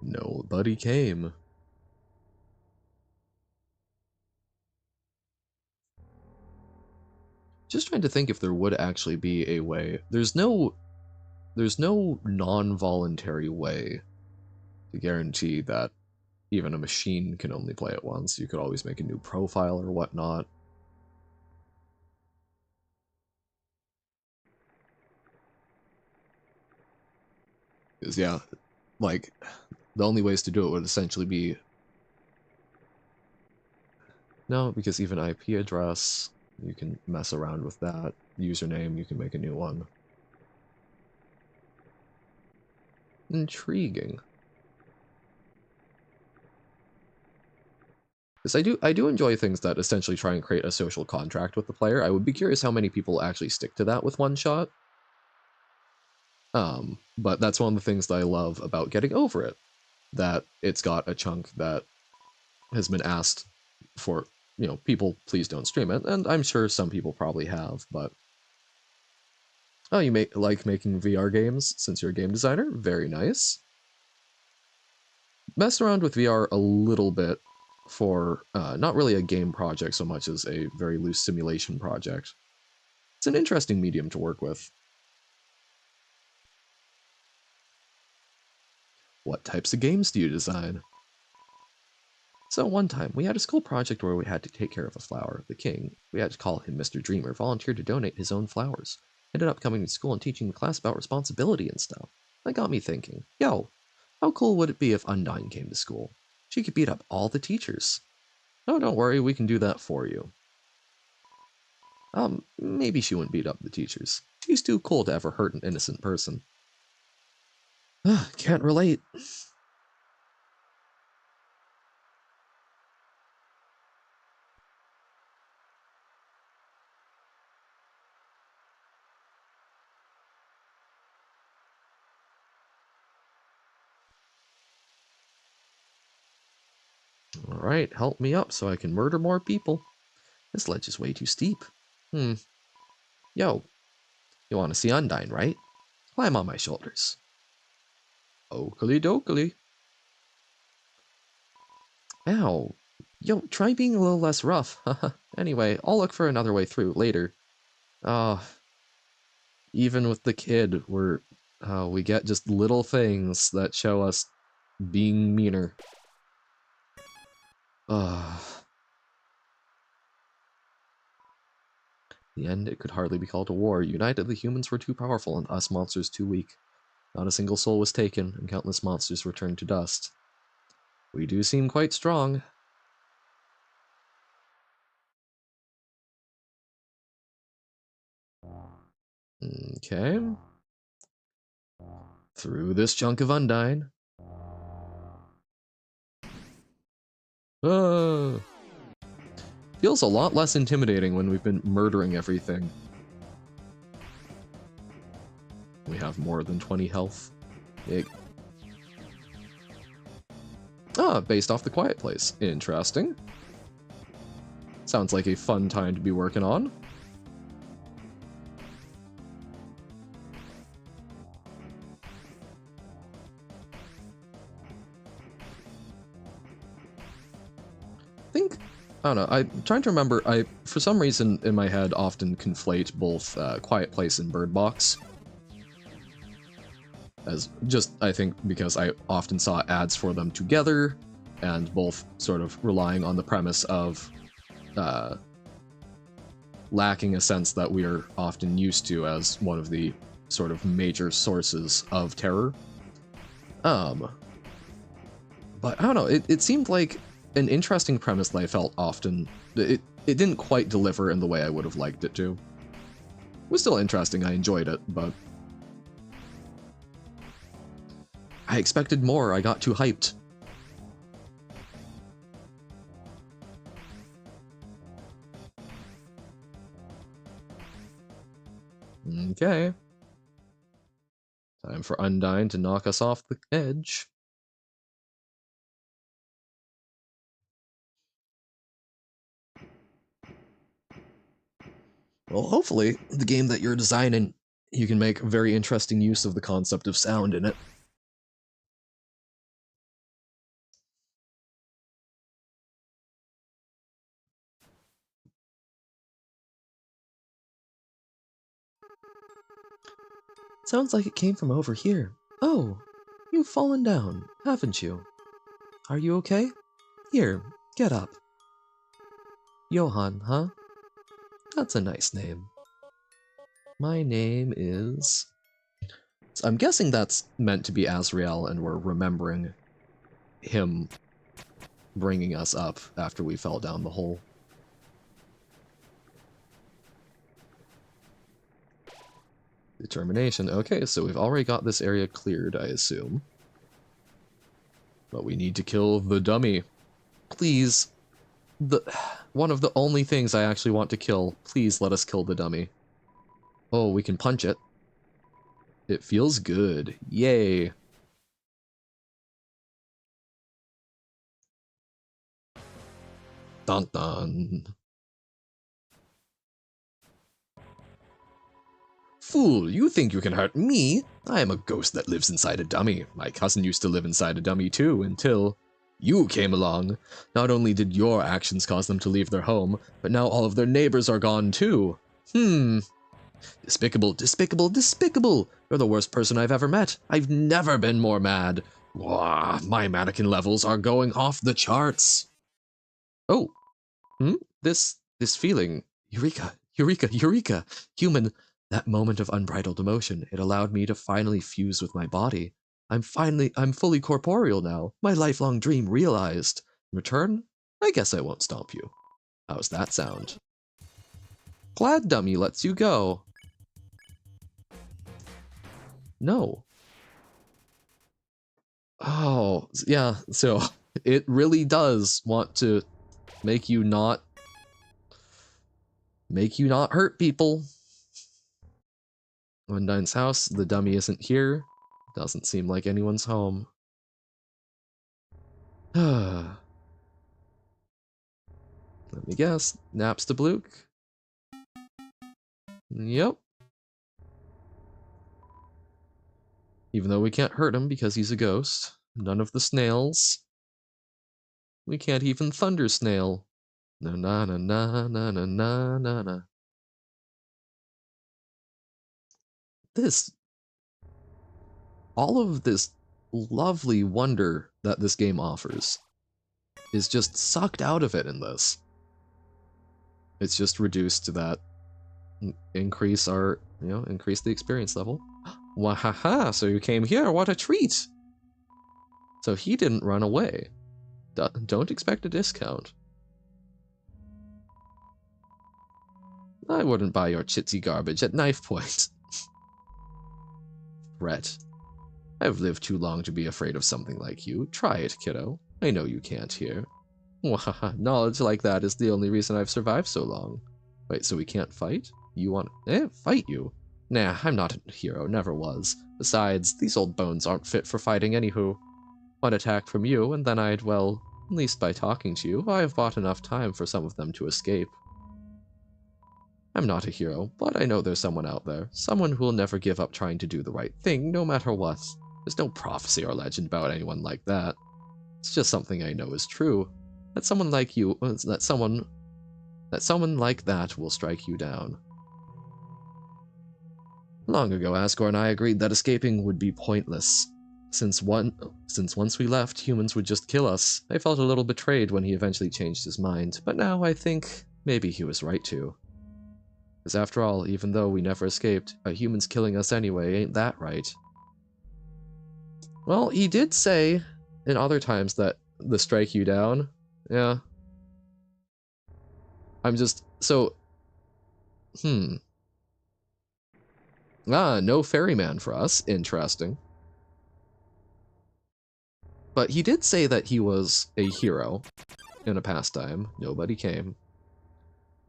Nobody came. Just trying to think if there would actually be a way. There's no non-voluntary way to guarantee that even a machine can only play it once. You could always make a new profile or whatnot. Because, yeah, like, the only ways to do it would essentially be... No, because even IP address, you can mess around with that. Username, you can make a new one. Intriguing. Because I do enjoy things that essentially try and create a social contract with the player. I would be curious how many people actually stick to that with one shot. But that's one of the things that I love about Getting Over It, that it's got a chunk that has been asked for, people please don't stream it, and I'm sure some people probably have, but oh, you like making VR games since you're a game designer? Very nice. Messed around with VR a little bit for not really a game project so much as a very loose simulation project. It's an interesting medium to work with. What types of games do you design? So one time, we had a school project where we had to take care of a flower. The king, we had to call him Mr. Dreamer, volunteered to donate his own flowers. Ended up coming to school and teaching the class about responsibility and stuff. That got me thinking, yo, how cool would it be if Undyne came to school? She could beat up all the teachers. Oh, don't worry, we can do that for you. Maybe she wouldn't beat up the teachers. She's too cool to ever hurt an innocent person. Can't relate. Alright, help me up so I can murder more people. This ledge is way too steep. Yo, you want to see Undyne, right? Climb on my shoulders. Oakley dokley. Ow. Yo, try being a little less rough. Anyway, I'll look for another way through later. Even with the kid, we get just little things that show us being meaner. The end, it could hardly be called a war. United, the humans were too powerful and us monsters too weak. Not a single soul was taken, and countless monsters returned to dust. We do seem quite strong. Okay. Through this chunk of Undyne. Feels a lot less intimidating when we've been murdering everything. We have more than 20 health. Based off the Quiet Place. Interesting. Sounds like a fun time to be working on. I don't know, I'm trying to remember, for some reason in my head, often conflate both Quiet Place and Bird Box. As just, I think, because I often saw ads for them together, and both sort of relying on the premise of lacking a sense that we are often used to as one of the sort of major sources of terror. But I don't know, it seemed like an interesting premise that I felt often, it didn't quite deliver in the way I would have liked it to. It was still interesting, I enjoyed it, but I expected more, I got too hyped. Okay. Time for Undyne to knock us off the edge. Well, hopefully, the game that you're designing, you can make very interesting use of the concept of sound in it. Sounds like it came from over here. Oh, you've fallen down, haven't you? Are you okay? Here, get up. Johann, huh? That's a nice name. My name is... So I'm guessing that's meant to be Asriel, and we're remembering him bringing us up after we fell down the hole. Determination. Okay, so we've already got this area cleared, I assume. But we need to kill the dummy. Please. The one of the only things I actually want to kill. Please let us kill the dummy. Oh, we can punch it. It feels good. Yay. Dun dun. Fool, you think you can hurt me? I am a ghost that lives inside a dummy. My cousin used to live inside a dummy too, until you came along. Not only did your actions cause them to leave their home, but now all of their neighbors are gone too. Despicable, despicable, despicable! You're the worst person I've ever met. I've never been more mad. Wah, my mannequin levels are going off the charts. Oh, this feeling. Eureka, eureka, eureka! Human, that moment of unbridled emotion, it allowed me to finally fuse with my body. I'm fully corporeal now. My lifelong dream realized. In return, I guess I won't stomp you. How's that sound? Glad Dummy lets you go. No. Oh, yeah, so it really does want to make you not hurt people. Undyne's house, the dummy isn't here. Doesn't seem like anyone's home. Let me guess. Naps to Bluke? Yep. Even though we can't hurt him because he's a ghost. None of the snails. We can't even thunder snail. Na na na na na na na na na. All of this lovely wonder that this game offers is just sucked out of it in this. It's just reduced to that increase the experience level. Wahaha, so you came here, what a treat! So he didn't run away. Don't expect a discount. I wouldn't buy your chitsy garbage at knife point. Threat. I've lived too long to be afraid of something like you. Try it, kiddo. I know you can't hear. Wahaha, knowledge like that is the only reason I've survived so long. Wait, so we can't fight? You want... fight you? Nah, I'm not a hero, never was. Besides, these old bones aren't fit for fighting anywho. One attack from you, and then I'd, well, at least by talking to you, I've bought enough time for some of them to escape. I'm not a hero, but I know there's someone out there. Someone who will never give up trying to do the right thing, no matter what. There's no prophecy or legend about anyone like that. It's just something I know is true. That someone like you, that someone like that will strike you down. Long ago, Asgore and I agreed that escaping would be pointless. Since once we left, humans would just kill us. I felt a little betrayed when he eventually changed his mind, but now I think maybe he was right to. Because after all, even though we never escaped, humans killing us anyway, ain't that right? Well, he did say in other times that the strike you down. Yeah. I'm just, so... no ferryman for us. Interesting. But he did say that he was a hero in a pastime. Nobody came.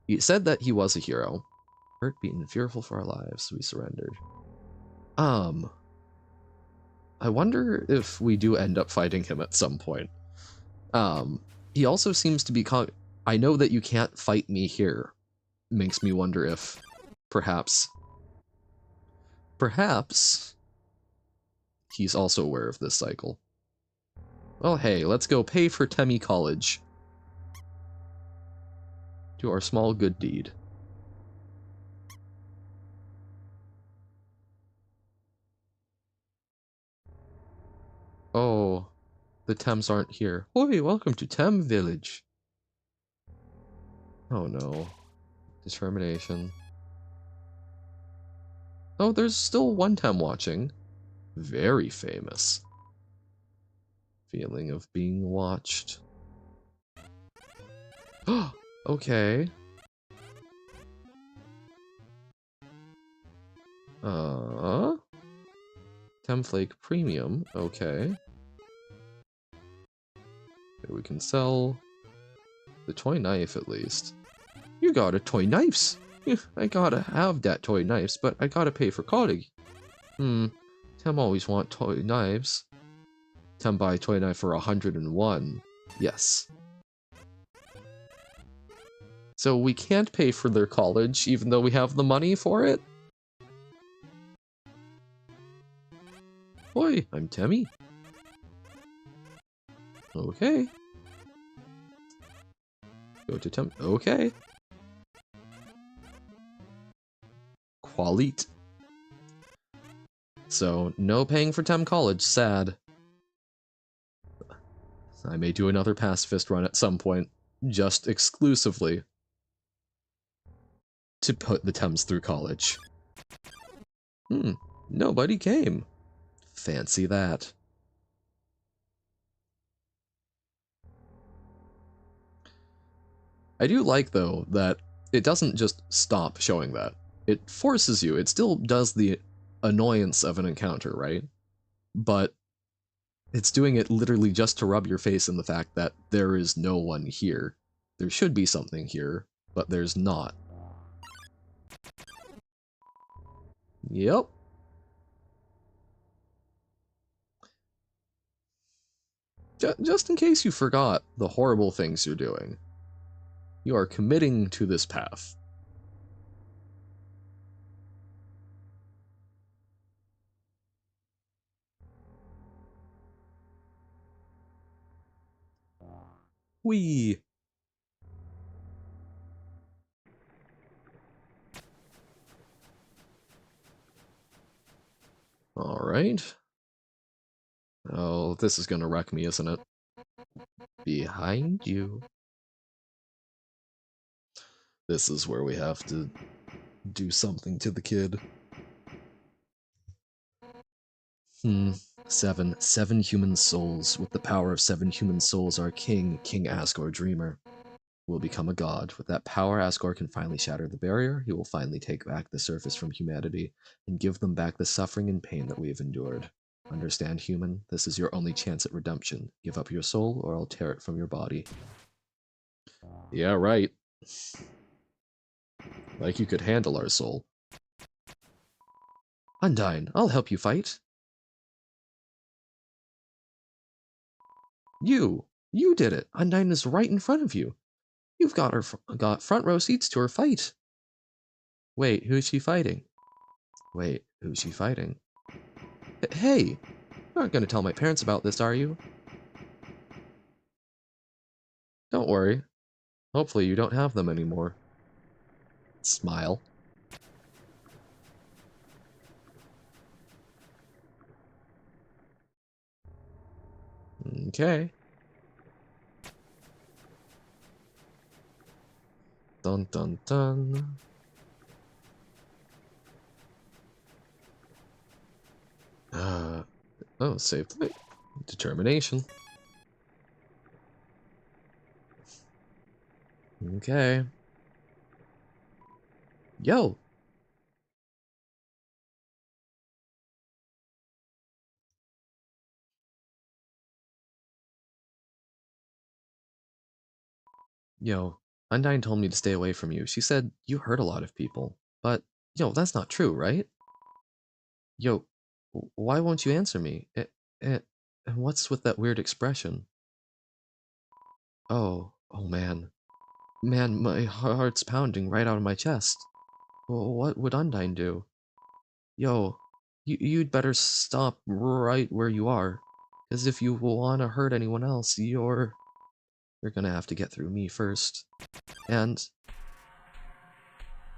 He said that he was a hero. Hurt, beaten, fearful for our lives, we surrendered. I wonder if we do end up fighting him at some point. He also seems to be I know that you can't fight me here. Makes me wonder if perhaps he's also aware of this cycle. Well, hey, let's go pay for Temmie College. Do our small good deed. Oh, the Thames aren't here. Oi, welcome to Tem Village. Oh no. Determination. Oh, there's still one Tem watching. Very famous. Feeling of being watched. Okay. Temflake Premium, okay. Okay, we can sell. The toy knife, at least. You got a toy knives! I gotta have that toy knives, but I gotta pay for college. Tim always want toy knives. Tim buy toy knife for 101. Yes. So we can't pay for their college, even though we have the money for it? Oi, I'm Temmie. Okay. Go to Tem. Okay. Qualit. So, no paying for Tem College, sad. I may do another pacifist run at some point, just exclusively to put the Tems through college. Nobody came. Fancy that. I do like, though, that it doesn't just stop showing that. It forces you. It still does the annoyance of an encounter, right? But it's doing it literally just to rub your face in the fact that there is no one here. There should be something here, but there's not. Yep. Just in case you forgot the horrible things you're doing. You are committing to this path. Whee! Alright. Oh, this is gonna wreck me, isn't it? Behind you. This is where we have to do something to the kid. Seven human souls. With the power of 7 human souls, our king, King Asgore Dreamer, will become a god. With that power, Asgore can finally shatter the barrier. He will finally take back the surface from humanity and give them back the suffering and pain that we have endured. Understand, human? This is your only chance at redemption. Give up your soul, or I'll tear it from your body. Yeah, right. Like you could handle our soul. Undyne, I'll help you fight. You did it. Undyne is right in front of you. You've got front row seats to her fight. Wait, who's she fighting? Wait, who's she fighting? Hey, you aren't going to tell my parents about this, are you? Don't worry. Hopefully you don't have them anymore. Smile. Okay. Dun dun dun. Oh, save the determination. Okay. Yo. Yo, Undyne told me to stay away from you. She said you hurt a lot of people. But, yo, that's not true, right? Yo, why won't you answer me? And what's with that weird expression? Oh man. Man, my heart's pounding right out of my chest. What would Undyne do? Yo, you'd better stop right where you are. Because if you want to hurt anyone else, you're gonna have to get through me first. And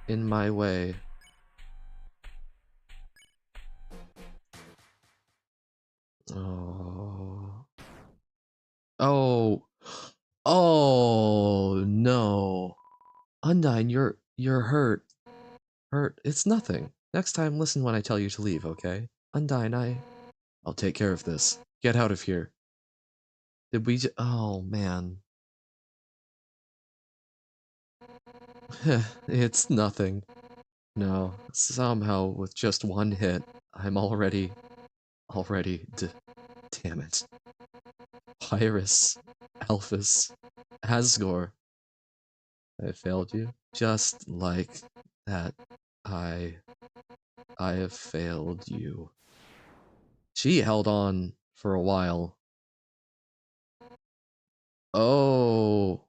in my way. Oh. Oh. Oh no. Undyne, you're hurt. Hurt. It's nothing. Next time listen when I tell you to leave, okay? Undyne, I'll take care of this. Get out of here. Did we oh man. It's nothing. No, somehow with just one hit, I'm already damn it. Pyrus, Alphys, Asgore. I failed you. Just like that, I have failed you. She held on for a while. Oh.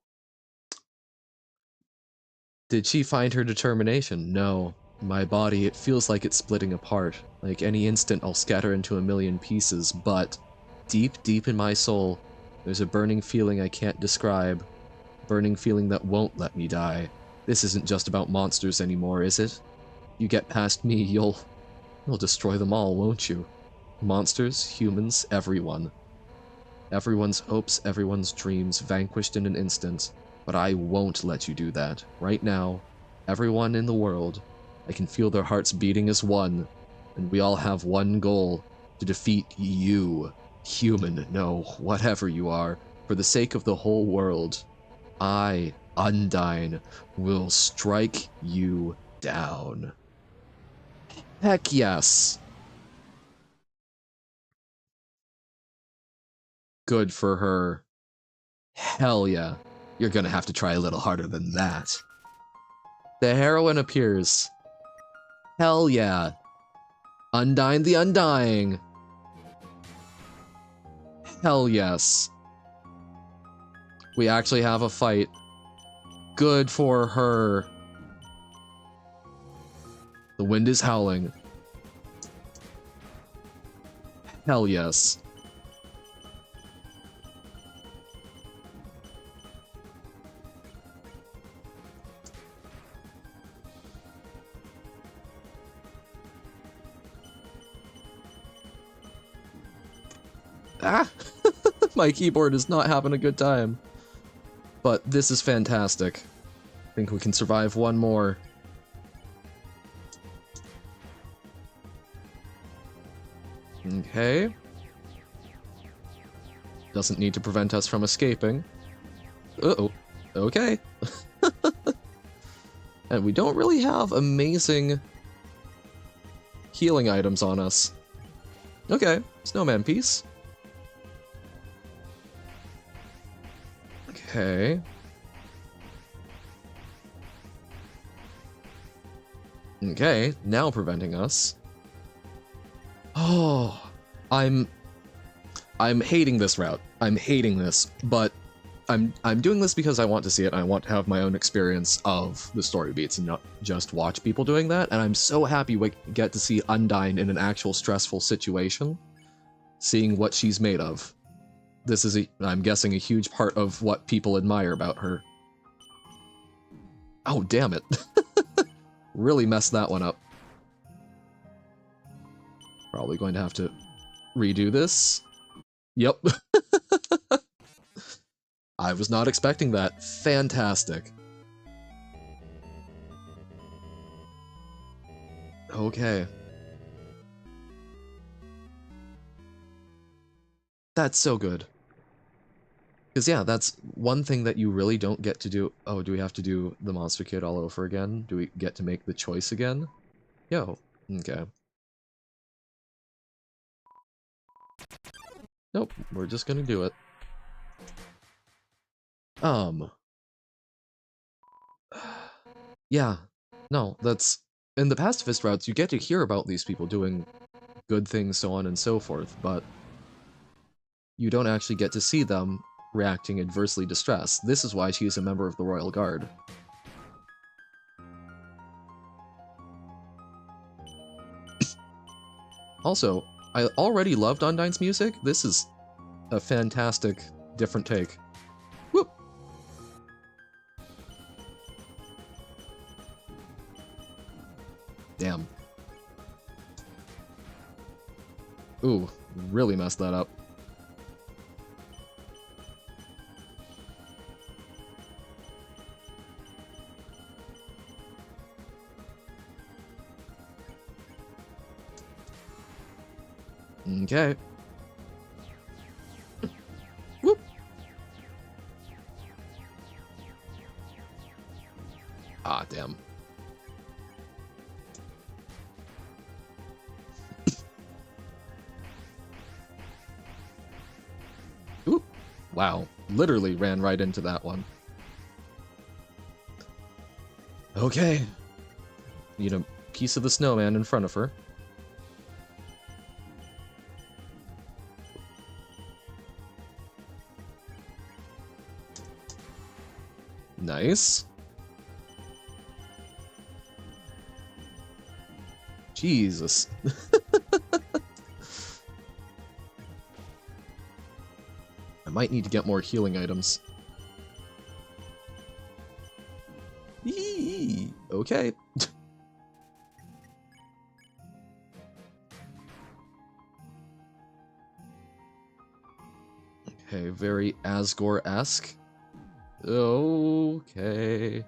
Did she find her determination? No. My body, it feels like it's splitting apart. Like any instant I'll scatter into a million pieces, but deep, deep in my soul, there's a burning feeling I can't describe. Burning feeling that won't let me die. This isn't just about monsters anymore, is it? You get past me, you'll destroy them all, won't you? Monsters, humans, everyone. Everyone's hopes, everyone's dreams vanquished in an instant, but I won't let you do that. Right now, everyone in the world, I can feel their hearts beating as one, and we all have one goal, to defeat you, human, no, whatever you are, for the sake of the whole world. I, Undyne, will strike you down. Heck yes. Good for her. Hell yeah. You're gonna have to try a little harder than that. The heroine appears. Hell yeah. Undyne the Undying. Hell yes. We actually have a fight. Good for her. The wind is howling. Hell yes. Ah! My keyboard is not having a good time. But this is fantastic. I think we can survive one more. Okay. Doesn't need to prevent us from escaping. Uh-oh. Okay. And we don't really have amazing healing items on us. Okay, snowman piece. Okay. Okay, now preventing us. Oh, I'm hating this route. I'm hating this, but I'm doing this because I want to see it and I want to have my own experience of the story beats and not just watch people doing that. And I'm so happy we get to see Undyne in an actual stressful situation, seeing what she's made of. This is, I'm guessing, a huge part of what people admire about her. Oh, damn it. Really messed that one up. Probably going to have to redo this. Yep. I was not expecting that. Fantastic. Okay. That's so good. Because, yeah, that's one thing that you really don't get to do. Oh, do we have to do the Monster Kid all over again? Do we get to make the choice again? Yo. Okay. Nope, we're just gonna do it. Yeah. No, that's... In the pacifist routes, you get to hear about these people doing good things, so on and so forth, but you don't actually get to see them reacting adversely to stress. This is why she's a member of the Royal Guard. Also, I already loved Undyne's music. This is a fantastic, different take. Whoop! Damn. Ooh, really messed that up. Okay. Whoop! Ah, damn. Ooh! Wow, literally ran right into that one. Okay. Need a piece of the snowman in front of her. Nice. Jesus. I might need to get more healing items. Eee, okay. Okay, very Asgore-esque. Okay.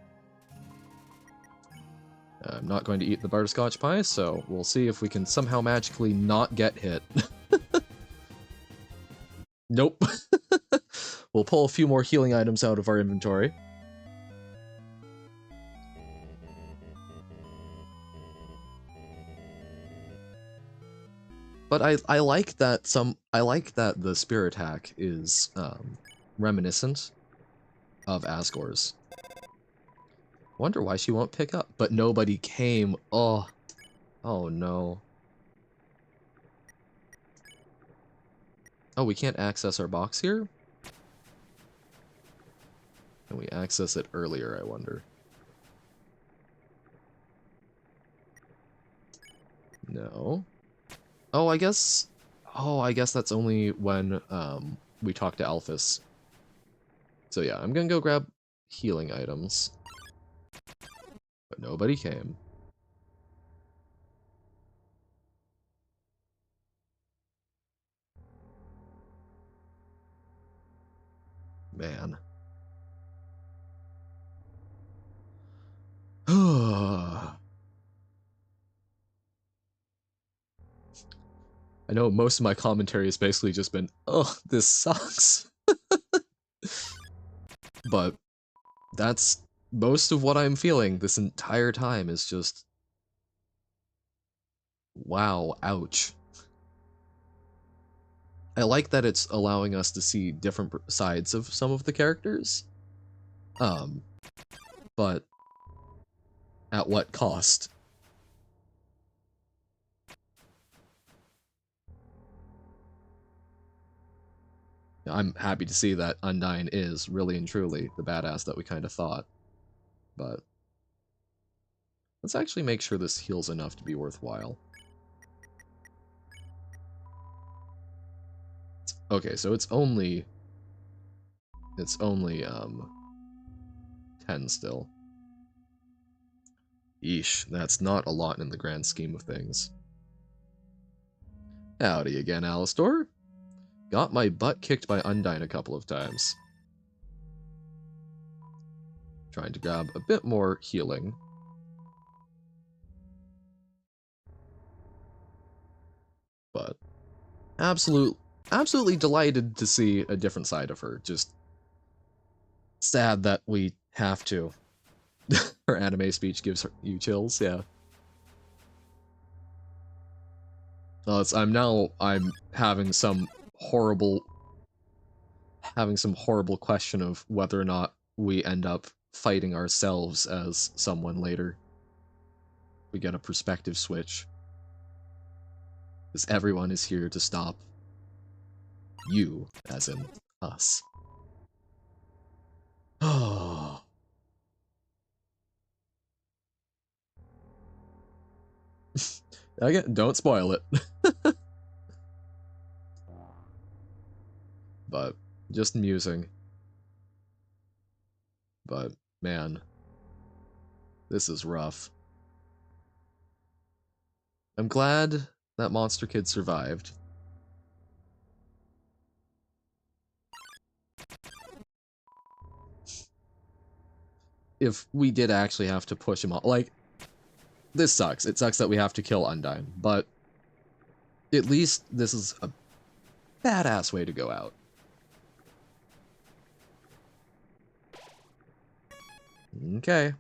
I'm not going to eat the butterscotch pie, so we'll see if we can somehow magically not get hit. Nope. We'll pull a few more healing items out of our inventory. But I like that the spirit hack is reminiscent of Asgore's. Wonder why she won't pick up, but nobody came. Oh no. Oh, we can't access our box here? Can we access it earlier, I wonder? No. Oh, I guess that's only when we talk to Alphys. So yeah, I'm gonna go grab healing items. But nobody came. Man. I know most of my commentary has basically just been, oh, this sucks. But that's most of what I'm feeling this entire time is just, wow, ouch. I like that it's allowing us to see different sides of some of the characters. But at what cost? I'm happy to see that Undyne is really and truly the badass that we kind of thought. But let's actually make sure this heals enough to be worthwhile. Okay, so it's only 10 still. Yeesh, that's not a lot in the grand scheme of things. Howdy again, Alistor. Got my butt kicked by Undyne a couple of times. Trying to grab a bit more healing. But absolutely delighted to see a different side of her. Just sad that we have to. Her anime speech gives you chills, yeah. I'm having some horrible question of whether or not we end up fighting ourselves as someone later. We get a perspective switch. Because everyone is here to stop you, as in us. Oh. Again, don't spoil it. But just musing. But man, this is rough. I'm glad that Monster Kid survived. If we did actually have to push him off, like, this sucks. It sucks that we have to kill Undyne, but at least this is a badass way to go out. Okay.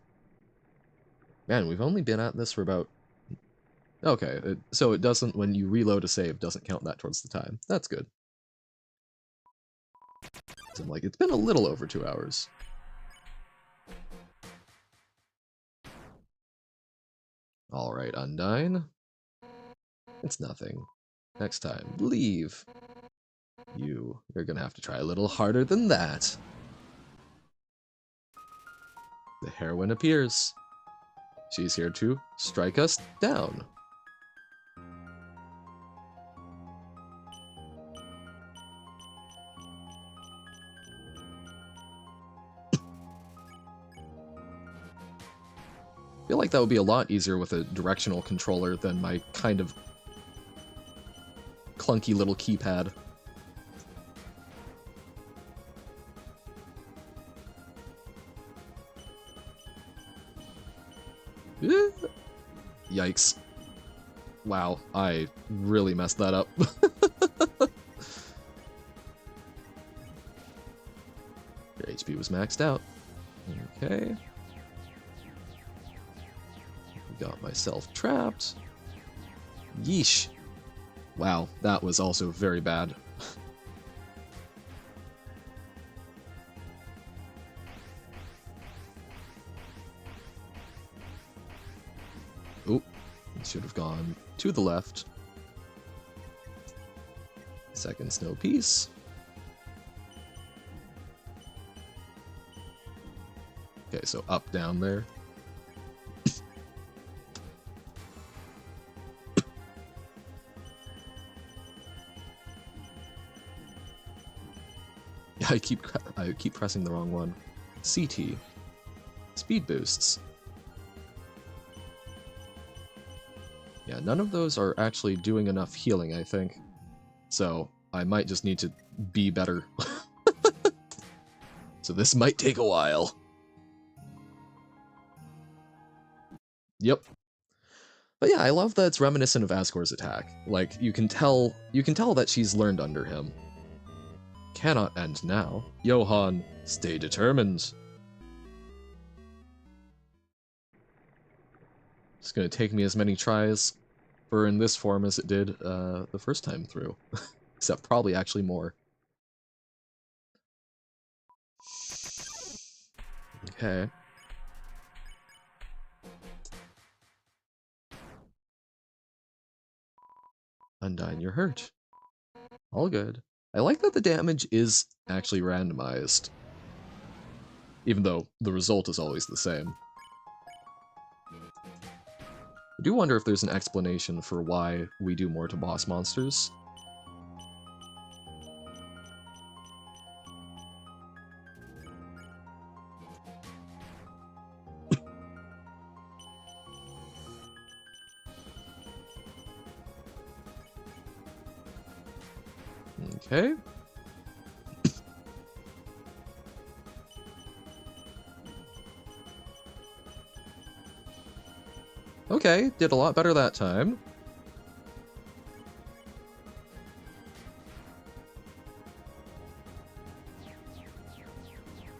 Man, we've only been at this for about... Okay, so it doesn't, when you reload a save, doesn't count that towards the time. That's good. So I'm like, it's been a little over 2 hours. Alright, Undyne. It's nothing. Next time, leave. You're gonna have to try a little harder than that. The heroine appears. She's here to strike us down. I feel like that would be a lot easier with a directional controller than my kind of clunky little keypad. Yikes. Wow, I really messed that up. Your HP was maxed out. Okay. Got myself trapped. Yeesh. Wow, that was also very bad. Oop. Should have gone to the left. Second snow piece. Okay, so up, down there. Yeah, I keep pressing the wrong one. CT. Speed boosts. Yeah, none of those are actually doing enough healing, I think. So, I might just need to be better. So this might take a while. Yep. But yeah, I love that it's reminiscent of Asgore's attack. Like, you can tell that she's learned under him. Cannot end now. Johann, stay determined. It's gonna take me as many tries for in this form as it did the first time through. Except probably actually more. Okay. Undyne, you're hurt. All good. I like that the damage is actually randomized. Even though the result is always the same. I do wonder if there's an explanation for why we do more to boss monsters. Okay. Okay, did a lot better that time.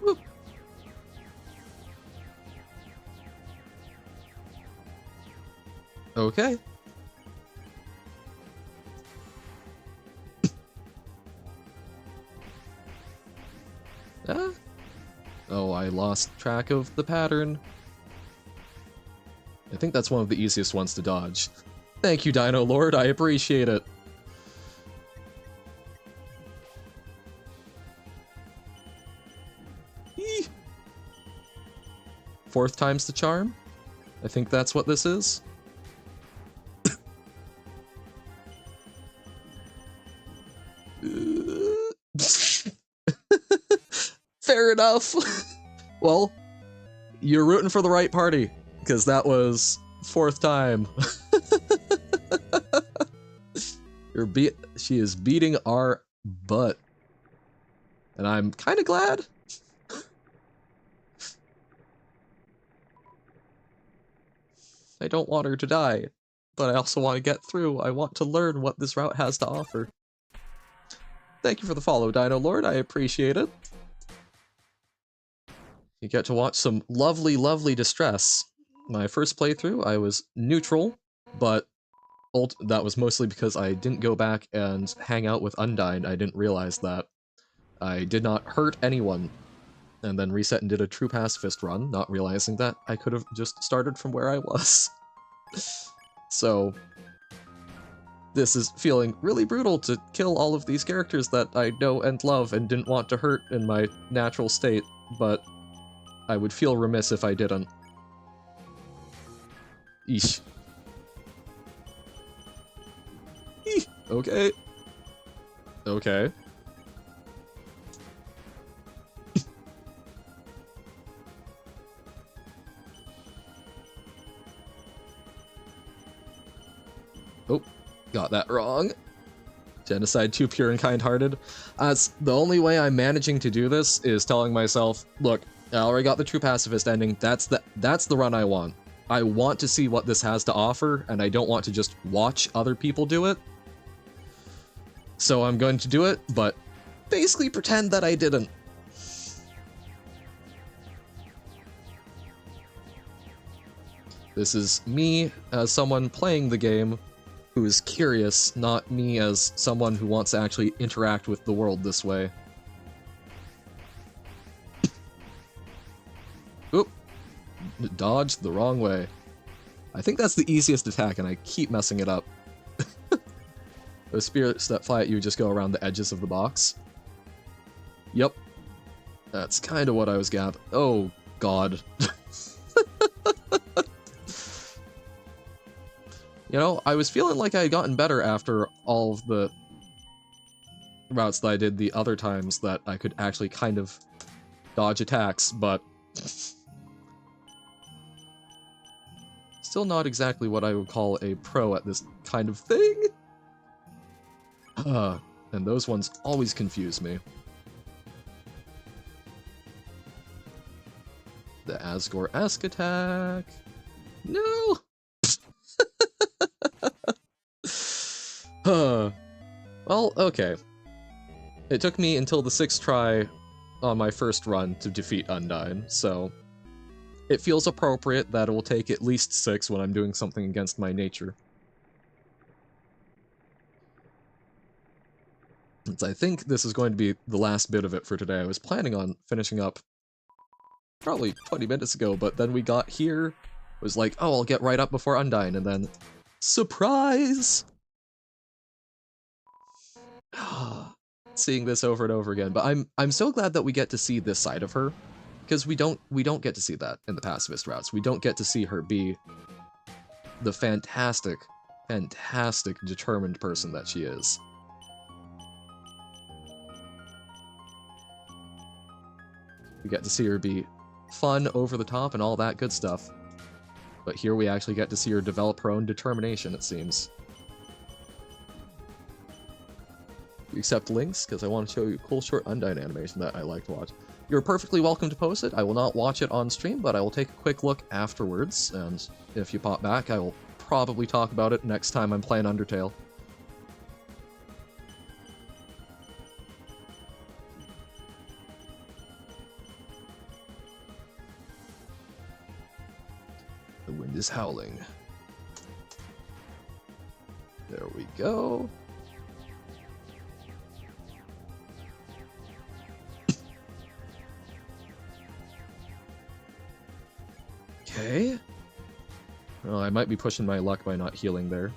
Whoop. Okay. Ah. Oh, I lost track of the pattern. I think that's one of the easiest ones to dodge. Thank you, Dino Lord, I appreciate it. Eee. Fourth time's the charm? I think that's what this is. Fair enough. Well, you're rooting for the right party, because that was fourth time. She is beating our butt. And I'm kind of glad. I don't want her to die, but I also want to get through. I want to learn what this route has to offer. Thank you for the follow, Dino Lord. I appreciate it. You get to watch some lovely, lovely distress. My first playthrough, I was neutral, but that was mostly because I didn't go back and hang out with Undyne. I didn't realize that. I did not hurt anyone, and then reset and did a true pacifist run, not realizing that I could have just started from where I was. So this is feeling really brutal to kill all of these characters that I know and love and didn't want to hurt in my natural state, but I would feel remiss if I didn't. Eesh. Eeh. Okay. Okay. Oh, got that wrong. Genocide, too pure and kind-hearted. As the only way I'm managing to do this is telling myself, look, I already got the true pacifist ending. That's the run I want. I want to see what this has to offer, and I don't want to just watch other people do it. So I'm going to do it, but basically pretend that I didn't. This is me as someone playing the game who is curious, not me as someone who wants to actually interact with the world this way. Oop. Dodged the wrong way. I think that's the easiest attack, and I keep messing it up. Those spirits that fly at you just go around the edges of the box. Yep. That's kind of what I was gathering. Oh, God. You know, I was feeling like I had gotten better after all of the routes that I did the other times that I could actually kind of dodge attacks, but still not exactly what I would call a pro at this kind of thing. And those ones always confuse me. The Asgore-esque attack. No! Well, okay. It took me until the 6th try on my first run to defeat Undyne, so it feels appropriate that it will take at least 6 when I'm doing something against my nature. Since I think this is going to be the last bit of it for today. I was planning on finishing up probably 20 minutes ago, but then we got here, it was like, oh, I'll get right up before Undyne, and then surprise! Seeing this over and over again, but I'm so glad that we get to see this side of her, because we don't get to see that in the pacifist routes. We don't get to see her be the fantastic, determined person that she is. We get to see her be fun, over the top, and all that good stuff. But here we actually get to see her develop her own determination, it seems. You accept links, because I want to show you a cool short Undyne animation that I like to watch. You're perfectly welcome to post it. I will not watch it on stream, but I will take a quick look afterwards, and if you pop back, I will probably talk about it next time I'm playing Undertale. The wind is howling. There we go. Okay. Well, I might be pushing my luck by not healing there.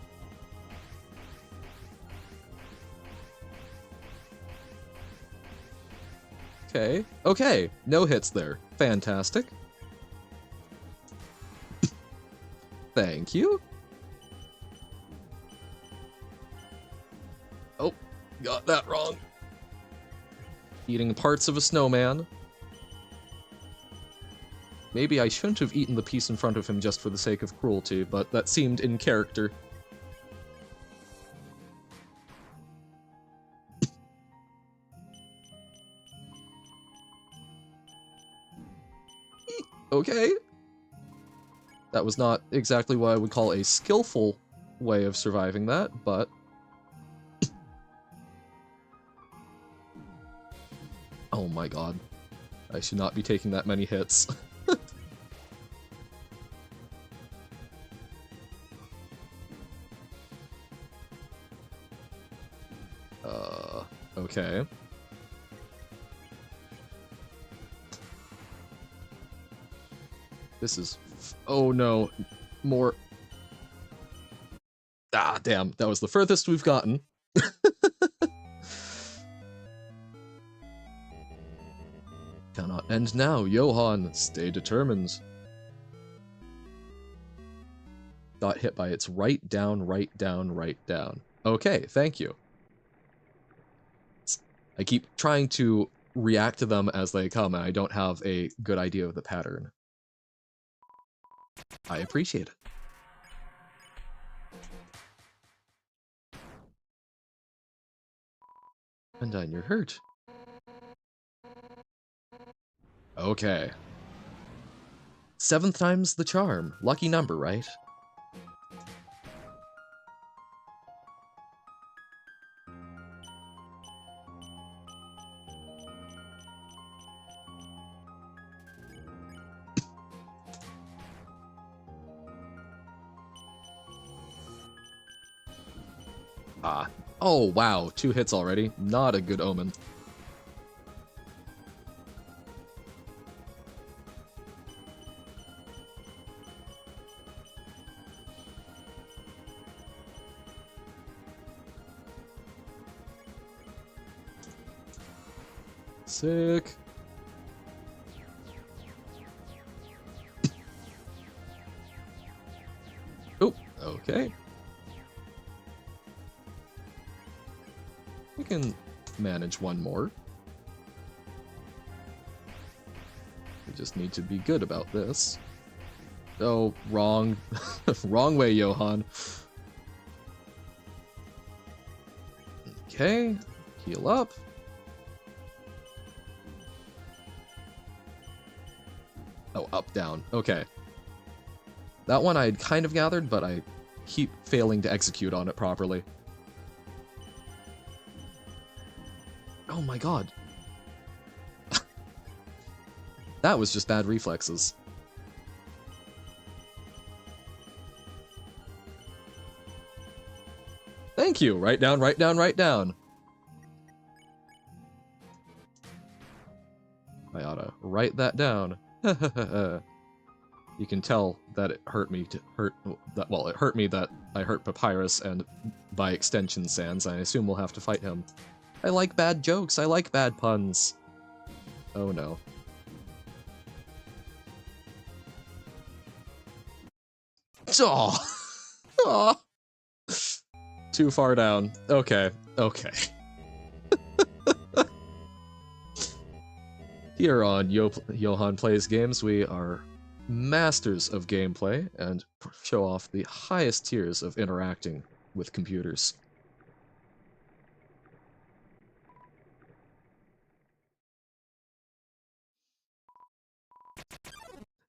Okay. Okay. No hits there. Fantastic. Thank you. Oh, got that wrong. Eating parts of a snowman. Maybe I shouldn't have eaten the piece in front of him just for the sake of cruelty, but that seemed in character. Okay. That was not exactly what I would call a skillful way of surviving that, but... Oh my god. I should not be taking that many hits. Okay. This is... Oh no. More... Ah, damn, that was the furthest we've gotten. Cannot end now, Johann. Stay determined. Got hit by its right down, right down, right down. Okay, thank you. I keep trying to react to them as they come, and I don't have a good idea of the pattern. I appreciate it. Undyne, you're hurt. Okay. 7th time's the charm. Lucky number, right? Ah. Oh, wow. 2 hits already. Not a good omen. Sick. Oh, okay. We can manage one more. We just need to be good about this. Oh, wrong. Wrong way, Johann. Okay, heal up. Oh, up, down. Okay. That one I had kind of gathered, but I keep failing to execute on it properly. Oh my god. That was just bad reflexes. Thank you! Write down, write down, write down. I oughta write that down. You can tell that it hurt me to hurt that. Well, it hurt me that I hurt Papyrus and by extension Sans. I assume we'll have to fight him. I like bad jokes. I like bad puns. Oh no. Oh. Oh. Too far down. Okay. Okay. Here on Johann Plays Games, we are masters of gameplay and show off the highest tiers of interacting with computers.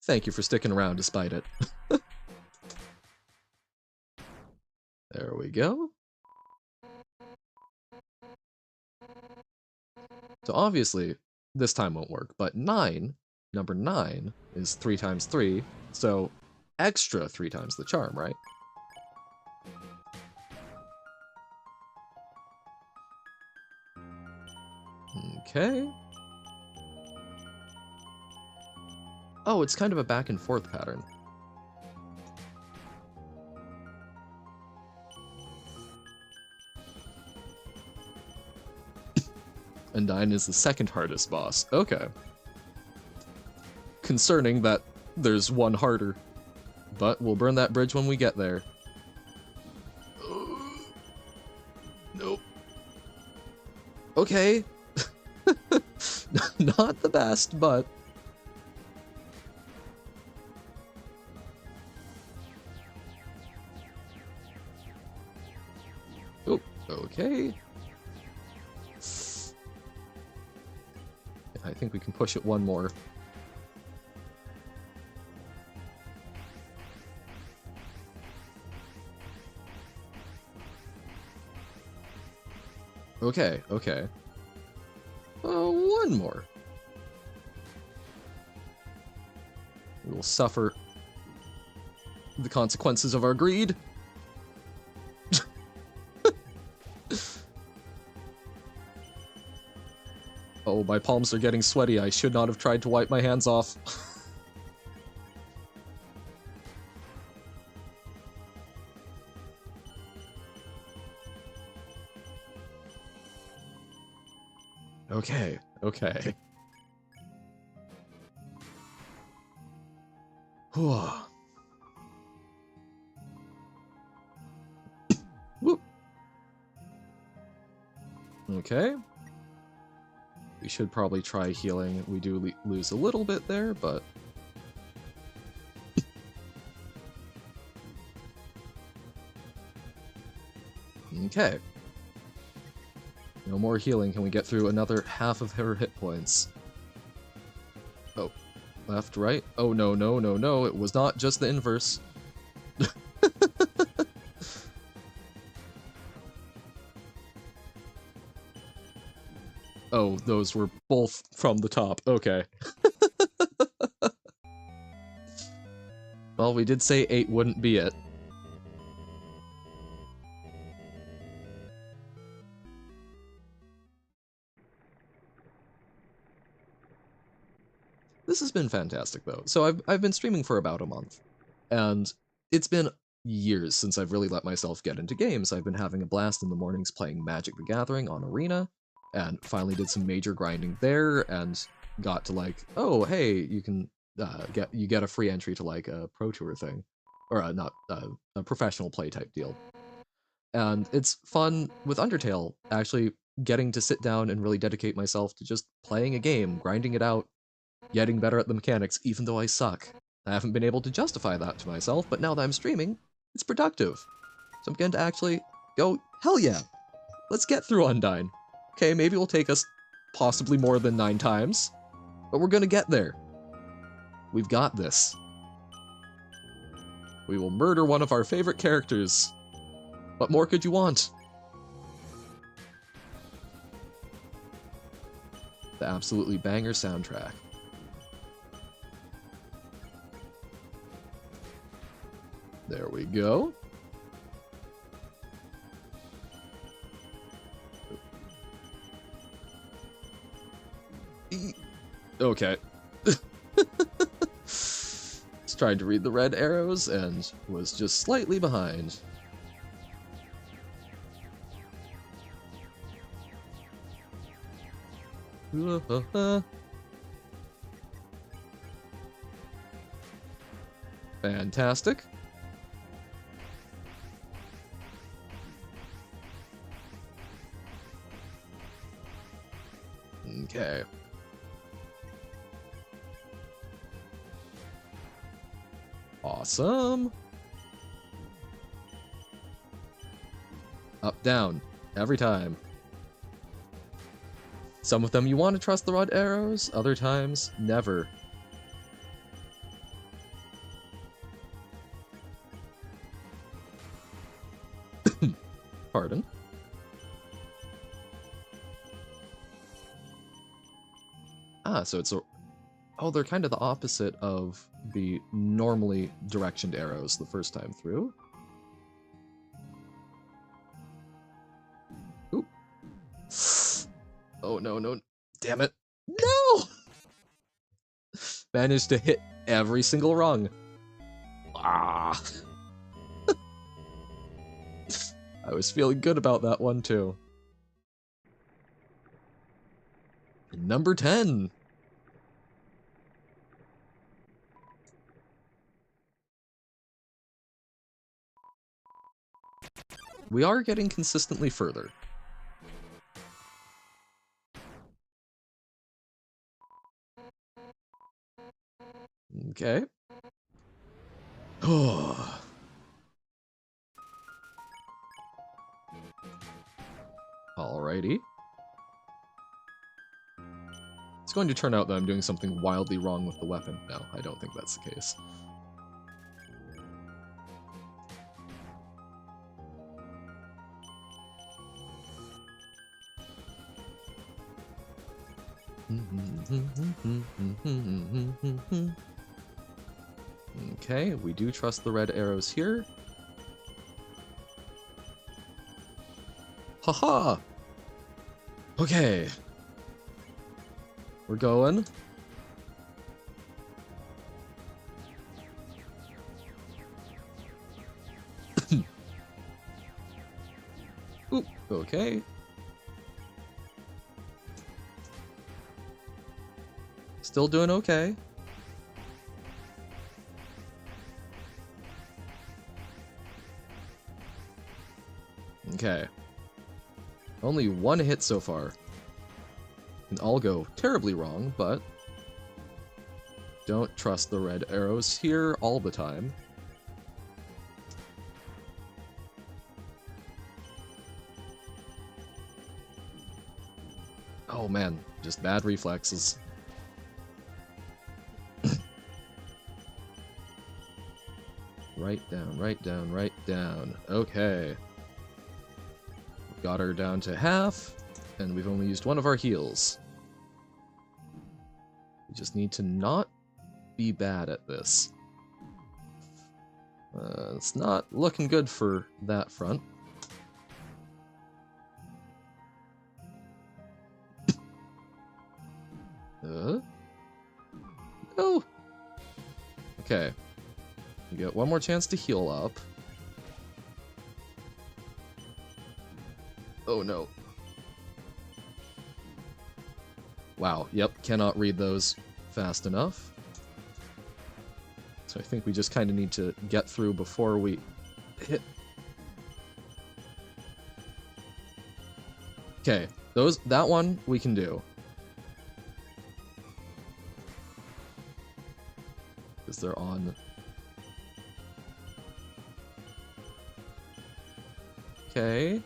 Thank you for sticking around despite it. There we go. So obviously, this time won't work, but 9, number 9, is 3 times 3, so extra 3 times the charm, right? Okay. Oh, it's kind of a back and forth pattern. Undyne is the 2nd hardest boss. Okay. Concerning that there's one harder. But we'll burn that bridge when we get there. Nope. Okay. Not the best, but... Oh, okay. I think we can push it one more. Okay, okay. One more. We will suffer the consequences of our greed. Oh, my palms are getting sweaty. I should not have tried to wipe my hands off. Okay, okay. Whew. Whoop. Okay. We should probably try healing. We do lose a little bit there, but... Okay. No more healing. Can we get through another half of her hit points? Oh. Left, right? Oh, no, no, no, no. It was not just the inverse. Oh, those were both from the top. Okay. Well, we did say 8 wouldn't be it. This has been fantastic, though. So I've been streaming for about a month, and it's been years since I've really let myself get into games. I've been having a blast in the mornings playing Magic the Gathering on Arena, and finally did some major grinding there, and got to like, oh, hey, you can get a free entry to like a Pro Tour thing, or not a professional play type deal. And it's fun with Undertale, actually getting to sit down and really dedicate myself to just playing a game, grinding it out, getting better at the mechanics, even though I suck. I haven't been able to justify that to myself, but now that I'm streaming, it's productive. So I'm going to actually go, hell yeah, let's get through Undyne. Okay, maybe it'll take us possibly more than 9 times, but we're gonna get there. We've got this. We will murder one of our favorite characters. What more could you want? The absolutely banger soundtrack. There we go. Okay. Just tried to read the red arrows and was just slightly behind. Fantastic. Okay. Awesome. Up, down, every time. Some of them you want to trust the red arrows, other times, never. Pardon. Ah, so it's a... Oh, they're kind of the opposite of the normally directioned arrows the first time through. Oop. Oh, no, no. Damn it. No! Managed to hit every single rung. Ah. I was feeling good about that one, too. Number 10. We are getting consistently further. Okay. Alrighty. It's going to turn out that I'm doing something wildly wrong with the weapon. No, I don't think that's the case. Okay, we do trust the red arrows here. Haha! Okay. We're going. Oop, okay. still doing okay. Okay. Only one hit so far. Can all go terribly wrong, but don't trust the red arrows here all the time. Oh man, just bad reflexes. Right down, right down, right down. Okay. Got her down to half, and we've only used one of our heals. We just need to not be bad at this. It's not looking good for that front. No! Okay. We get one more chance to heal up. Oh no. Wow, yep, cannot read those fast enough. So I think we just kind of need to get through before we hit. Okay, that one we can do. Because they're on. Okay.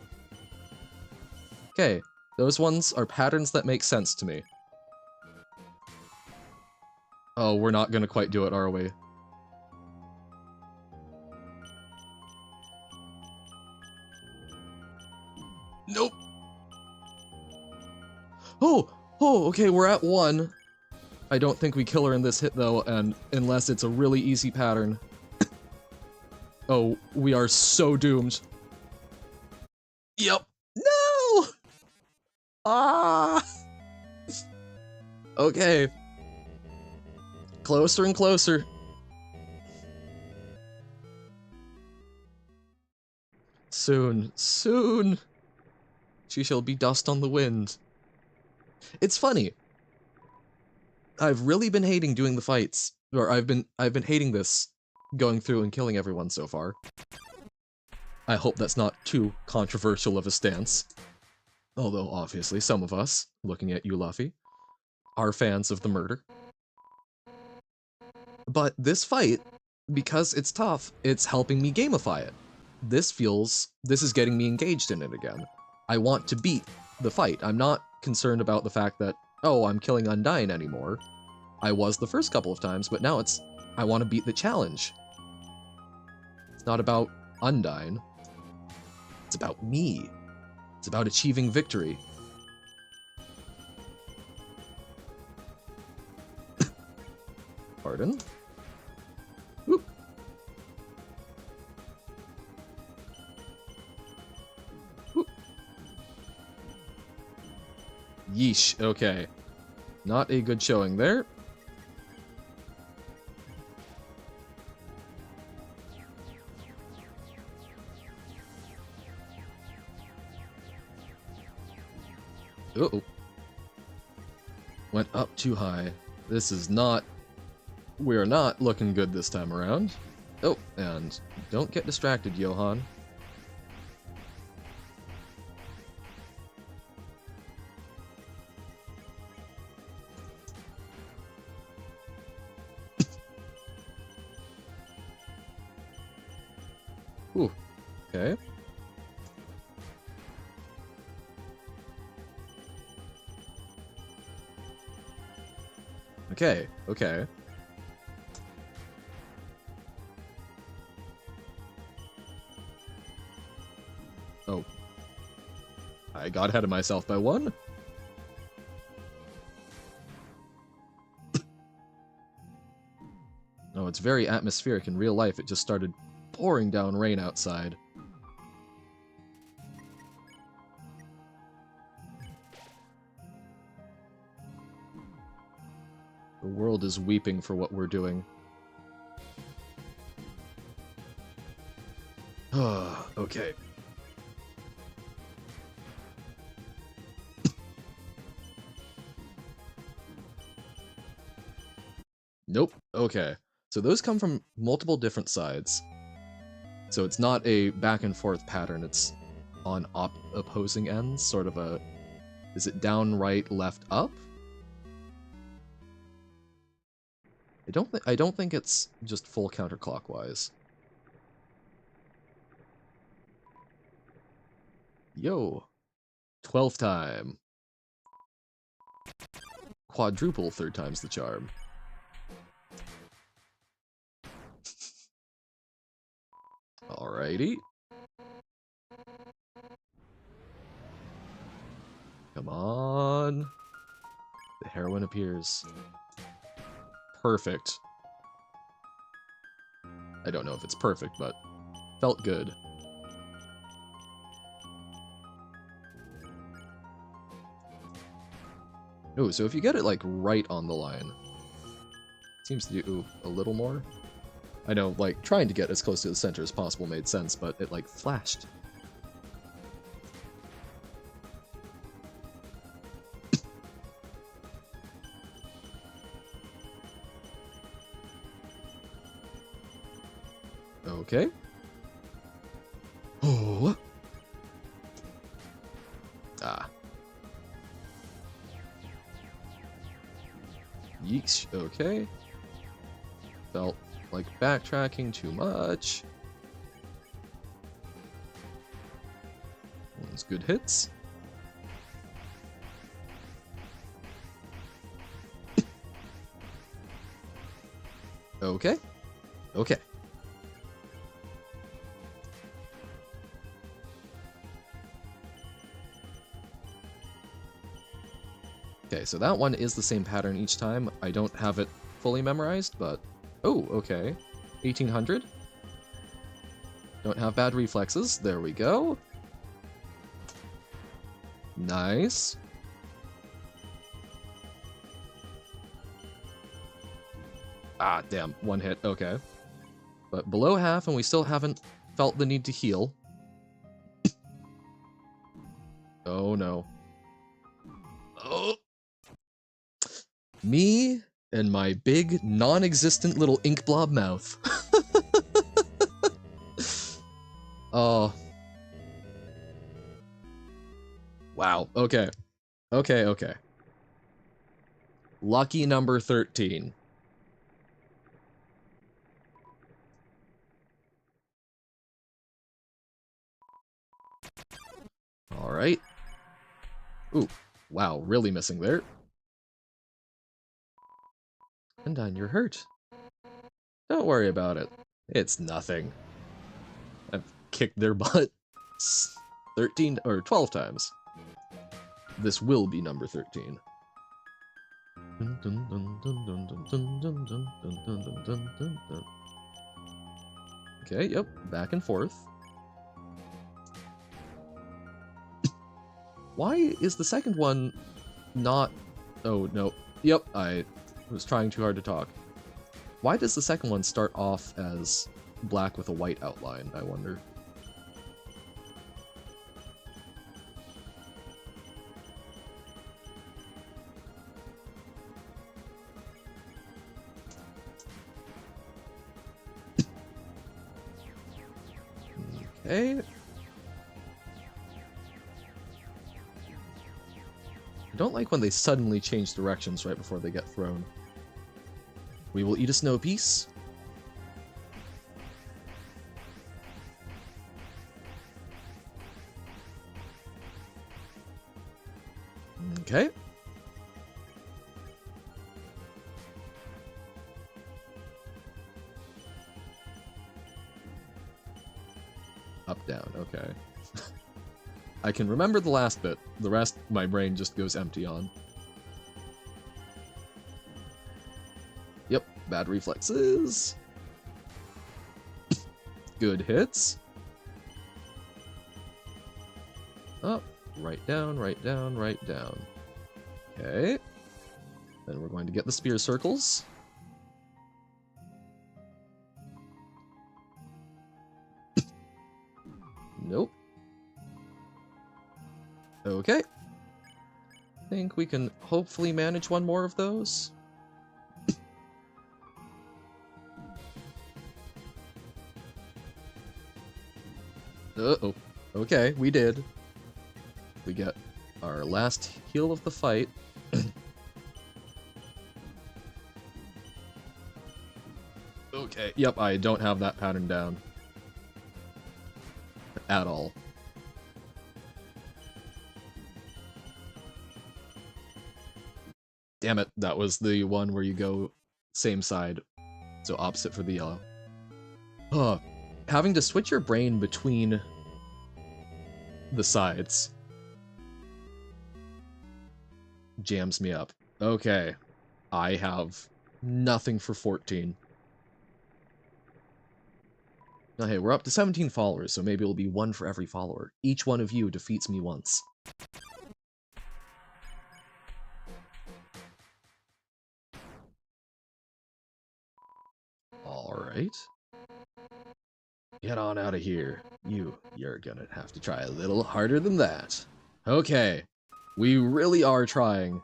Okay, those ones are patterns that make sense to me. Oh, we're not gonna quite do it, are we? Nope. Oh, okay, we're at 1. I don't think we kill her in this hit, though, and unless it's a really easy pattern. Oh, we are so doomed. Yep. No! Ah! Okay. Closer and closer. Soon, soon. She shall be dust on the wind. It's funny. I've really been hating doing the fights, or I've been hating this, going through and killing everyone so far. I hope that's not too controversial of a stance. Although, obviously, some of us, looking at you, Luffy, are fans of the murder. But this fight, because it's tough, it's helping me gamify it. This is getting me engaged in it again. I want to beat the fight. I'm not concerned about the fact that, oh, I'm killing Undyne anymore. I was the first couple of times, but now I want to beat the challenge. It's not about Undyne. It's about me. It's about achieving victory. Pardon? Whoop. Whoop. Yeesh, okay. Not a good showing there. Uh-oh. Went up too high. This is not... We're not looking good this time around. Oh, and don't get distracted, Johan. Ooh, okay. Okay, okay. Oh. I got ahead of myself by 1. Oh, it's very atmospheric in real life. It just started pouring down rain outside. The world is weeping for what we're doing. Okay. Nope. Okay. So those come from multiple different sides. So it's not a back and forth pattern, it's on opposing ends, sort of a... Is it down, right, left, up? I don't think it's just full counterclockwise. Yo. 12th time. Quadruple third time's the charm. Alrighty. Come on. The heroine appears. Perfect. I don't know if it's perfect, but felt good. Oh, so if you get it, like, right on the line, it seems to do a little more. I know, like, trying to get as close to the center as possible made sense, but it, like, flashed. Okay. Oh. Ah. Yeesh. Okay. Felt like backtracking too much. Those good hits. Okay. Okay. Okay, so that one is the same pattern each time. I don't have it fully memorized, but... Oh, okay. 1800. Don't have bad reflexes. There we go. Nice. Ah, damn. One hit. Okay. But below half, and we still haven't felt the need to heal. Oh, no. Oh. Me and my big, non-existent little ink blob mouth. Oh. Wow. Okay. Okay, okay. Lucky number 13. Alright. Ooh. Wow, really missing there. Undyne, you're hurt. Don't worry about it. It's nothing. I've kicked their butt 13 or 12 times. This will be number 13. Okay, yep, back and forth. Why is the second one not... Oh, no. Yep, I was trying too hard to talk. Why does the second one start off as black with a white outline, I wonder? Okay. I don't like when they suddenly change directions right before they get thrown. We will eat a snow piece. Okay. Up, down, okay. I can remember the last bit. The rest, my brain just goes empty on. Yep, bad reflexes. Good hits. Up, right down, right down, right down. Okay. Then we're going to get the spear circles. Nope. Okay. I think we can hopefully manage one more of those. Uh-oh. Okay, we did. We get our last heal of the fight. Okay, yep, I don't have that pattern down. At all. Damn it, that was the one where you go same side, so opposite for the yellow. Having to switch your brain between the sides jams me up. Okay, I have nothing for 14. Now hey, we're up to 17 followers, so maybe it'll be one for every follower. Each one of you defeats me once. Alright. Get on out of here. You're gonna have to try a little harder than that. Okay. We really are trying.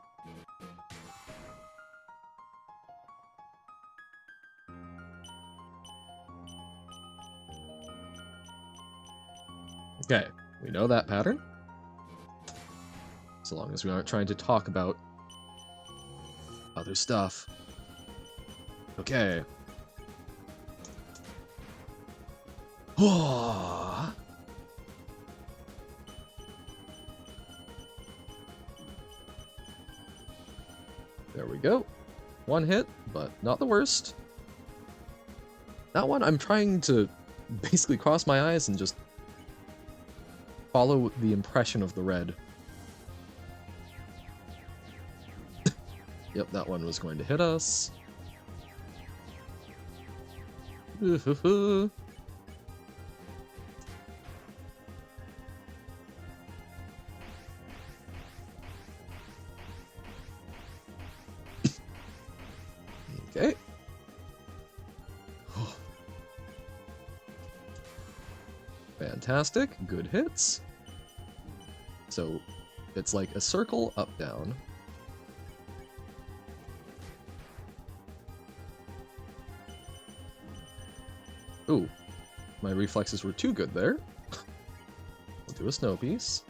Okay, we know that pattern. So long as we aren't trying to talk about other stuff. Okay. There we go. One hit, but not the worst. That one, I'm trying to basically cross my eyes and just follow the impression of the red. Yep, that one was going to hit us. Okay. Fantastic. Good hits. So, it's like a circle up, down. Ooh. My reflexes were too good there. We'll do a snow piece.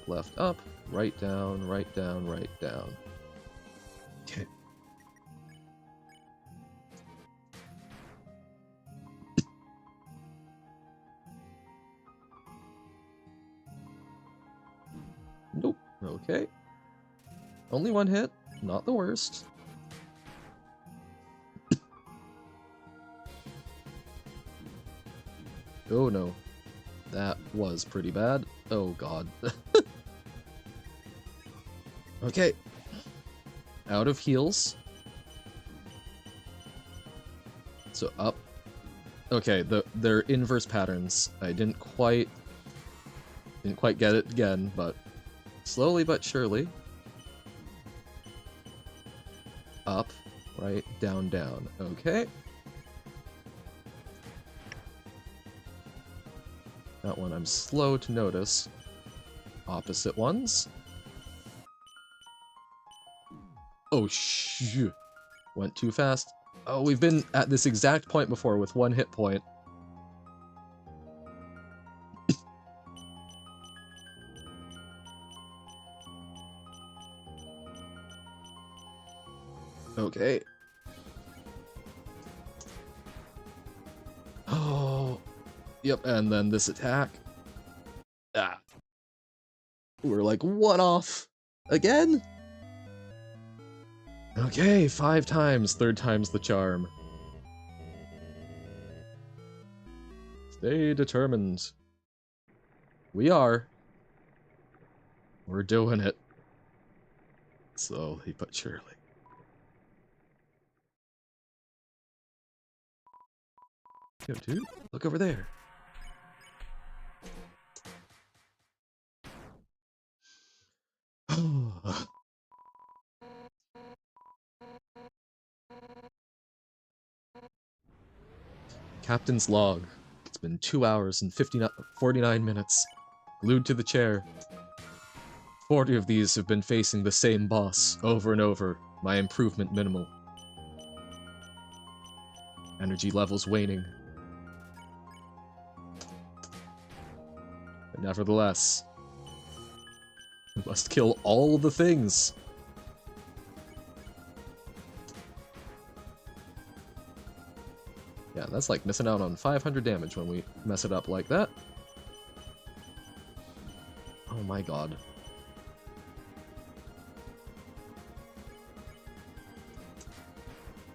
Left up, right down, right down, right down. Okay. Nope. Okay. Only one hit, not the worst. Oh no. That was pretty bad. Oh god. Okay. Out of heals. So up. Okay, they're inverse patterns. I didn't quite get it again, but slowly but surely. Up, right, down, down. Okay. That one I'm slow to notice. Opposite ones. Oh, shh. Went too fast. Oh, we've been at this exact point before with one hit point. Okay. Oh. Yep, and then this attack. Ah. We're like one off. Again? Okay, 5 times. 3rd time's the charm. Stay determined. We are. We're doing it. Slowly but surely. Yo, dude, look over there. Captain's log. It's been 2 hours and 49 minutes. Glued to the chair. 40 of these have been facing the same boss over and over. My improvement minimal. Energy levels waning. Nevertheless, we must kill all the things. Yeah, that's like missing out on 500 damage when we mess it up like that. Oh my god.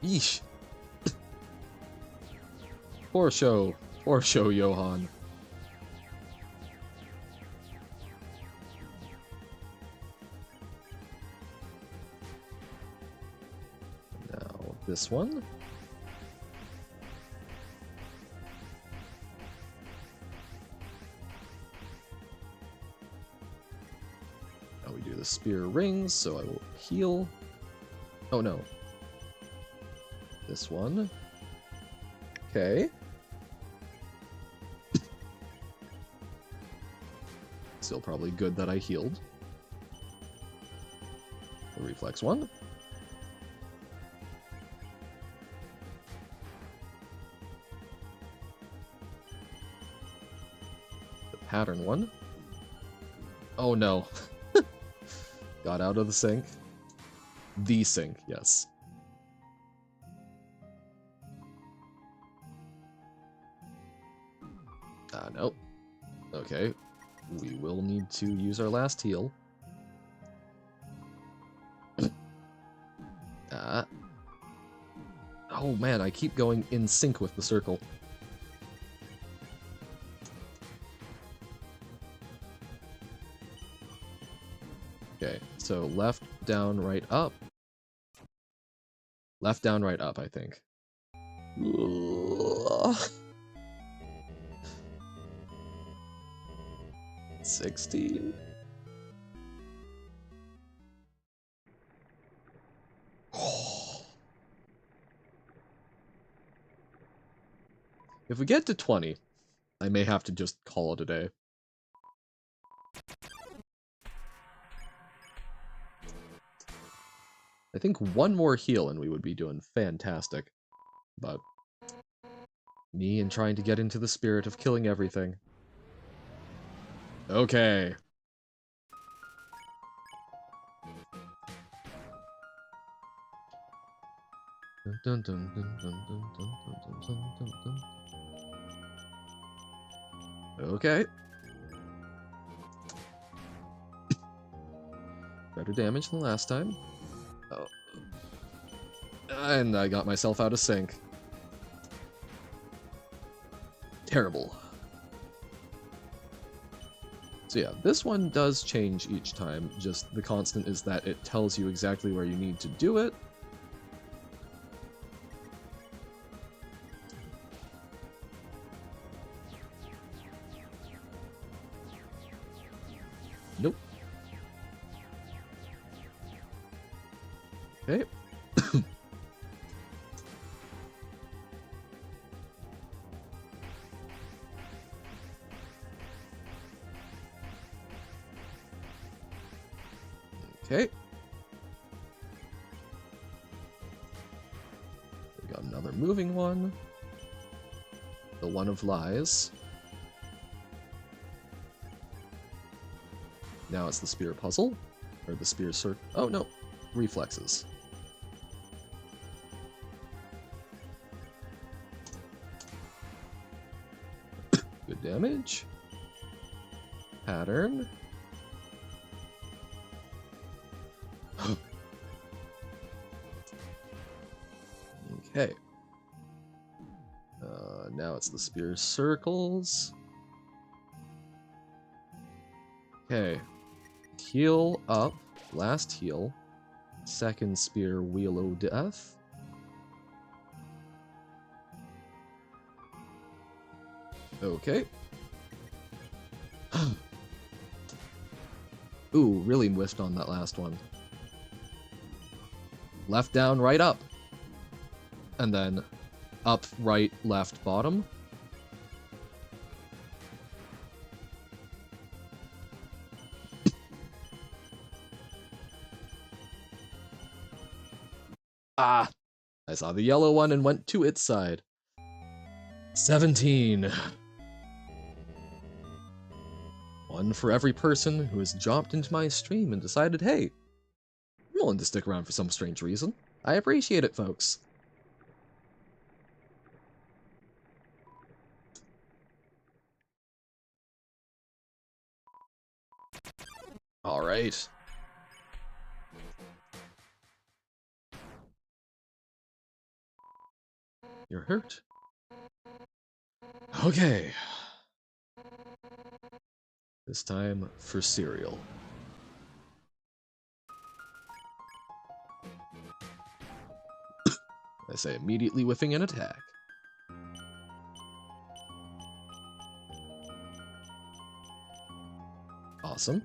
Yeesh. Poor show, Johan. Now, this one. Now we do the spear rings, so I will heal. Oh no. This one. Okay. Still probably good that I healed. The reflex one. The pattern one. Oh no. Got out of the sink. The sink, yes. Nope. Okay. We will need to use our last heal. Oh man, I keep going in sync with the circle. Okay, so left, down, right, up. Left, down, right, up, I think. 16. If we get to 20, I may have to just call it a day. I think one more heal and we would be doing fantastic. But me and trying to get into the spirit of killing everything. Okay. Okay. Better damage than last time. Oh. And I got myself out of sync. Terrible. So yeah, this one does change each time, just the constant is that it tells you exactly where you need to do it. Nope. Okay. Okay. We got another moving one. The one of lies. Now it's the spear puzzle. Or the spear circle. Oh no. Reflexes. Good damage. Pattern. Okay. Now it's the spear circles. Okay. Heal up. Last heal. Second spear wheel o' death. Okay. Ooh, really whiffed on that last one. Left, down, right, up. And then up, right, left, bottom. Ah! I saw the yellow one and went to its side. 17. One for every person who has dropped into my stream and decided, hey, I'm willing to stick around for some strange reason. I appreciate it, folks. Alright. You're hurt. Okay. This time for cereal. I say immediately whiffing an attack. Awesome.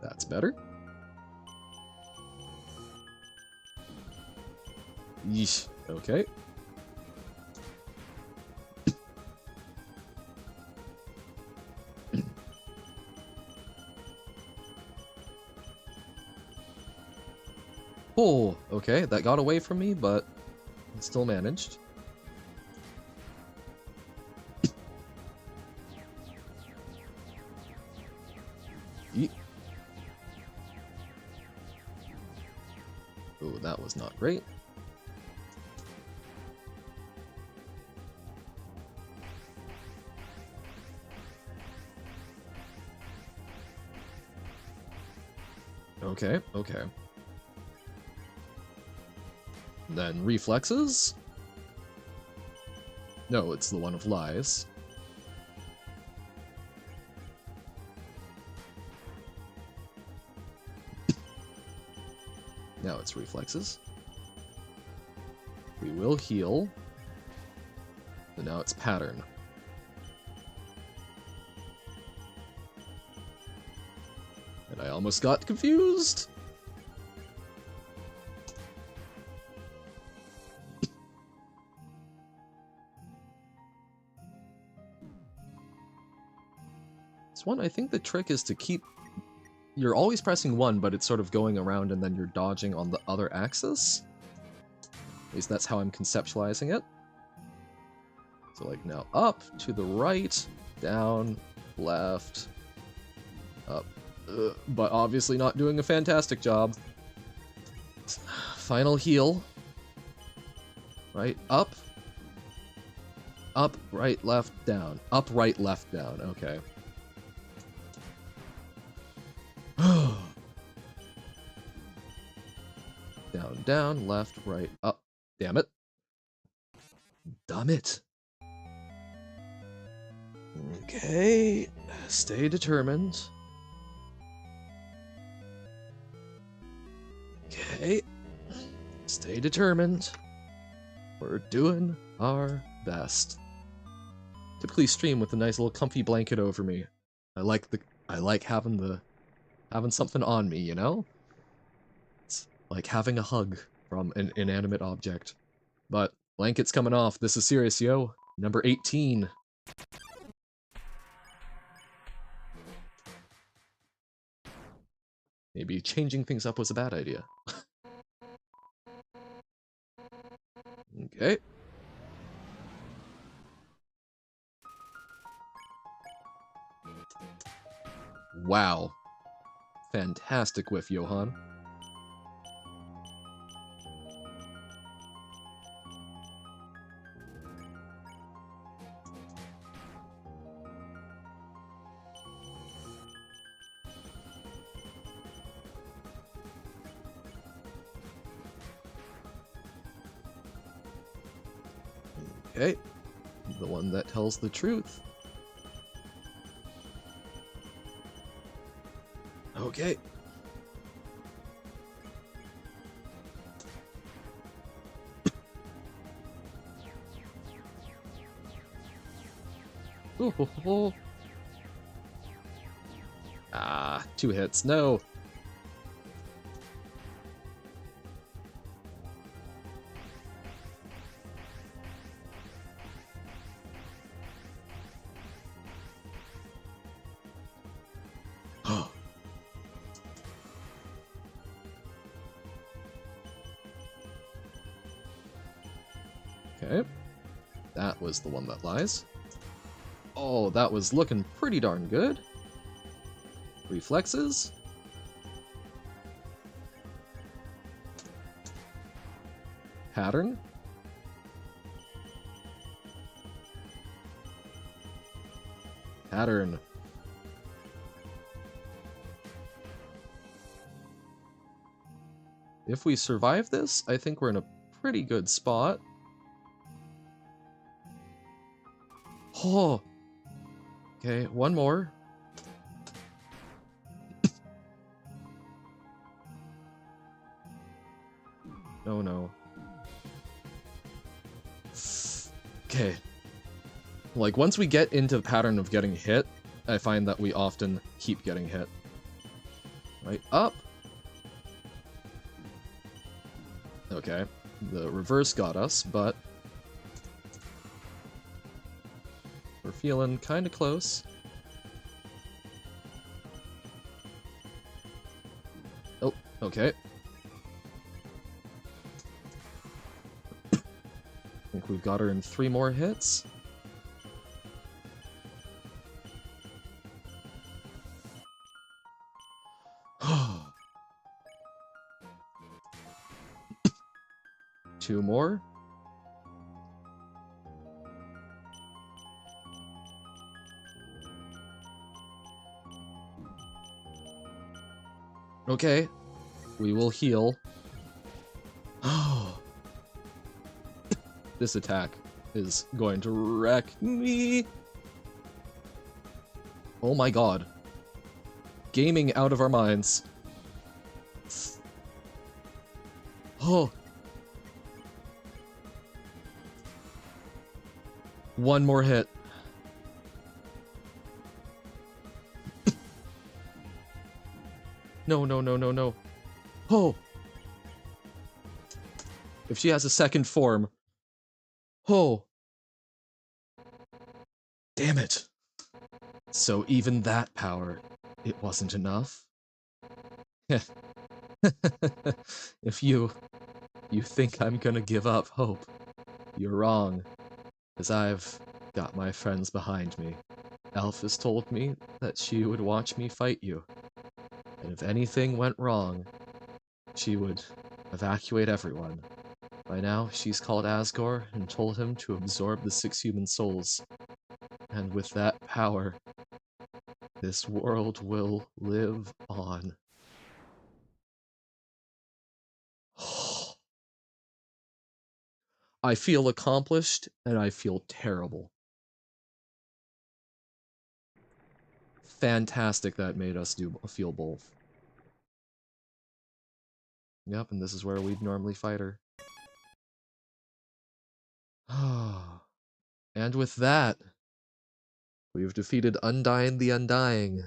That's better. Yeesh. Okay. Oh, okay, that got away from me, but still managed. Yeet. Oh, that was not great. Okay, okay. Then reflexes? No, it's the one of lies. Now it's reflexes. We will heal. And now it's pattern. And I almost got confused. This one, I think the trick is to keep... You're always pressing 1, but it's sort of going around and then you're dodging on the other axis. At least that's how I'm conceptualizing it. So like now up, to the right, down, left, up. But obviously not doing a fantastic job. Final heal. Right, up. Up, right, left, down. Up, right, left, down. Okay. Down, down, left, right, up. Damn it. Damn it. Okay. Stay determined. Okay. Stay determined. We're doing our best. Typically stream with a nice little comfy blanket over me. I like having something on me, you know? It's like having a hug from an inanimate object. But blanket's coming off. This is serious, yo. Number 18. Maybe changing things up was a bad idea. Okay. Wow. Fantastic whiff, Johan. Okay. The one that tells the truth. Okay. Ooh. Ah, 2 hits. No. Okay. That was the one that lies. Oh, that was looking pretty darn good. Reflexes. Pattern. Pattern. If we survive this, I think we're in a pretty good spot. Oh! Okay, one more. Oh no. Okay. Like, once we get into the pattern of getting hit, I find that we often keep getting hit. Right, up! Okay, the reverse got us, but we're feeling kinda close. Oh, okay. I think we've got her in 3 more hits. Two more. Okay, we will heal. This attack is going to wreck me. Oh my god. Gaming out of our minds. Oh. One more hit. No, no, no, no, no. Oh. If she has a second form. Oh. Damn it. So even that power, it wasn't enough? If you think I'm gonna give up hope, you're wrong. Because I've got my friends behind me. Elf has told me that she would watch me fight you. And if anything went wrong, she would evacuate everyone. By now, she's called Asgore and told him to absorb the 6 human souls. And with that power, this world will live on. I feel accomplished, and I feel terrible. Fantastic that made us feel both. Yep, and this is where we'd normally fight her. And with that, we've defeated Undyne the Undying.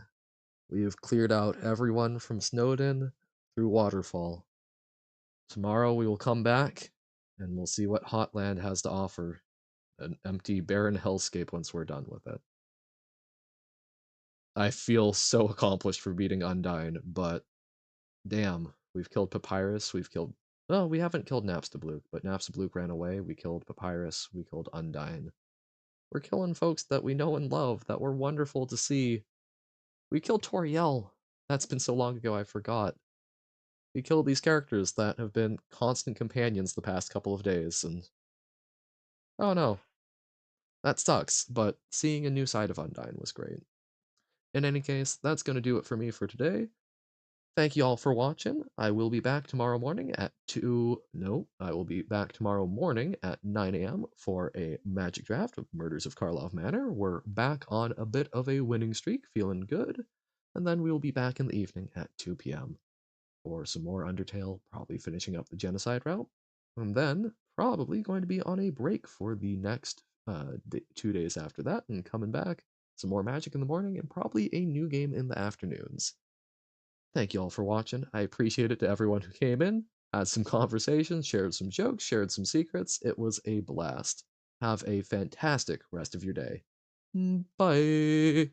We have cleared out everyone from Snowdin through Waterfall. Tomorrow we will come back, and we'll see what Hotland has to offer. An empty, barren hellscape once we're done with it. I feel so accomplished for beating Undyne, but damn, we've killed Papyrus, we've killed... Oh, we haven't killed Napstablook, but Napstablook ran away, we killed Papyrus, we killed Undyne. We're killing folks that we know and love, that were wonderful to see. We killed Toriel. That's been so long ago I forgot. We killed these characters that have been constant companions the past couple of days, and... Oh no. That sucks, but seeing a new side of Undyne was great. In any case, that's going to do it for me for today. Thank you all for watching. I will be back tomorrow morning at I will be back tomorrow morning at 9 a.m. for a Magic Draft of Murders of Karlov Manor. We're back on a bit of a winning streak, feeling good. And then we will be back in the evening at 2 p.m. for some more Undertale, probably finishing up the Genocide route. And then probably going to be on a break for the next 2 days after that, and coming back, some more Magic in the morning, and probably a new game in the afternoons. Thank you all for watching. I appreciate it to everyone who came in, had some conversations, shared some jokes, shared some secrets. It was a blast. Have a fantastic rest of your day. Bye.